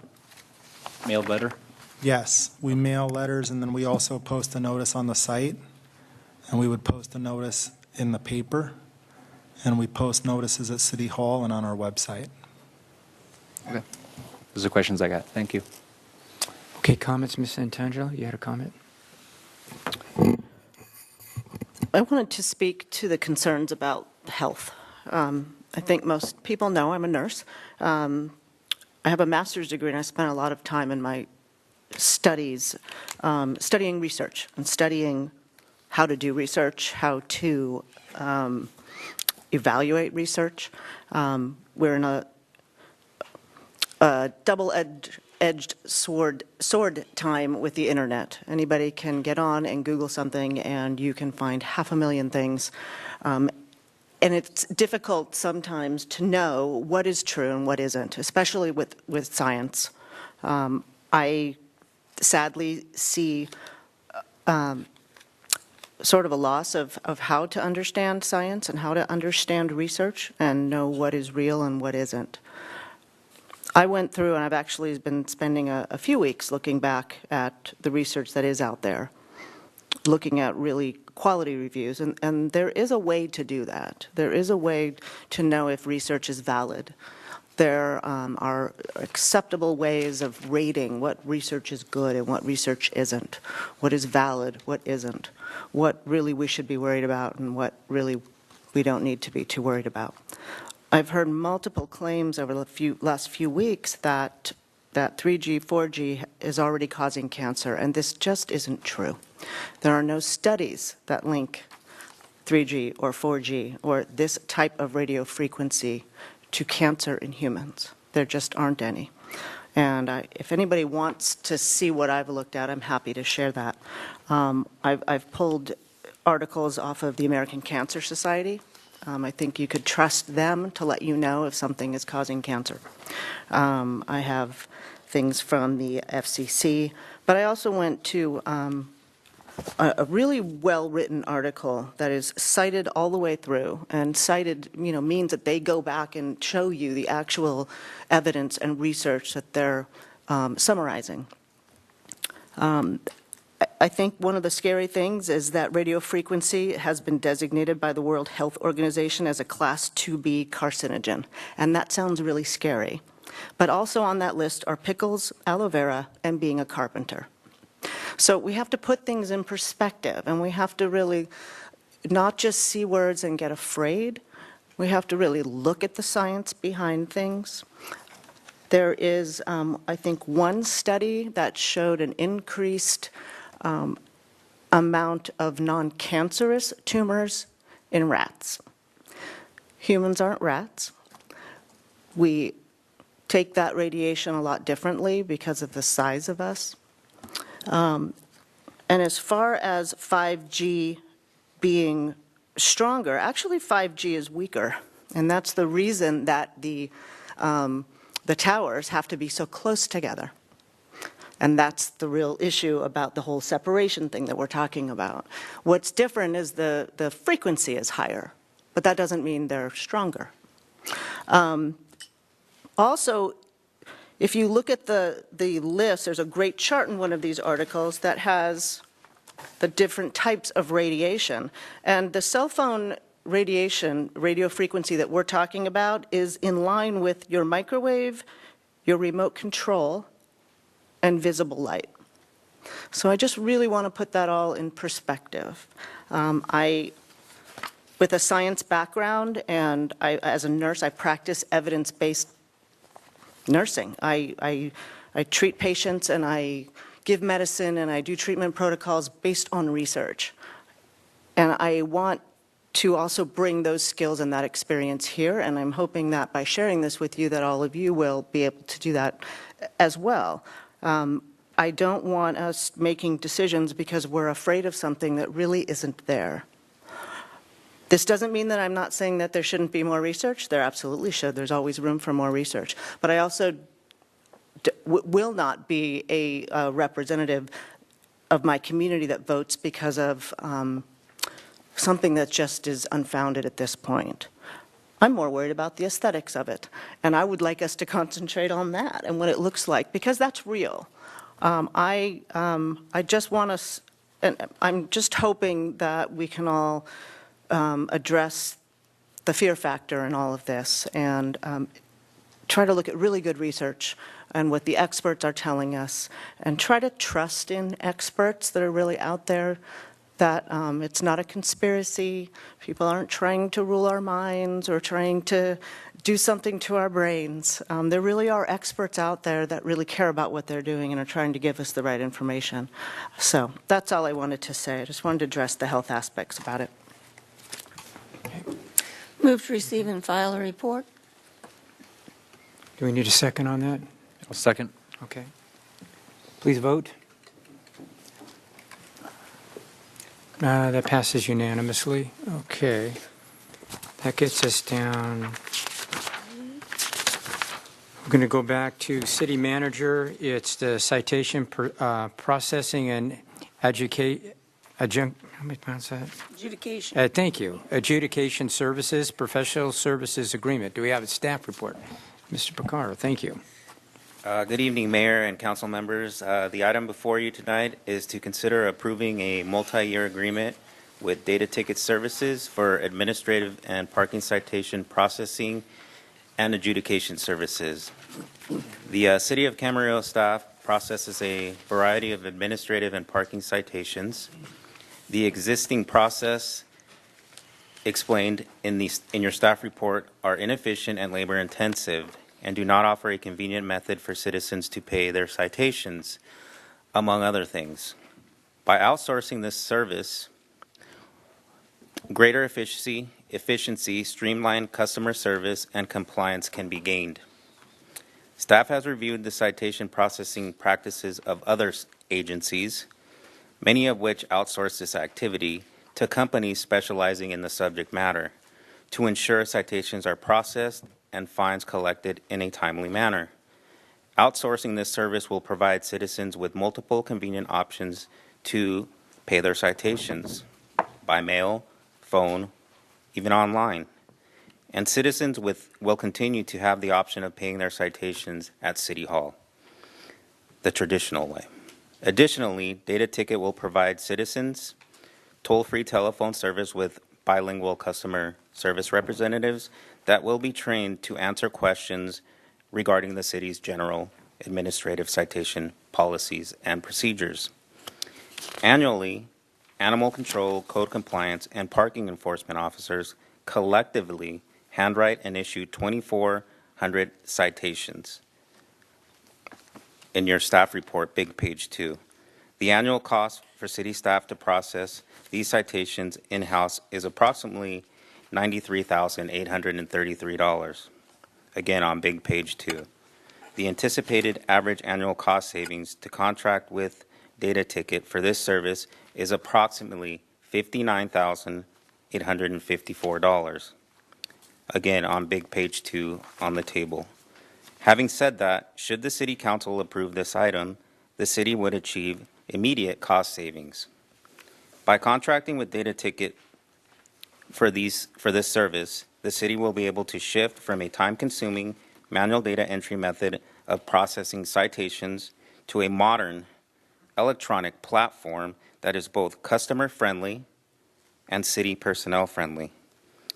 mailed letter? Yes, we mail letters, and then we also post a notice on the site, and we would post a notice in the paper, and we post notices at City Hall and on our website. Okay. Those are the questions I got. Thank you. Okay, comments, Ms. Santangelo? You had a comment? I wanted to speak to the concerns about health. I think most people know I'm a nurse. I have a master's degree, and I spent a lot of time in my studies studying research and studying how to do research, how to evaluate research. We're in a double-edged sword time with the internet. Anybody can get on and Google something, and you can find 500,000 things. And it's difficult sometimes to know what is true and what isn't, especially with science. I sadly see sort of a loss of how to understand science and how to understand research and know what is real and what isn't. I went through, and I've actually been spending a few weeks looking back at the research that is out there, looking at really quality reviews, and there is a way to do that. There is a way to know if research is valid. There are acceptable ways of rating what research is good and what research isn't, what is valid, what isn't, what really we should be worried about and what really we don't need to be too worried about. I've heard multiple claims over the last few weeks that 3G, 4G is already causing cancer, and this just isn't true. There are no studies that link 3G or 4G or this type of radio frequency to cancer in humans. There just aren't any. And if anybody wants to see what I've looked at, I'm happy to share that. I've pulled articles off of the American Cancer Society. I think you could trust them to let you know if something is causing cancer. I have things from the FCC, but I also went to a really well-written article that is cited all the way through, and cited, means that they go back and show you the actual evidence and research that they're summarizing. I think one of the scary things is that radio frequency has been designated by the World Health Organization as a Class 2B carcinogen, and that sounds really scary. But also on that list are pickles, aloe vera, and being a carpenter. So we have to put things in perspective, and we have to really not just see words and get afraid. We have to really look at the science behind things. There is, I think, one study that showed an increased amount of non-cancerous tumors in rats. Humans aren't rats. We take that radiation a lot differently because of the size of us. And as far as 5G being stronger, actually 5G is weaker, and that's the reason that the towers have to be so close together. And that's the real issue about the whole separation thing that we're talking about. What's different is the frequency is higher, but that doesn't mean they're stronger. Also, if you look at the list, there's a great chart in one of these articles that has the different types of radiation. And the cell phone radiation, radio frequency that we're talking about is in line with your microwave, your remote control, and visible light. So I just really want to put that all in perspective. With a science background, and as a nurse, I practice evidence-based nursing. I treat patients, and I give medicine, and I do treatment protocols based on research. And I want to also bring those skills and that experience here, and I'm hoping that by sharing this with you that all of you will be able to do that as well. I don't want us making decisions because we're afraid of something that really isn't there. This doesn't mean that I'm not saying that there shouldn't be more research. There absolutely should. There's always room for more research. But I also will not be a representative of my community that votes because of something that just is unfounded at this point. I'm more worried about the aesthetics of it, and I would like us to concentrate on that and what it looks like, because that's real. I just want us, and I'm just hoping that we can all address the fear factor in all of this and try to look at really good research and what the experts are telling us, and try to trust in experts that are really out there that it's not a conspiracy. People aren't trying to rule our minds or trying to do something to our brains. There really are experts out there that really care about what they're doing and are trying to give us the right information. So that's all I wanted to say. I just wanted to address the health aspects about it. Move to receive and file a report. Do we need a second on that? A second. Okay. Please vote. That passes unanimously. Okay. That gets us down. We're going to go back to city manager. It's the citation processing and how do you pronounce that? Adjudication. Thank you. Adjudication services, professional services agreement. Do we have a staff report? Mr. Picaro, thank you. Good evening, Mayor and council members. The item before you tonight is to consider approving a multi-year agreement with Data Ticket Services for administrative and parking citation processing and adjudication services. The City of Camarillo staff processes a variety of administrative and parking citations. The existing process explained in your staff report are inefficient and labor intensive and do not offer a convenient method for citizens to pay their citations, among other things. By outsourcing this service, greater efficiency, streamlined customer service, and compliance can be gained. Staff has reviewed the citation processing practices of other agencies, many of which outsource this activity to companies specializing in the subject matter to ensure citations are processed and fines collected in a timely manner. Outsourcing this service will provide citizens with multiple convenient options to pay their citations by mail, phone, even online. And citizens will continue to have the option of paying their citations at City Hall, the traditional way. Additionally, Data Ticket will provide citizens toll-free telephone service with bilingual customer service representatives that will be trained to answer questions regarding the city's general administrative citation policies and procedures. Annually, animal control, code compliance, and parking enforcement officers collectively handwrite and issue 2,400 citations. In your staff report, big page 2. The annual cost for city staff to process these citations in-house is approximately $93,833. Again, on big page 2. The anticipated average annual cost savings to contract with Data Ticket for this service is approximately $59,854. Again, on big page 2 on the table. Having said that, should the City Council approve this item, the city would achieve immediate cost savings. By contracting with Data Ticket for this service, the city will be able to shift from a time-consuming manual data entry method of processing citations to a modern electronic platform that is both customer-friendly and city personnel-friendly.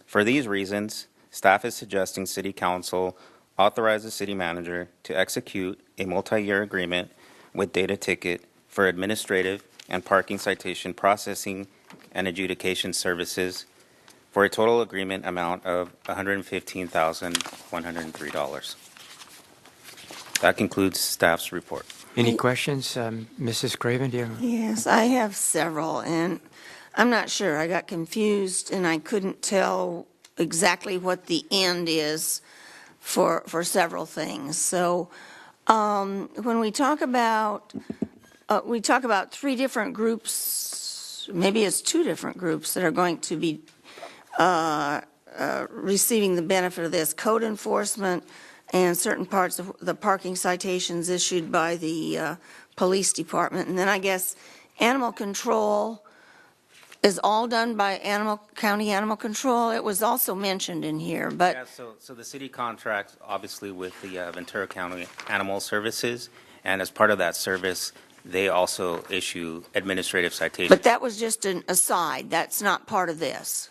For these reasons, staff is suggesting City Council authorize the city manager to execute a multi-year agreement with Data Ticket for administrative and parking citation processing and adjudication services for a total agreement amount of $115,103. That concludes staff's report. Any questions? Mrs. Craven, do you have? Yes, I have several, and I'm not sure. I got confused, and I couldn't tell exactly what the end is for several things. So when we talk about 3 different groups, maybe it's 2 different groups that are going to be receiving the benefit of this: code enforcement and certain parts of the parking citations issued by the police department. And then I guess animal control is all done by county animal control. It was also mentioned in here, but Yeah, so the city contracts obviously with the Ventura County Animal Services, and as part of that service, they also issue administrative citations. but that was just an aside. That's not part of this.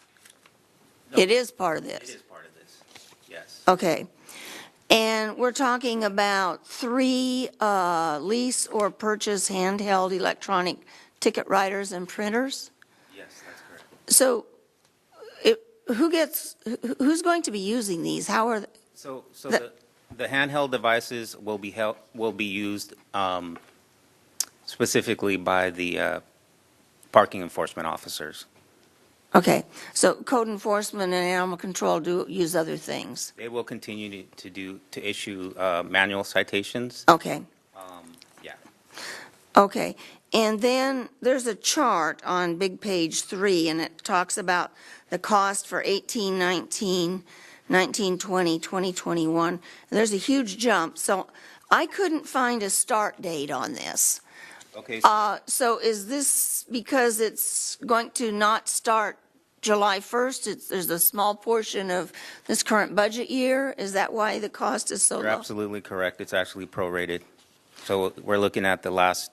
No, It is part of this. It is part of this, yes. Okay. And we're talking about 3 lease or purchase handheld electronic ticket writers and printers. So who's going to be using these? How are, So the handheld devices will be used specifically by the parking enforcement officers. okay, so code enforcement and animal control do use other things? They will continue to issue manual citations. Okay. Yeah. Okay, and then there's a chart on big page 3, and it talks about the cost for 18-19, 19-20, 20-21. There's a huge jump, so I couldn't find a start date on this. Okay. So is this because it's going to not start July 1st? There's a small portion of this current budget year? Is that why the cost is so low? You're absolutely correct. It's actually prorated. So we're looking at the last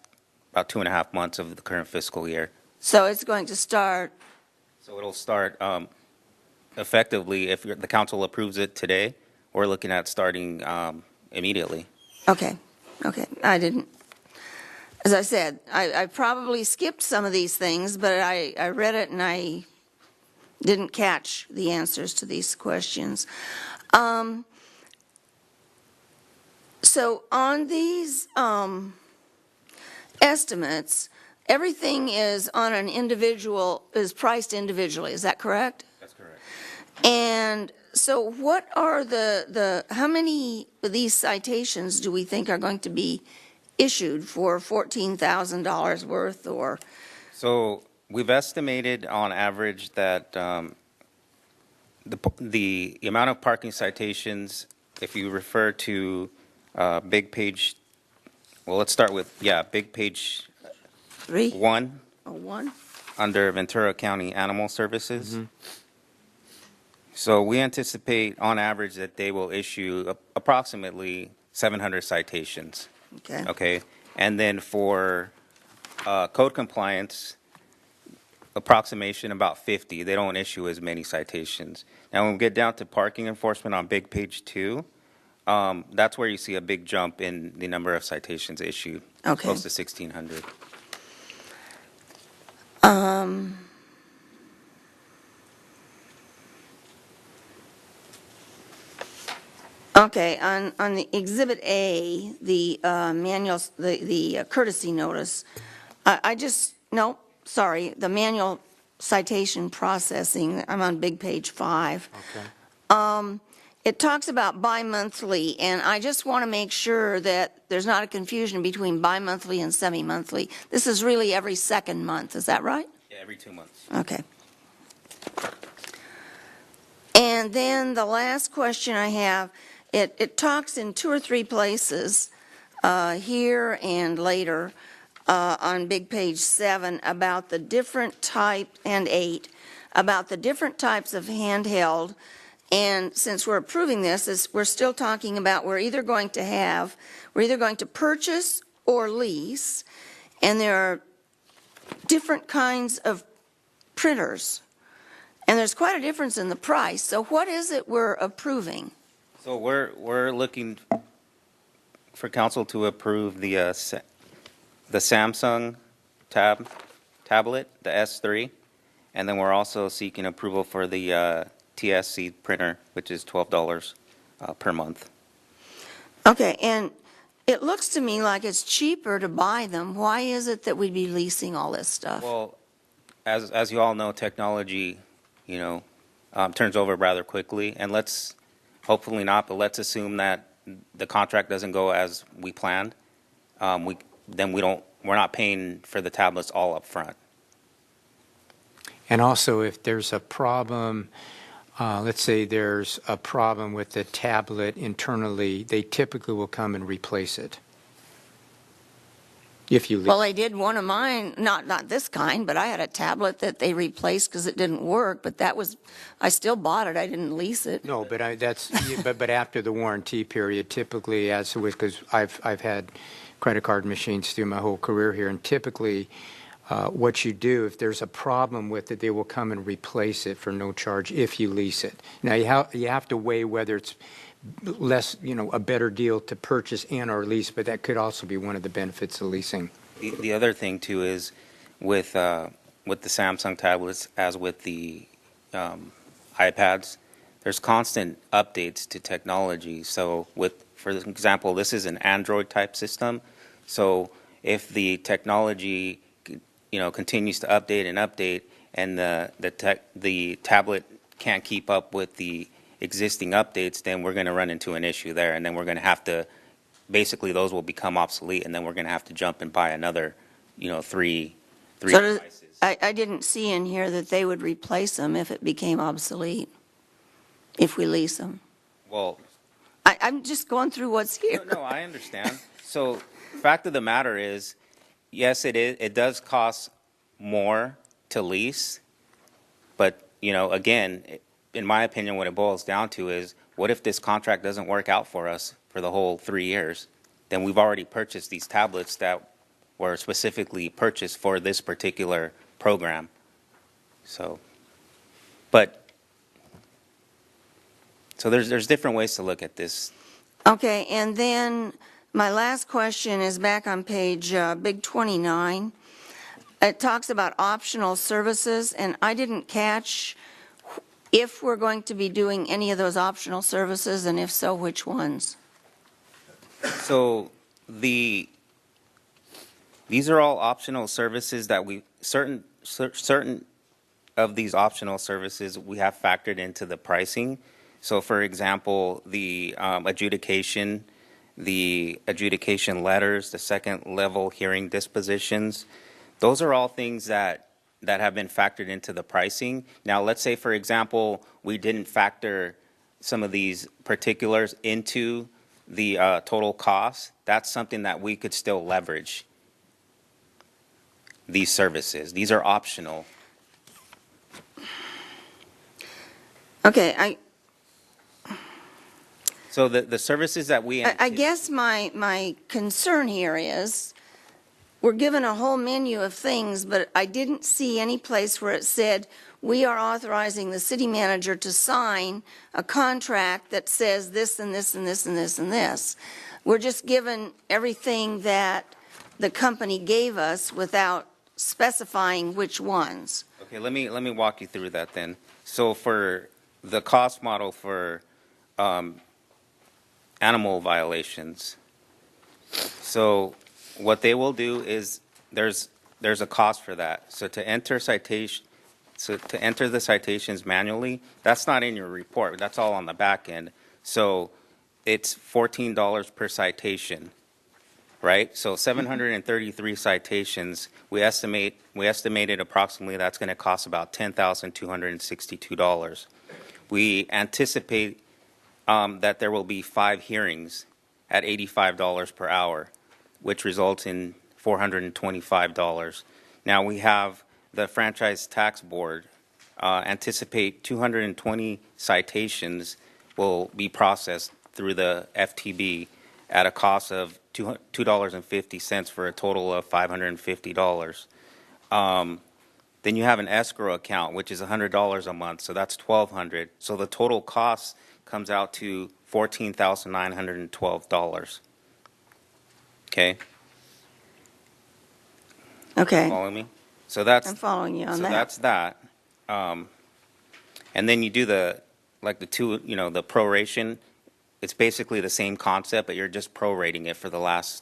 about 2.5 months of the current fiscal year. So it's going to start, So it'll start effectively, if the council approves it today, we're looking at starting immediately. okay, I didn't, as I said, I probably skipped some of these things, but I read it and I didn't catch the answers to these questions. So on these estimates, everything is on an individual, is priced individually, is that correct? That's correct. And so what are how many of these citations do we think are going to be issued for $14,000 worth or? So we've estimated on average that the amount of parking citations, if you refer to big page, well, let's start with, big page 3? 1. Oh, 1? Under Ventura County Animal Services. So we anticipate on average that they will issue approximately 700 citations. Okay. Okay. And then for code compliance, approximation about 50. They don't issue as many citations. Now, when we get down to parking enforcement on big page 2, that's where you see a big jump in the number of citations issued. Okay. Close to 1,600. Okay, on the Exhibit A, the manuals, the courtesy notice, the manual citation processing, I'm on big page 5. Okay. It talks about bi-monthly, and I just want to make sure that there's not a confusion between bi-monthly and semi-monthly. This is really every second month, is that right? Yeah, every 2 months. Okay. And then the last question I have, it talks in 2 or 3 places, here and later, on big page 7, about the different type, and 8, about the different types of handheld. And since we're approving this, we're still talking about we're either going to purchase or lease, and there are different kinds of printers. And there's quite a difference in the price. So what is it we're approving? So we're looking for council to approve the Samsung tablet, the S3, and then we're also seeking approval for the TSC printer, which is $12 per month. Okay, and it looks to me like it's cheaper to buy them. Why is it that we'd be leasing all this stuff? Well, as you all know, technology, turns over rather quickly, and hopefully not, but let's assume that the contract doesn't go as we planned. We're not paying for the tablets all up front. And also, if there's a problem, let's say there's a problem with the tablet internally, they typically will come and replace it. If you leave. Well, they did one of mine, not this kind, but I had a tablet that they replaced because it didn't work, but I still bought it, I didn't lease it. No, but but after the warranty period, typically, because I've had credit card machines through my whole career here, and typically, what you do, if there's a problem with it, they will come and replace it for no charge if you lease it. Now, you have to weigh whether it's less, a better deal to purchase and or lease, but that could also be one of the benefits of leasing. The other thing too is with with the Samsung tablets as with the iPads, there's constant updates to technology. So for example, this is an Android type system. So if the technology, continues to update and update, and the tablet can't keep up with the existing updates, then we're going to run into an issue there, and then we're going to have to, basically those will become obsolete, and then we're going to have to jump and buy another, three So devices. I didn't see in here that they would replace them if it became obsolete, if we lease them. Well, I'm just going through what's here. no, I understand. So, fact of the matter is, yes, it does cost more to lease, but, again, in my opinion, what it boils down to is, what if this contract doesn't work out for us for the whole 3 years? Then we've already purchased these tablets that were specifically purchased for this particular program. So there's different ways to look at this. Okay, and then my last question is back on page Big 29. It talks about optional services, and I didn't catch if we're going to be doing any of those optional services, and if so, which ones? So these are all optional services that certain of these optional services we have factored into the pricing. So, for example, the adjudication letters, the second level hearing dispositions, those are all things that have been factored into the pricing. Now, let's say, for example, we didn't factor some of these particulars into the total cost. That's something that we could still leverage. These services, these are optional. Okay, So the services that we I guess my concern here is, we're given a whole menu of things, but I didn't see any place where it said, we are authorizing the city manager to sign a contract that says this and this and this and this and this. We're just given everything that the company gave us without specifying which ones. Okay, let me walk you through that then. So for the cost model for animal violations, so what they will do is there's a cost for that. So to enter the citations manually, that's not in your report. That's all on the back end. So it's $14 per citation, right? So 733 citations. We estimated approximately that's going to cost about $10,262. We anticipate that there will be 5 hearings at $85 per hour, which results in $425. Now we have the Franchise Tax Board anticipate 220 citations will be processed through the FTB at a cost of $2.50 for a total of $550. Then you have an escrow account, which is $100 a month, so that's $1,200. So the total cost comes out to $14,912. Okay? Okay. Following me? So that's I'm following you on so that. that's that. And then you do the proration. It's basically the same concept, but you're just prorating it for the last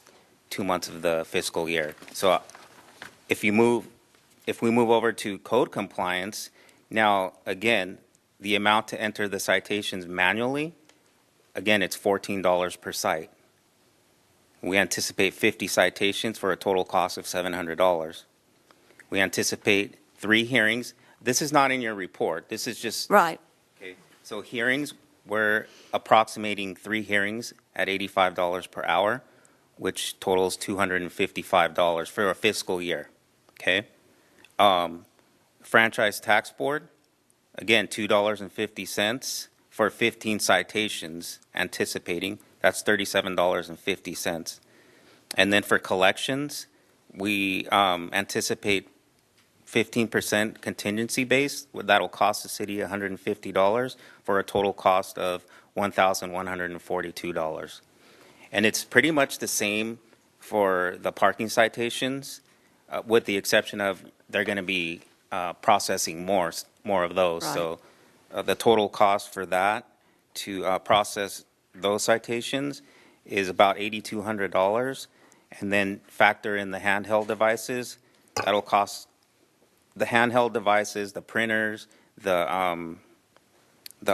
2 months of the fiscal year. So if we move over to code compliance, now again, the amount to enter the citations manually, again, it's $14 per cite. We anticipate 50 citations for a total cost of $700. We anticipate 3 hearings. This is not in your report. This is just... Right. Okay. So hearings, we're approximating 3 hearings at $85 per hour, which totals $255 for a fiscal year. Okay? Franchise Tax Board, again, $2.50 for 15 citations, anticipating. That's $37.50. And then for collections, we anticipate 15% contingency base. That'll cost the city $150 for a total cost of $1,142. And it's pretty much the same for the parking citations, with the exception of they're going to be processing more of those. Right. So the total cost for that to process those citations is about $8,200, and then factor in the handheld devices. That'll cost the handheld devices, the printers, the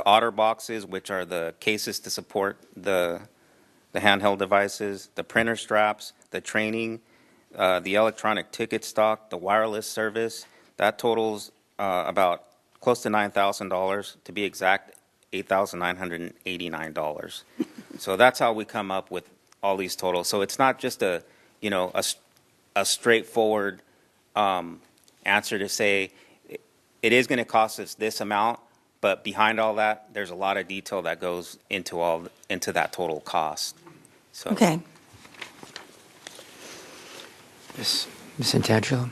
otter boxes, which are the cases to support the handheld devices, the printer straps, the training, the electronic ticket stock, the wireless service. That totals about close to $9,000. To be exact, $8,989. So that's how we come up with all these totals. So it's not just a straightforward answer to say it is going to cost us this amount, but behind all that, there's a lot of detail that goes into that total cost. So. Okay. Ms. Santangelo?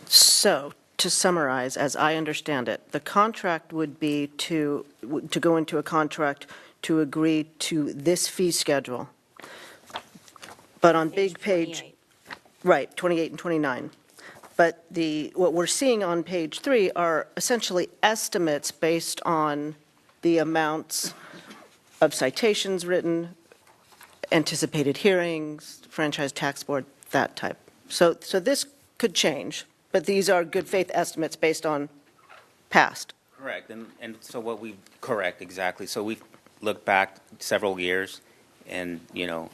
So, to summarize, as I understand it, the contract would be to go into a contract to agree to this fee schedule. But on big page, right, 28 and 29. But what we're seeing on page 3 are essentially estimates based on the amounts of citations written, anticipated hearings, franchise tax board, that type. So this could change, but these are good faith estimates based on past. Correct, and so correct, exactly. So we've looked back several years and,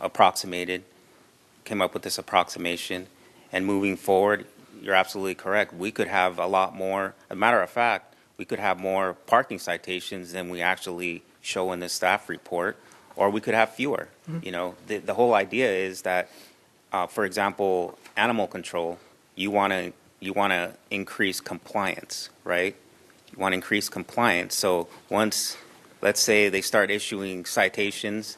approximated, came up with this approximation, and moving forward, you're absolutely correct. We could have a lot more, as a matter of fact, we could have more parking citations than we actually show in the staff report, or we could have fewer. Mm-hmm. The whole idea is that, for example, animal control, you want to increase compliance, right? You want to increase compliance. So once, let's say they start issuing citations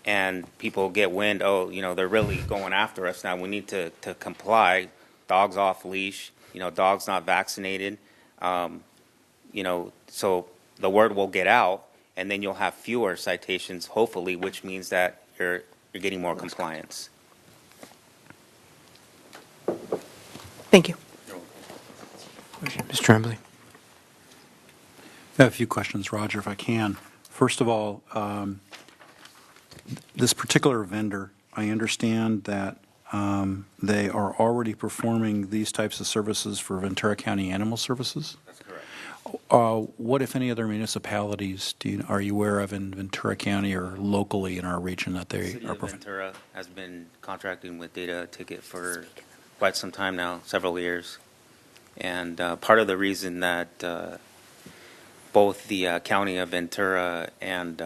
and people get wind, they're really going after us now. We need to comply. Dogs off leash, dogs not vaccinated. So the word will get out, and then you'll have fewer citations, hopefully, which means that you're getting more compliance. Thank you. Ms. Tremblay? I have a few questions, Roger, if I can. First of all, this particular vendor, I understand that they are already performing these types of services for Ventura County Animal Services? That's correct. What, if any, other municipalities are you aware of in Ventura County or locally in our region that they City are of performing? Ventura has been contracting with Data Ticket for quite some time now, several years. And part of the reason that both the County of Ventura and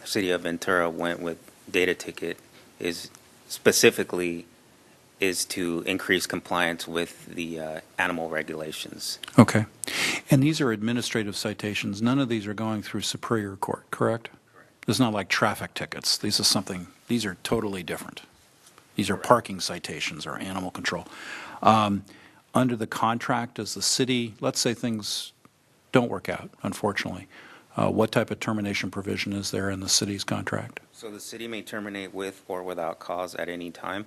City of Ventura went with Data Ticket is specifically to increase compliance with the animal regulations. Okay. And these are administrative citations. None of these are going through Superior Court, correct? Correct. It's not like traffic tickets. These are totally different. These are parking citations or animal control. Under the contract, does the city, let's say things don't work out, unfortunately, what type of termination provision is there in the city's contract? So the city may terminate with or without cause at any time,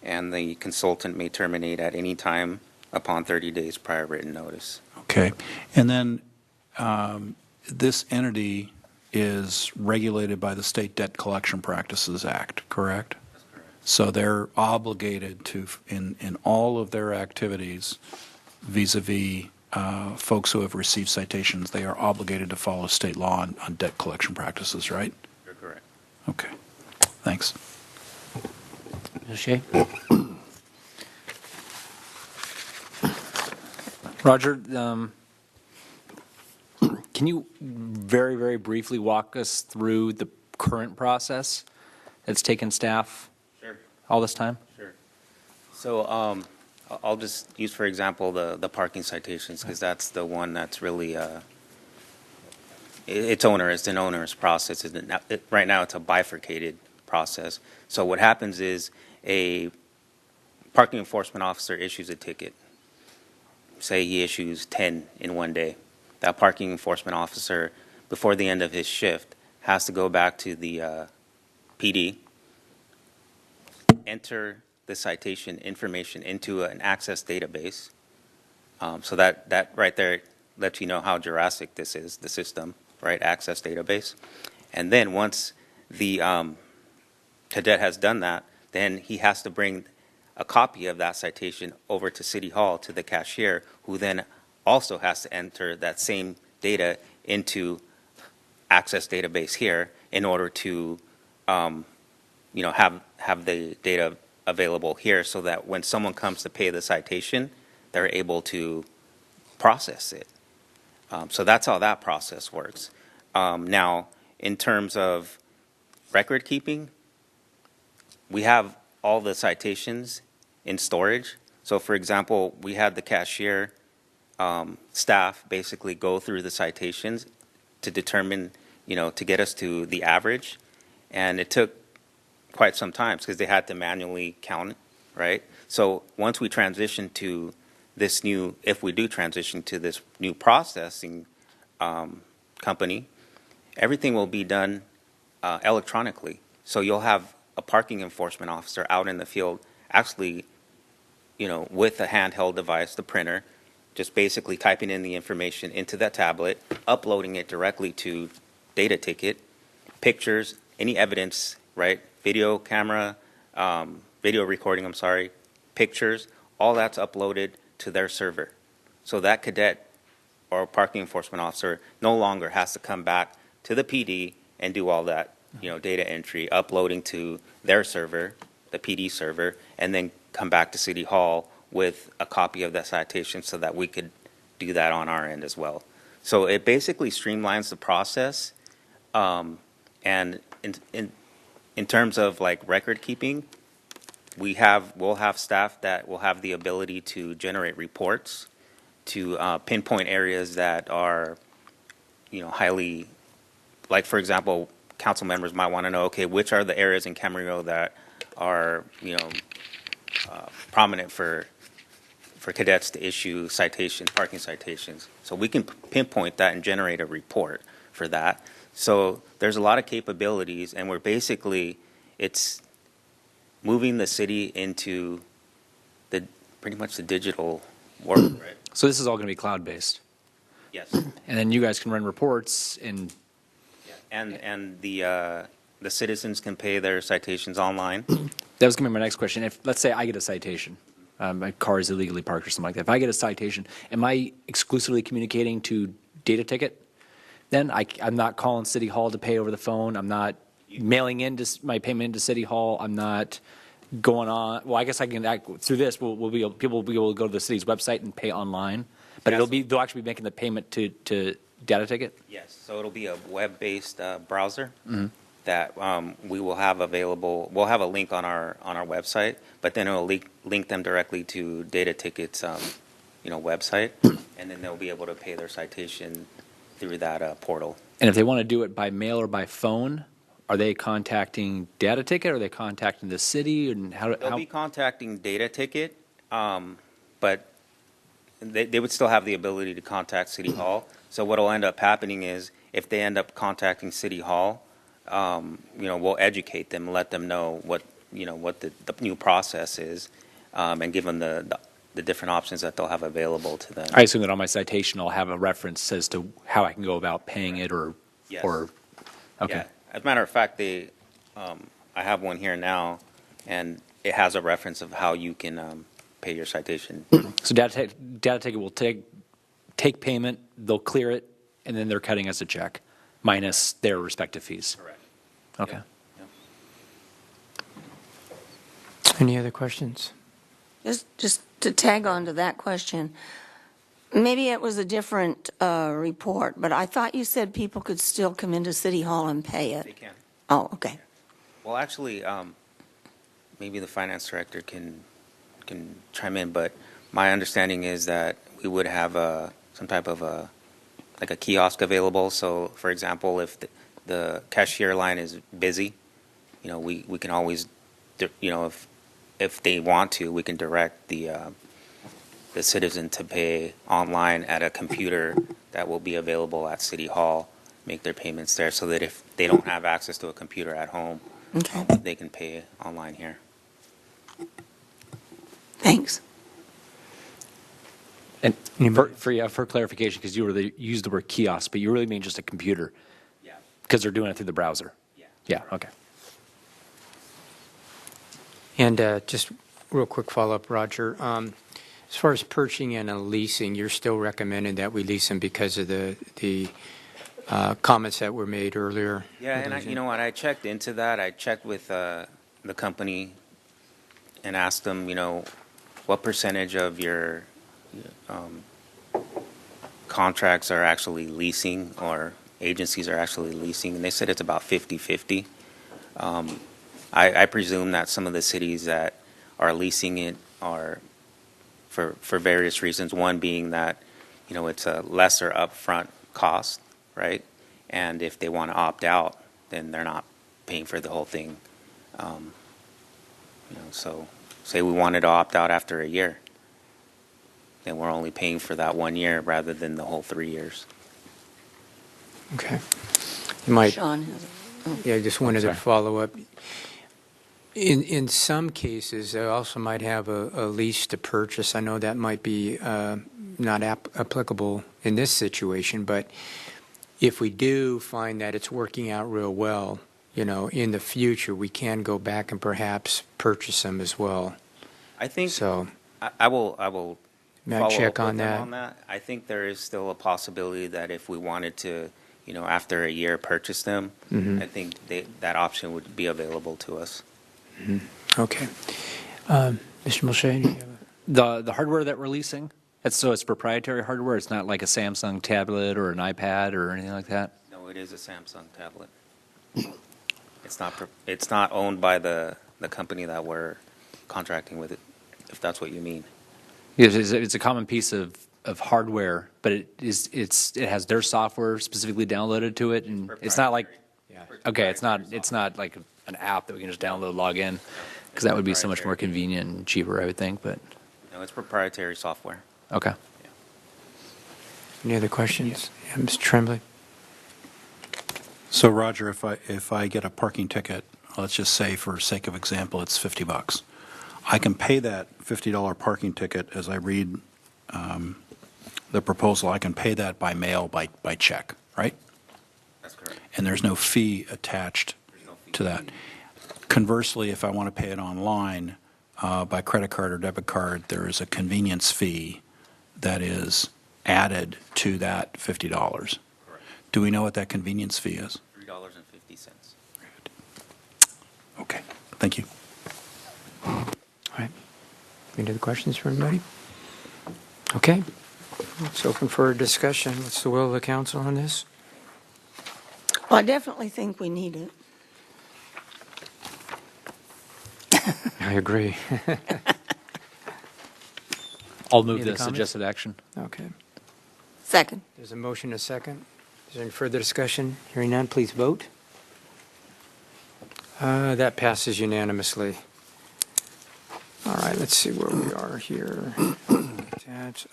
and the consultant may terminate at any time upon 30 days prior written notice. Okay. And then this entity is regulated by the State Debt Collection Practices Act, correct? That's correct. So they're obligated to, in all of their activities, vis-a-vis folks who have received citations, they are obligated to follow state law on debt collection practices, right? You're correct. Okay. Thanks. Ms. Shea? Roger, can you very, very briefly walk us through the current process that's taken staff all this time? Sure. So I'll just use, for example, the parking citations, because that's the one that's really, it's onerous, an onerous process. Right now, it's a bifurcated process. So what happens is a parking enforcement officer issues a ticket. Say he issues 10 in one day. That parking enforcement officer, before the end of his shift, has to go back to the PD, enter the citation information into an access database, So that right there lets you know how Jurassic this is, the system, right? Access database. And then once the cadet has done that, then he has to bring a copy of that citation over to City Hall to the cashier, who then also has to enter that same data into Access database here in order to, have the data available here, so that when someone comes to pay the citation, they're able to process it. So that's how that process works. Now, in terms of record keeping, we have all the citations in storage. So, for example, we had the cashier staff basically go through the citations to determine, to get us to the average. And it took quite some time because they had to manually count it, right? So once we transition to this new, if we do transition to this new processing company, everything will be done electronically. So you'll have a parking enforcement officer out in the field actually, with a handheld device, the printer, just basically typing in the information into that tablet, uploading it directly to data ticket, pictures, any evidence, right? Video camera, video recording, pictures, all that's uploaded to their server. So that cadet or parking enforcement officer no longer has to come back to the PD and do all that, data entry, uploading to their server, the PD server, and then come back to City Hall with a copy of that citation so that we could do that on our end as well. So it basically streamlines the process. And in terms of like record keeping, we'll have staff that will have the ability to generate reports to pinpoint areas that are, highly, like for example, council members might want to know, okay, which are the areas in Camarillo that are, prominent for cadets to issue citations, parking citations. So we can pinpoint that and generate a report for that. So there's a lot of capabilities, and it's moving the city into pretty much the digital world, right? So this is all going to be cloud-based? Yes. And then you guys can run reports and... And the citizens can pay their citations online. That was going to be my next question. If, let's say I get a citation, my car is illegally parked or something like that. If I get a citation, am I exclusively communicating to data ticket? Then I'm not calling City Hall to pay over the phone. I'm not mailing in my payment into City Hall. I'm not going on. Well, I guess I can through this. People will be able to go to the city's website and pay online. But they'll actually be making the payment to data ticket. Yes. So it'll be a web-based browser that we will have available. We'll have a link on our website, but then it'll link them directly to data tickets, website, and then they'll be able to pay their citation through that portal. And if they want to do it by mail or by phone, are they contacting data ticket? Or are they contacting the city? And They'll be contacting data ticket, but they would still have the ability to contact City Hall. So what will end up happening is if they end up contacting City Hall, we'll educate them, let them know what the new process is, and give them the different options that they'll have available to them. I assume that on my citation I'll have a reference as to how I can go about paying it Yes. okay. Yeah. As a matter of fact, I have one here now, and it has a reference of how you can pay your citation. So data ticket will take payment, they'll clear it, and then they're cutting us a check, minus their respective fees. Correct. Okay. Any other questions? Just to tag on to that question, maybe it was a different report, but I thought you said people could still come into City Hall and pay it. They can. Oh, okay. Well, actually, maybe the finance director can chime in, but my understanding is that we would have some type of a kiosk available. So, for example, if the cashier line is busy, we can always, if they want to, we can direct the citizen to pay online at a computer that will be available at City Hall, make their payments there, so that if they don't have access to a computer at home, they can pay online here. Thanks. And for clarification, because you used the word kiosk, but you really mean just a computer? Yeah. Because they're doing it through the browser? Yeah. Yeah, okay. And just real quick follow-up, Roger. As far as purchasing and leasing, you're still recommending that we lease them because of the comments that were made earlier? Yeah, and you know what? I checked into that. I checked with the company and asked them, what percentage of your contracts are actually leasing or agencies are actually leasing, and they said it's about 50-50. I presume that some of the cities that are leasing it are for various reasons, one being that, it's a lesser upfront cost, right? And if they want to opt out, then they're not paying for the whole thing. So say we wanted to opt out after a year, then we're only paying for that 1 year rather than the whole 3 years. Okay. You might, Sean has yeah, I just wanted to follow up. In some cases, they also might have a lease to purchase. I know that might be not applicable in this situation, but if we do find that it's working out real well, in the future, we can go back and perhaps purchase them as well. I think so. I will May I follow check up on with them that? on that. I think there is still a possibility that if we wanted to, after a year, purchase them, Mhm. I think that option would be available to us. Mhm. Okay. Mr. Mulchay, do you have The hardware that we're leasing, it's proprietary hardware? It's not like a Samsung tablet or an iPad or anything like that? No, it is a Samsung tablet. It's not owned by the company that we're contracting with, if that's what you mean. It's a common piece of hardware, but it has their software specifically downloaded to it, and it's not like it's not like an app that we can just download, log in, because that would be so much more convenient and cheaper, I would think. But No, it's proprietary software. okay. Any other questions? Yeah, Mr. Tremblay. So Roger, if I get a parking ticket, let's just say for sake of example, it's $50. I can pay that $50 parking ticket as I read the proposal. I can pay that by mail, by check, right? That's correct. And there's no fee attached to that. Conversely, if I want to pay it online by credit card or debit card, there is a convenience fee that is added to that $50. Correct. Do we know what that convenience fee is? $3.50. Okay, thank you. All right. Any other questions for anybody? Okay. It's open for discussion. What's the will of the council on this? Well, I definitely think we need it. I agree. I'll move Any other the comments? suggested action. Okay. Second. There's a motion, a second. Is there any further discussion? Hearing none, please vote. That passes unanimously. All right, let's see where we are here.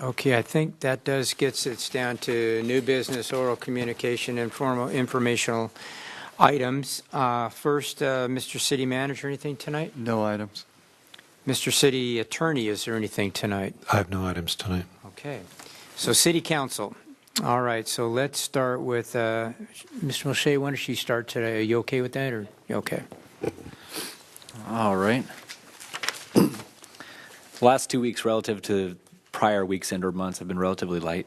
Okay, I think that gets us down to new business, oral communication, informal, informational items. First, Mr. City Manager, anything tonight? No items. Mr. City Attorney, is there anything tonight? I have no items tonight. Okay. So City Council. All right, so let's start with, Mr. Mulchay, why don't you start today? Are you okay with that, or you okay? All right. The last 2 weeks relative to prior weeks and or months have been relatively light.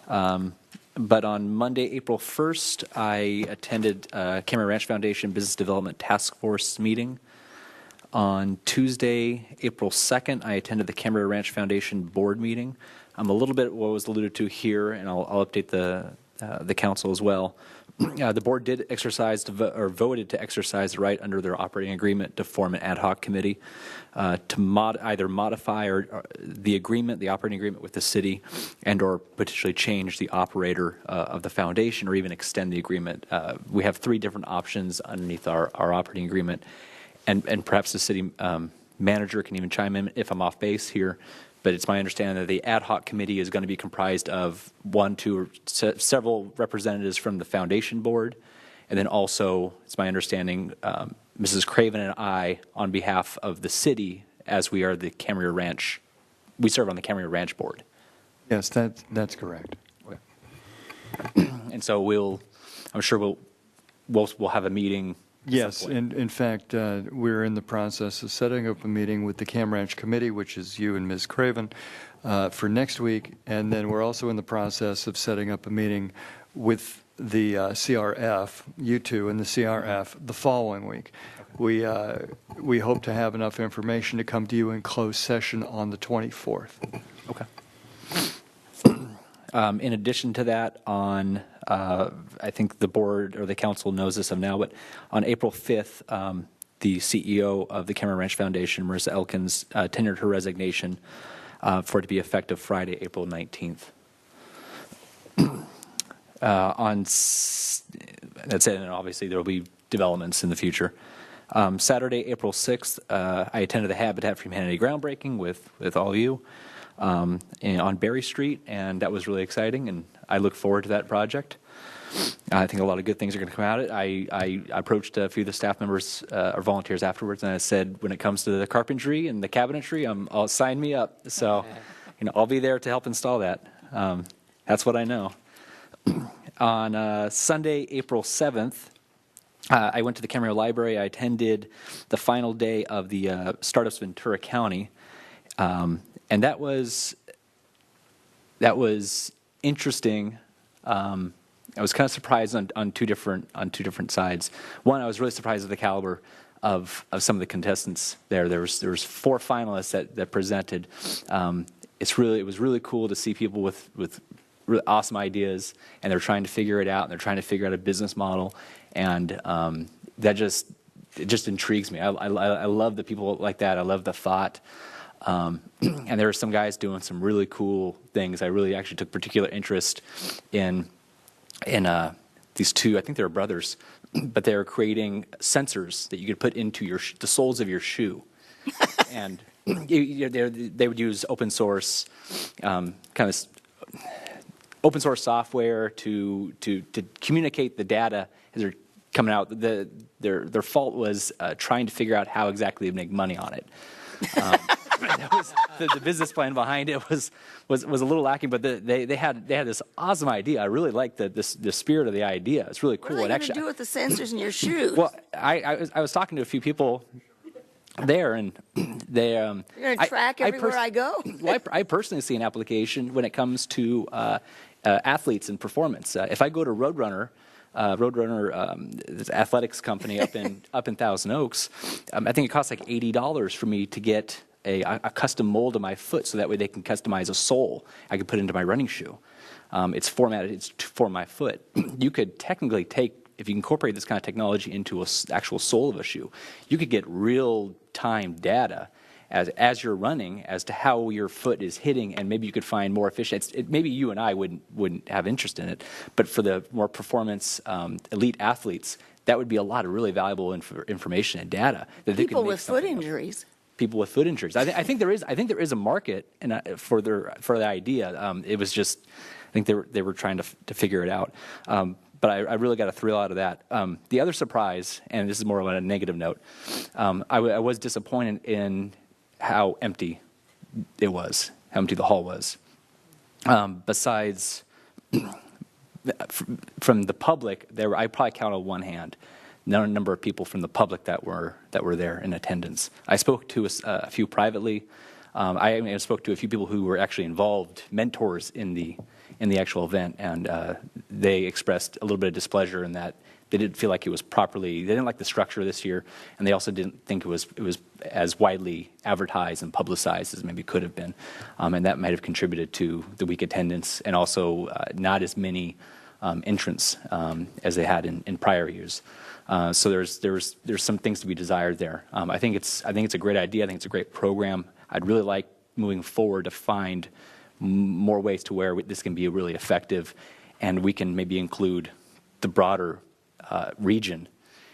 But on Monday, April 1st, I attended Cameron Ranch Foundation Business Development Task Force meeting. On Tuesday, April 2nd, I attended the Cameron Ranch Foundation board meeting. A little bit what was alluded to here, and I'll update the council as well. The board did voted to exercise the right under their operating agreement to form an ad hoc committee to either modify the operating agreement with the city, and or potentially change the operator of the foundation, or even extend the agreement. We have 3 different options underneath our operating agreement, and perhaps the city manager can even chime in if I'm off base here. But it's my understanding that the ad hoc committee is going to be comprised of 1, 2, or several representatives from the foundation board. And then also, it's my understanding, Mrs. Craven and I, on behalf of the city, as we are the Camarillo Ranch, we serve on the Camarillo Ranch board. Yes, that's correct. And so I'm sure we'll have a meeting. Yes, in fact, we're in the process of setting up a meeting with the Cam Ranch Committee, which is you and Ms. Craven, for next week. And then we're also in the process of setting up a meeting with the CRF, you two, and the CRF the following week. We hope to have enough information to come to you in closed session on the 24th. Okay. In addition to that, I think the board or the council knows this of now, but on April 5th, the CEO of the Cameron Ranch Foundation, Marissa Elkins, tendered her resignation for it to be effective Friday, April 19th. That's it, and obviously there will be developments in the future. Saturday, April 6th, I attended the Habitat for Humanity groundbreaking with all of you on Berry Street, and that was really exciting, and I look forward to that project. I think a lot of good things are going to come out of it. I approached a few of the staff members or volunteers afterwards, and I said, when it comes to the carpentry and the cabinetry, I'll sign me up. So, I'll be there to help install that. That's what I know. On Sunday, April 7th, I went to the Camarillo Library. I attended the final day of the Startups Ventura County, and that was interesting. I was kind of surprised on two different sides. One, I was really surprised at the caliber of some of the contestants there. There was 4 finalists that presented. It was really cool to see people with really awesome ideas, and they're trying to figure it out, and they're trying to figure out a business model, and it just intrigues me. I love the people like that. I love the thought. And there were some guys doing some really cool things. I really actually took particular interest in these two. I think they were brothers, but they were creating sensors that you could put into the soles of your shoe, and they would use open source open source software to communicate the data as they're coming out. Their fault was trying to figure out how exactly to make money on it. That was the business plan behind it was a little lacking, but they had this awesome idea. I really liked the spirit of the idea. It's really cool. What are they going to do with the sensors in your shoes? Well, I was talking to a few people there, and they you're going to track everywhere I go. Well, I personally see an application when it comes to athletes and performance. If I go to Roadrunner, this athletics company up in Thousand Oaks, I think it costs like $80 for me to get a custom mold of my foot, so that way they can customize a sole I could put into my running shoe. It's formatted. It's for my foot. You could technically if you incorporate this kind of technology into an actual sole of a shoe, you could get real-time data as you're running as to how your foot is hitting, and maybe you could find more efficient. Maybe you and I wouldn't have interest in it, but for the more performance elite athletes, that would be a lot of really valuable information and data that they could People make with foot injuries. People with foot injuries. I think there is a market for the idea. It was just, I think they were trying to figure it out. But I really got a thrill out of that. The other surprise, and this is more on a negative note, I was disappointed in how empty it was, how empty the hall was. Besides, from the public, I probably counted one hand. Number of people from the public that were there in attendance. I spoke to a few privately. I spoke to a few people who were actually involved, mentors in the actual event, and they expressed a little bit of displeasure in that they didn't feel like it was properly. They didn't like the structure this year, and they also didn't think it was as widely advertised and publicized as maybe could have been, and that might have contributed to the weak attendance and also not as many entrants as they had in prior years. So there's some things to be desired there. I think it's a great idea. I think it's a great program. I'd really like moving forward to find more ways to where this can be really effective, and we can maybe include the broader region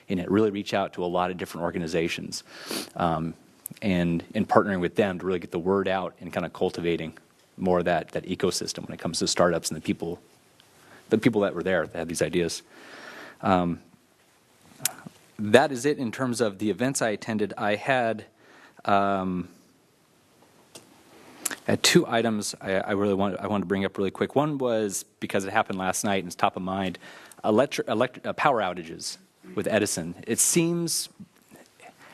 in it. Really reach out to a lot of different organizations, and in partnering with them to really get the word out and kind of cultivating more of that ecosystem when it comes to startups and the people that were there that had these ideas. That is it in terms of the events I attended. I had I had two items I wanted to bring up really quick. One was, because it happened last night and it's top of mind, power outages with Edison. It seems,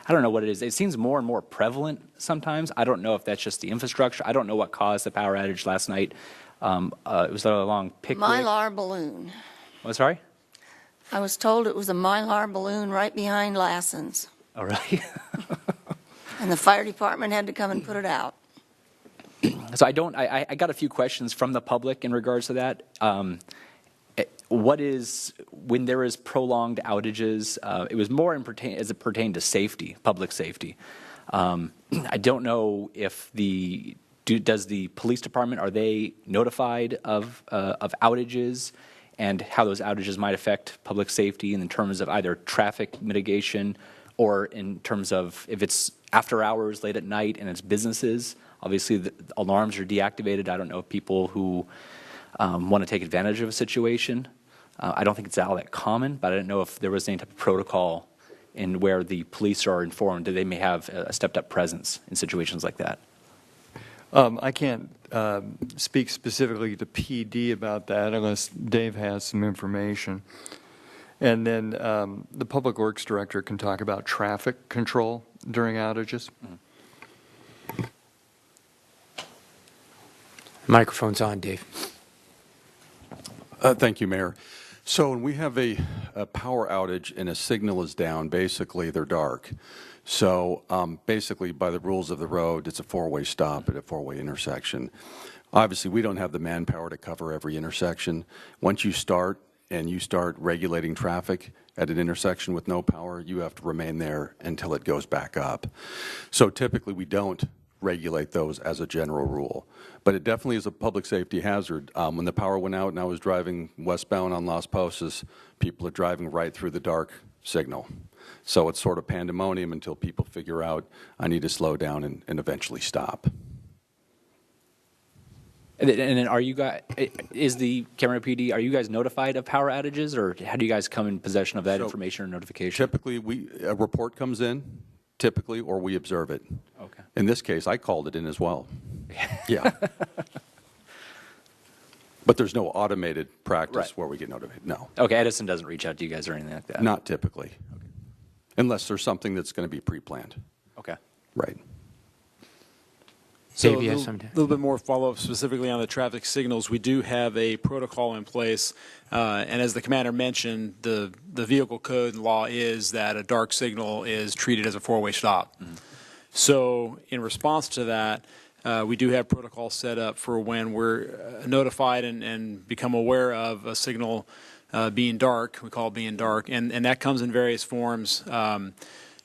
I don't know what it is. It seems more and more prevalent sometimes. I don't know if that's just the infrastructure. I don't know what caused the power outage last night. It was along Pickwick. Mylar balloon. Oh, sorry? I was told it was a Mylar balloon right behind Lassen's, Oh, really? and the fire department had to come and put it out. So I got a few questions from the public in regards to that. What is, when there is prolonged outages, it was more as it pertained to safety, public safety. I don't know if does the police department, are they notified of outages and how those outages might affect public safety in terms of either traffic mitigation or in terms of if it's after hours, late at night, and it's businesses? Obviously, the alarms are deactivated. I don't know if people who want to take advantage of a situation. I don't think it's all that common, but I don't know if there was any type of protocol in where the police are informed that they may have a stepped-up presence in situations like that. I can't speak specifically to PD about that unless Dave has some information. And then the Public Works Director can talk about traffic control during outages. Microphone's on, Dave. Thank you, Mayor. So when we have a power outage and a signal is down, basically they're dark. So basically by the rules of the road, it's a four-way stop at a four-way intersection. Obviously, we don't have the manpower to cover every intersection. Once you start regulating traffic at an intersection with no power, you have to remain there until it goes back up. So typically we don't regulate those as a general rule. But it definitely is a public safety hazard. When the power went out and I was driving westbound on Las Posas, people are driving right through the dark signal. So it's sort of pandemonium until people figure out I need to slow down and eventually stop. And then are you guys, is the Camarillo PD, are you guys notified of power outages, or how do you guys come in possession of that information or notification? Typically, a report comes in, typically, or we observe it. Okay. In this case, I called it in as well. Yeah. But there's no automated practice where we get notified. No. Okay, Edison doesn't reach out to you guys or anything like that? Not typically. Okay. Unless there's something that's going to be pre-planned. Okay. Right. So Dave, a you have little, something? little bit more follow-up specifically on the traffic signals. We do have a protocol in place, and as the commander mentioned, the vehicle code law is that a dark signal is treated as a four-way stop. Mm-hmm. So in response to that, we do have protocols set up for when we're notified and become aware of a signal being dark. We call it being dark, and that comes in various forms.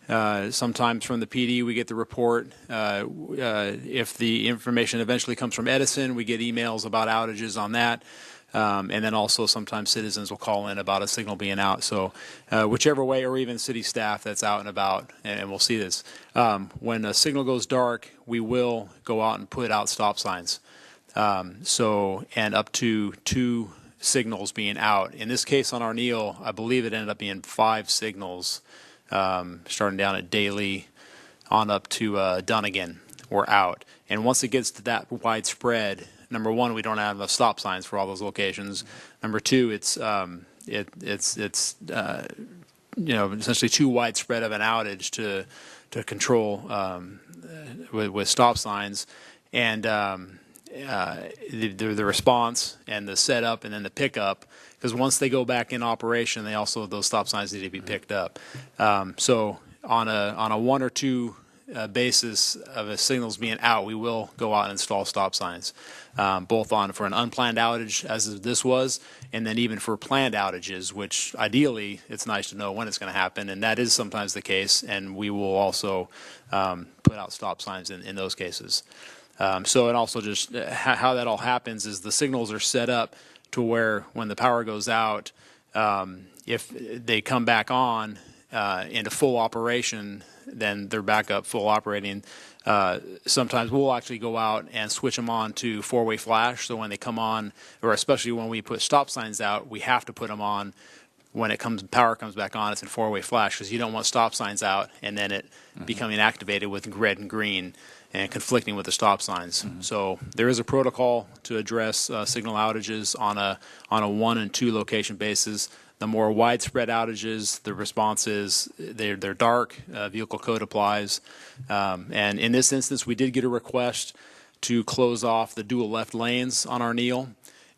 Sometimes from the PD, we get the report. If the information eventually comes from Edison, we get emails about outages on that. And then also sometimes citizens will call in about a signal being out. So whichever way, or even city staff that's out and about, and we'll see this. When a signal goes dark, we will go out and put out stop signs. And up to 2 signals being out. In this case on Arneal, I believe it ended up being 5 signals. Starting down at Daly on up to Dunnigan, we're out. And once it gets to that widespread, number one, we don't have enough stop signs for all those locations. Number two, it's essentially too widespread of an outage to control with stop signs. And the response and the setup and then the pickup, because once they go back in operation, those stop signs need to be picked up. So on a 1 or 2 basis of a signals being out, we will go out and install stop signs, both for an unplanned outage as this was, and then even for planned outages, which ideally it's nice to know when it's going to happen, and that is sometimes the case, and we will also put out stop signs in those cases. So and also just how that all happens is the signals are set up to where when the power goes out, if they come back on into full operation, then they're back up full operating. Sometimes we'll actually go out and switch them on to four-way flash. So when they come on, or especially when we put stop signs out, we have to put them on when power comes back on. It's in four-way flash because you don't want stop signs out and then it becoming activated with red and green. and conflicting with the stop signs. So there is a protocol to address signal outages on a 1 and 2 location basis. The more widespread outages, the response is they're dark, vehicle code applies. And in this instance, we did get a request to close off the dual left lanes on our Neal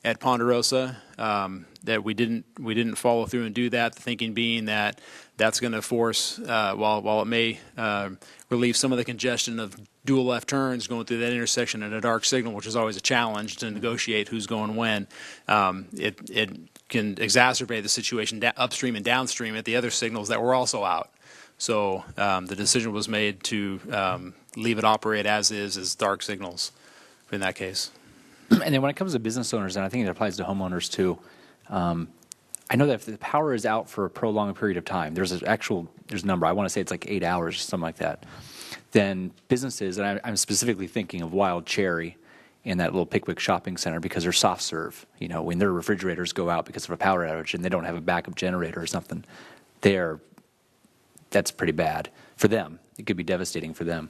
at Ponderosa. That we didn't follow through and do that. The thinking being that that's going to force, while it may relieve some of the congestion of dual left turns going through that intersection at a dark signal, which is always a challenge to negotiate who's going when, it can exacerbate the situation upstream and downstream at the other signals that were also out. So the decision was made to leave it operate as is as dark signals in that case. And then when it comes to business owners, and I think it applies to homeowners too, I know that if the power is out for a prolonged period of time, there's a number, I want to say it's like 8 hours or something like that, then businesses, and I'm specifically thinking of Wild Cherry in that little Pickwick shopping center because they're soft serve, you know, when their refrigerators go out because of a power outage and they don't have a backup generator or something, that's pretty bad for them. It could be devastating for them.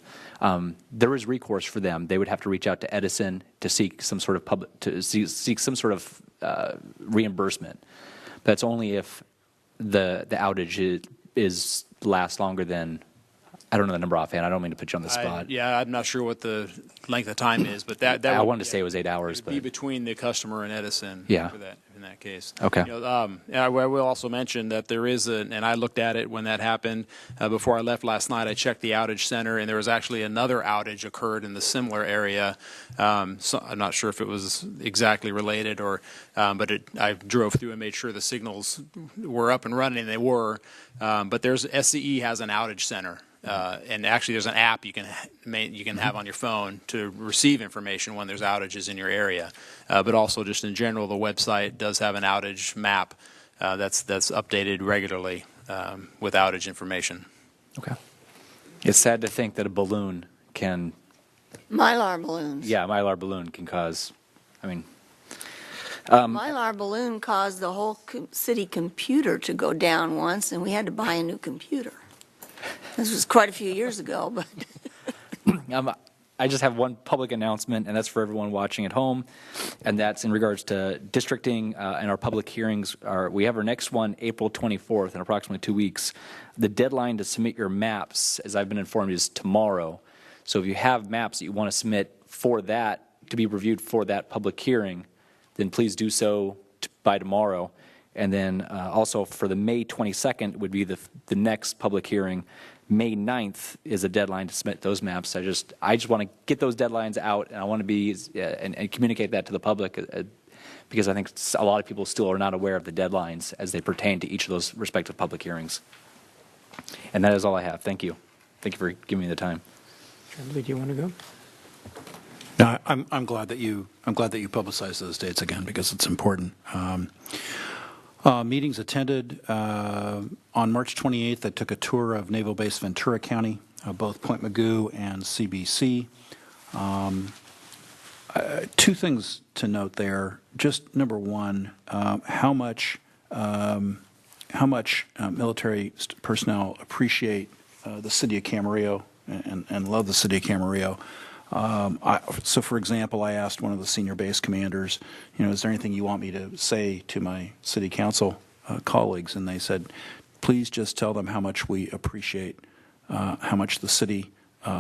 There is recourse for them. They would have to reach out to Edison to seek some sort of reimbursement. That's only if the outage lasts longer than, I don't know the number offhand. I don't mean to put you on the spot. I'm not sure what the length of time is, but that I wanted to say it was 8 hours, but be between the customer and Edison. Yeah. For that, in that case. Okay. You know, I will also mention that there is and I looked at it when that happened before I left last night. I checked the outage center, and there was actually another outage occurred in the similar area. So I'm not sure if it was exactly related but I drove through and made sure the signals were up and running, and they were. But SCE has an outage center. And actually, there's an app you can have on your phone to receive information when there's outages in your area. But also, just in general, the website does have an outage map that's updated regularly with outage information. Okay. It's sad to think that a balloon can. Mylar balloons. Yeah, Mylar balloon can cause. I mean. Mylar balloon caused the whole city computer to go down once, and we had to buy a new computer. This was quite a few years ago, but. I just have one public announcement, and that's for everyone watching at home, and that's in regards to districting and our public hearings. We have our next one April 24th in approximately 2 weeks. The deadline to submit your maps, as I've been informed, is tomorrow. So if you have maps that you want to submit for that, to be reviewed for that public hearing, then please do so by tomorrow. And then also for the May 22nd would be the next public hearing. May 9th is a deadline to submit those maps. I just want to get those deadlines out, and I want to be and communicate that to the public because I think a lot of people still are not aware of the deadlines as they pertain to each of those respective public hearings. And that is all I have. Thank you. Thank you for giving me the time. Tremblay, do you want to go? No, I'm glad that you publicized those dates again because it's important. Meetings attended on March 28th. I took a tour of Naval Base Ventura County, both Point Mugu and CBC. Two things to note there. Just number one, how much military personnel appreciate the city of Camarillo and love the city of Camarillo. So, for example, I asked one of the senior base commanders, is there anything you want me to say to my city council colleagues? And they said, please just tell them how much we appreciate how much the city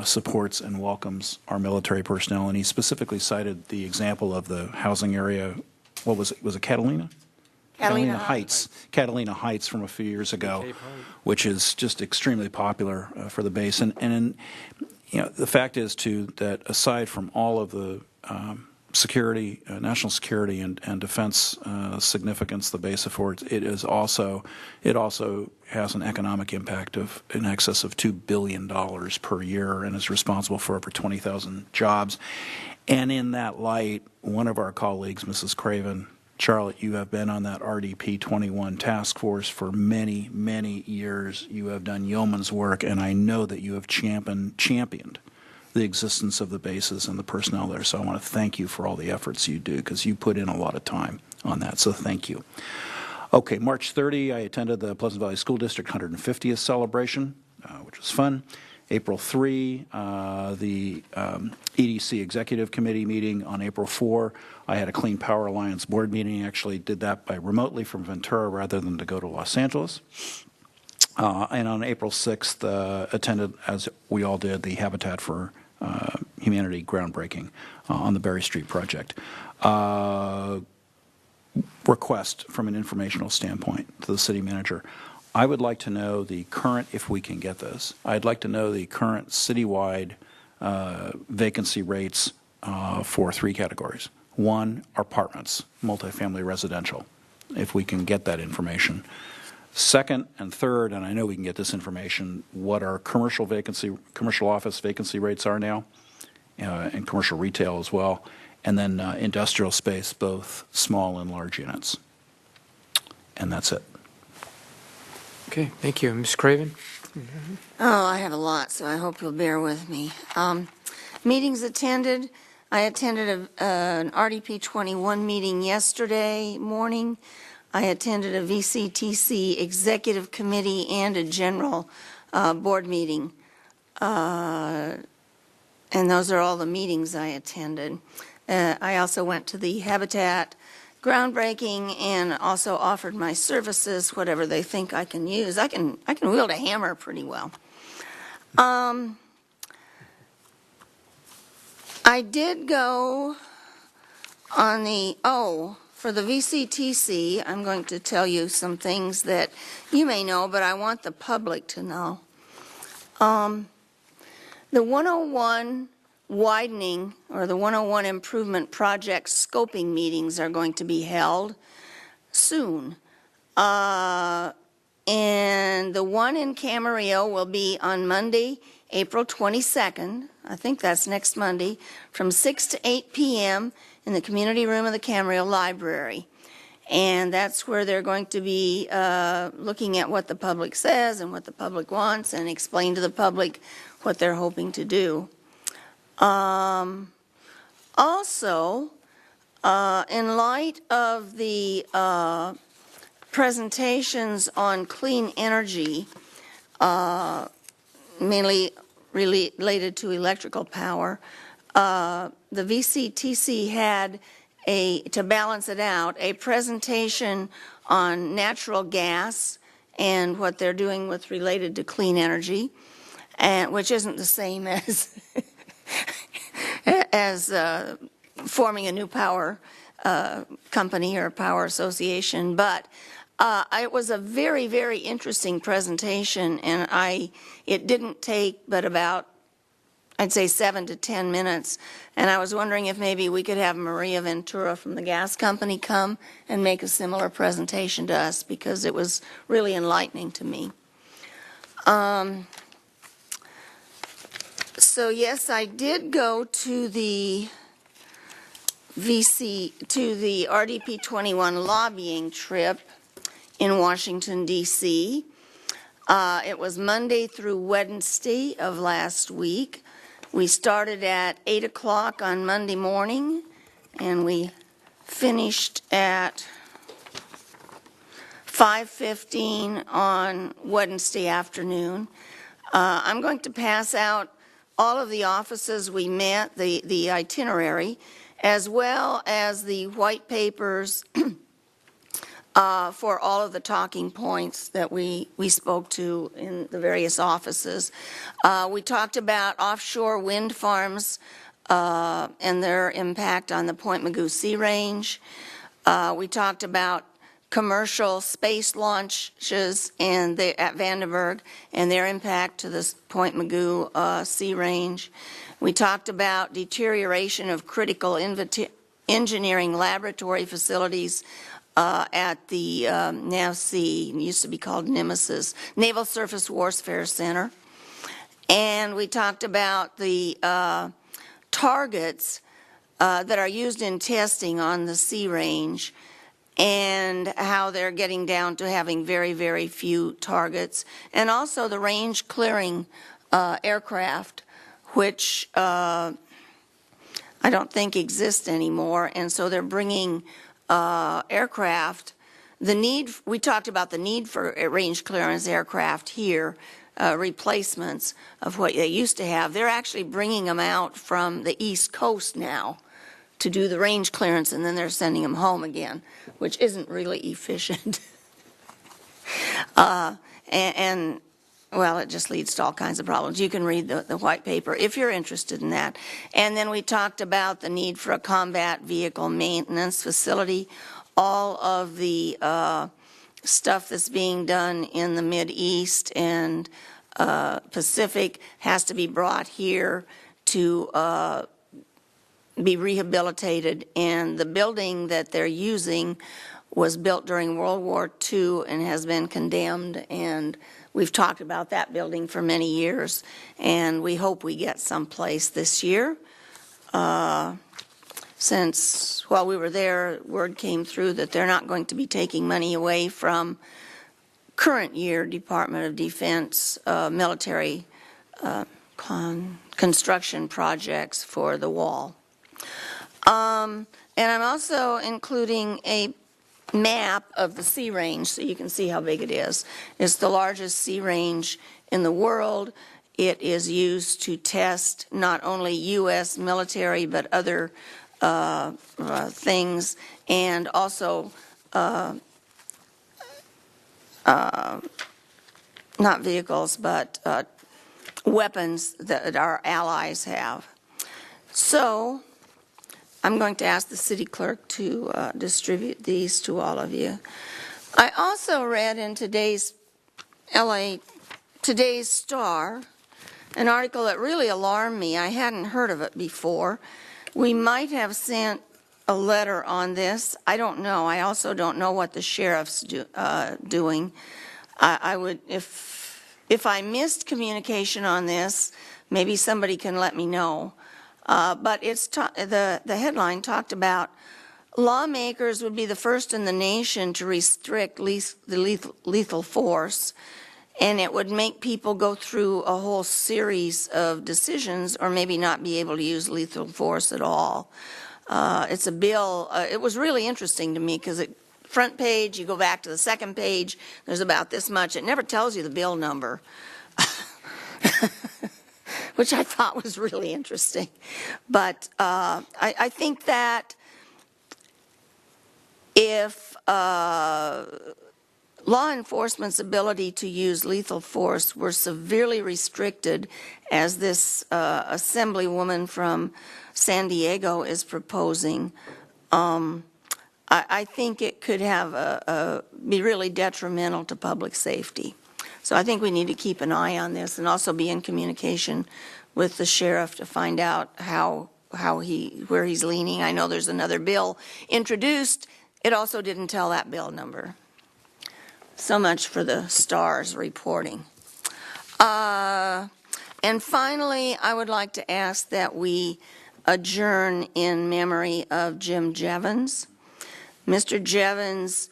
supports and welcomes our military personnel. And he specifically cited the example of the housing area. What was it? Was it Catalina? Catalina Heights. Catalina Heights from a few years ago, which is just extremely popular for the base. And the fact is, too, that aside from all of the security, national security and defense significance the base affords, it also has an economic impact of in excess of $2 billion per year and is responsible for over 20,000 jobs. And in that light, one of our colleagues, Mrs. Craven, Charlotte, you have been on that RDP 21 task force for many, many years. You have done yeoman's work, and I know that you have championed the existence of the bases and the personnel there. So I want to thank you for all the efforts you do because you put in a lot of time on that. So thank you. Okay, March 30, I attended the Pleasant Valley School District 150th celebration, which was fun. April 3, the EDC Executive Committee meeting on April 4. I had a Clean Power Alliance board meeting. Actually did that by remotely from Ventura rather than to go to Los Angeles. And on April 6th, attended, as we all did, the Habitat for Humanity groundbreaking on the Berry Street project. Request from an informational standpoint to the city manager. I would like to know the current, if we can get this, I'd like to know the current citywide vacancy rates for 3 categories. 1, apartments, multifamily residential, if we can get that information. Second and third, and I know we can get this information, what our commercial office vacancy rates are now, and commercial retail as well, and then industrial space, both small and large units. And that's it. Okay, thank you. Ms. Craven? Oh, I have a lot, so I hope you'll bear with me. Meetings attended. I attended an RDP 21 meeting yesterday morning. I attended a VCTC executive committee and a general board meeting. And those are all the meetings I attended. I also went to the Habitat groundbreaking and also offered my services, whatever they think I can use. I can wield a hammer pretty well. I did go on for the VCTC, I'm going to tell you some things that you may know, but I want the public to know. The 101 widening or the 101 improvement project scoping meetings are going to be held soon. And the one in Camarillo will be on Monday, April 22nd. I think that's next Monday, from 6 to 8 p.m. in the community room of the Camarillo Library. And that's where they're going to be looking at what the public says and what the public wants and explain to the public what they're hoping to do. Also, in light of the presentations on clean energy, mainly related to electrical power, the VCTC had to balance it out, a presentation on natural gas and what they're doing with related to clean energy, and which isn't the same as forming a new power company or power association, but it was a very, very interesting presentation, and it didn't take but about, I'd say, 7 to 10 minutes, and I was wondering if maybe we could have Maria Ventura from the gas company come and make a similar presentation to us, because it was really enlightening to me. So yes, I did go to the RDP 21 lobbying trip in Washington, D.C. It was Monday through Wednesday of last week. We started at 8 o'clock on Monday morning, and we finished at 5:15 on Wednesday afternoon. I'm going to pass out all of the offices we met, the itinerary, as well as the white papers for all of the talking points that we spoke to in the various offices. We talked about offshore wind farms and their impact on the Point Mugu Sea Range. We talked about commercial space launches at Vandenberg and their impact to the Point Mugu Sea Range. We talked about deterioration of critical engineering laboratory facilities at the NAVSEA, used to be called Nemesis, Naval Surface Warfare Center. And we talked about the targets that are used in testing on the Sea Range, and how they're getting down to having very, very few targets. And also the range clearing aircraft, which I don't think exist anymore. And so they're bringing aircraft. We talked about the need for range clearance aircraft here replacements of what they used to have. They're actually bringing them out from the East Coast now to do the range clearance, and then they're sending them home again, which isn't really efficient. Well, it just leads to all kinds of problems. You can read the white paper if you're interested in that. And then we talked about the need for a combat vehicle maintenance facility. All of the stuff that's being done in the Mideast and Pacific has to be brought here to be rehabilitated. And the building that they're using was built during World War II and has been condemned, and we've talked about that building for many years, and we hope we get someplace this year. Since while we were there, word came through that they're not going to be taking money away from current year Department of Defense military construction projects for the wall. And I'm also including a map of the Sea Range so you can see how big it is. It's the largest sea range in the world. It is used to test not only U.S. military but other things, and also not vehicles but weapons that our allies have. So I'm going to ask the city clerk to distribute these to all of you. I also read in today's Star an article that really alarmed me. I hadn't heard of it before. We might have sent a letter on this. I don't know. I also don't know what the sheriff's doing. I would, if I missed communication on this, maybe somebody can let me know. But it's the headline talked about lawmakers would be the first in the nation to restrict the lethal force, and it would make people go through a whole series of decisions or maybe not be able to use lethal force at all. It's a bill. It was really interesting to me because front page, you go back to the second page, there's about this much. It never tells you the bill number. Which I thought was really interesting. But I think that if law enforcement's ability to use lethal force were severely restricted, as this assemblywoman from San Diego is proposing, I think it could have be really detrimental to public safety. So I think we need to keep an eye on this and also be in communication with the sheriff to find out where he's leaning. I know there's another bill introduced. It also didn't tell that bill number. So much for the Star's reporting. And finally, I would like to ask that we adjourn in memory of Jim Jevons. Mr. Jevons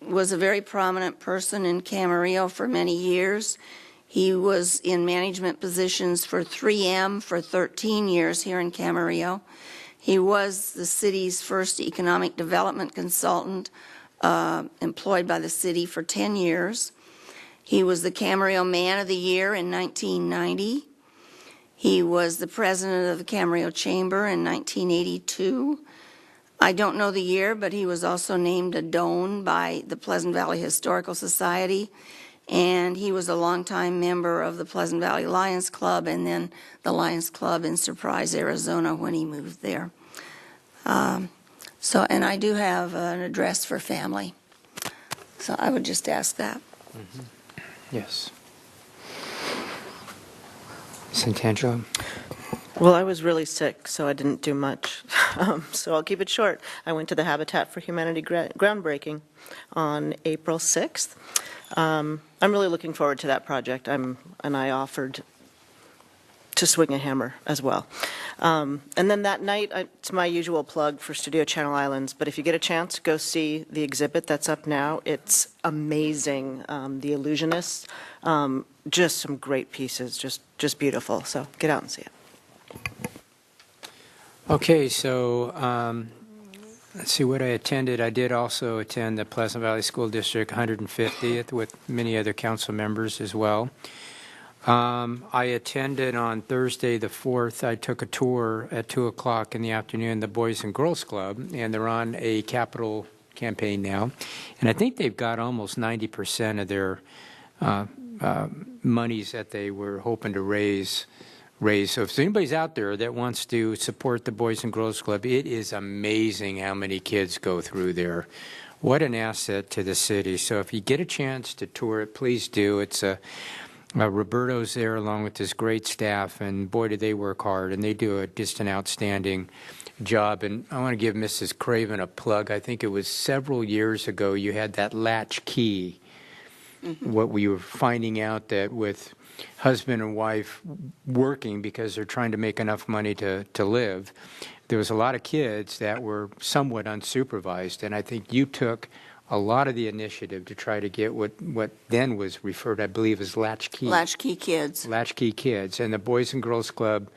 was a very prominent person in Camarillo for many years. He was in management positions for 3M for 13 years here in Camarillo. He was the city's first economic development consultant, employed by the city for 10 years. He was the Camarillo Man of the Year in 1990. He was the president of the Camarillo Chamber in 1982. I don't know the year, but he was also named a Doan by the Pleasant Valley Historical Society, and he was a longtime member of the Pleasant Valley Lions Club and then the Lions Club in Surprise, Arizona when he moved there. And I do have an address for family, so I would just ask that. Mm-hmm. Yes. Santangelo? Well, I was really sick, so I didn't do much. So I'll keep it short. I went to the Habitat for Humanity groundbreaking on April 6th. I'm really looking forward to that project. And I offered to swing a hammer as well. And then that night, it's my usual plug for Studio Channel Islands, but if you get a chance, go see the exhibit that's up now. It's amazing. The Illusionists, just some great pieces, just beautiful. So get out and see it. Okay, so Let's see what I attended. I did also attend the Pleasant Valley School District 150th with many other council members as well. I attended on Thursday the 4th. I took a tour at 2 o'clock in the afternoon, the Boys and Girls Club, and they're on a capital campaign now. And I think they've got almost 90% of their monies that they were hoping to raise. So if anybody's out there that wants to support the Boys and Girls Club, it is amazing how many kids go through there. What an asset to the city. So if you get a chance to tour it, please do. It's Roberto's there along with this great staff, and boy, do they work hard, and they do just an outstanding job. And I want to give Mrs. Craven a plug. I think it was several years ago you had that latch key. What we were finding out that with husband and wife working because they're trying to make enough money to live, there was a lot of kids that were somewhat unsupervised, and I think you took a lot of the initiative to try to get what then was referred, I believe, as latchkey. Latchkey kids. Latchkey kids. And the Boys and Girls Club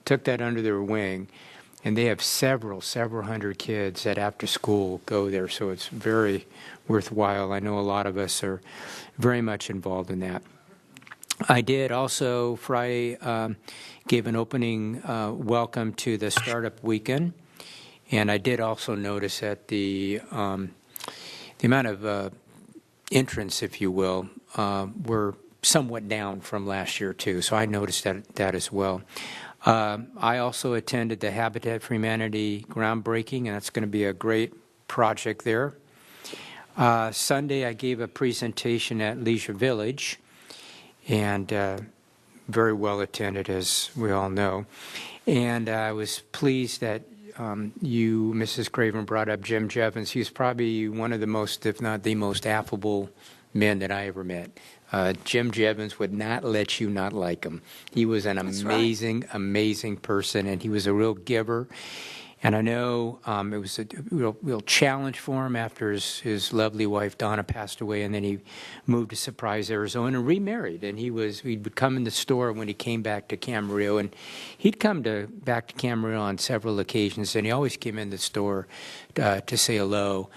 took that under their wing, and they have several hundred kids that after school go there, so it's very worthwhile. I know a lot of us are very much involved in that. I did also Friday gave an opening welcome to the Startup Weekend, and I did also notice that the amount of entrants, if you will, were somewhat down from last year too. So I noticed that as well. I also attended the Habitat for Humanity groundbreaking, and that's going to be a great project there. Sunday, I gave a presentation at Leisure Village, and very well attended, as we all know. And I was pleased that you, Mrs. Craven, brought up Jim Jevons. He's probably one of the most, if not the most affable men that I ever met. Jim Jevons would not let you not like him. He was an amazing person, and he was a real giver. And I know it was a real challenge for him after his lovely wife Donna passed away, and then he moved to Surprise, Arizona, and remarried. And he would come in the store when he came back to Camarillo, and he'd come back to Camarillo on several occasions, and he always came in the store to say hello.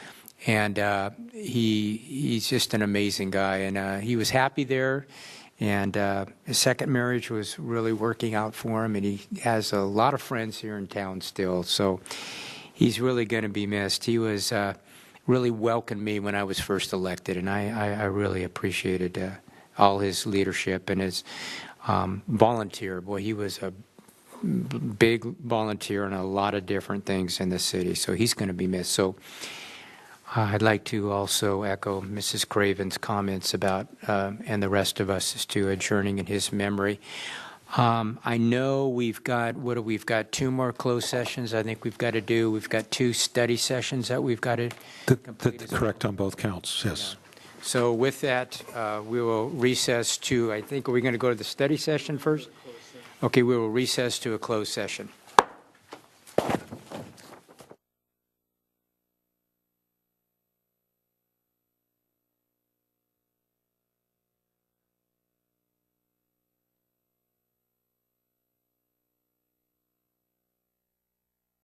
And he's just an amazing guy, and he was happy there. And his second marriage was really working out for him, and he has a lot of friends here in town still. So he's really going to be missed. He was really welcomed me when I was first elected, and I really appreciated all his leadership and his volunteer. Boy, he was a big volunteer on a lot of different things in the city, so he's going to be missed. So I'd like to also echo Mrs. Craven's comments about, and the rest of us, as to adjourning in his memory. I know we've got 2 more closed sessions I think we've got to do. We've got 2 study sessions that we've got to complete. That's correct on both counts, yes. So with that, we will recess to, I think, are we going to go to the study session first? Okay, we will recess to a closed session.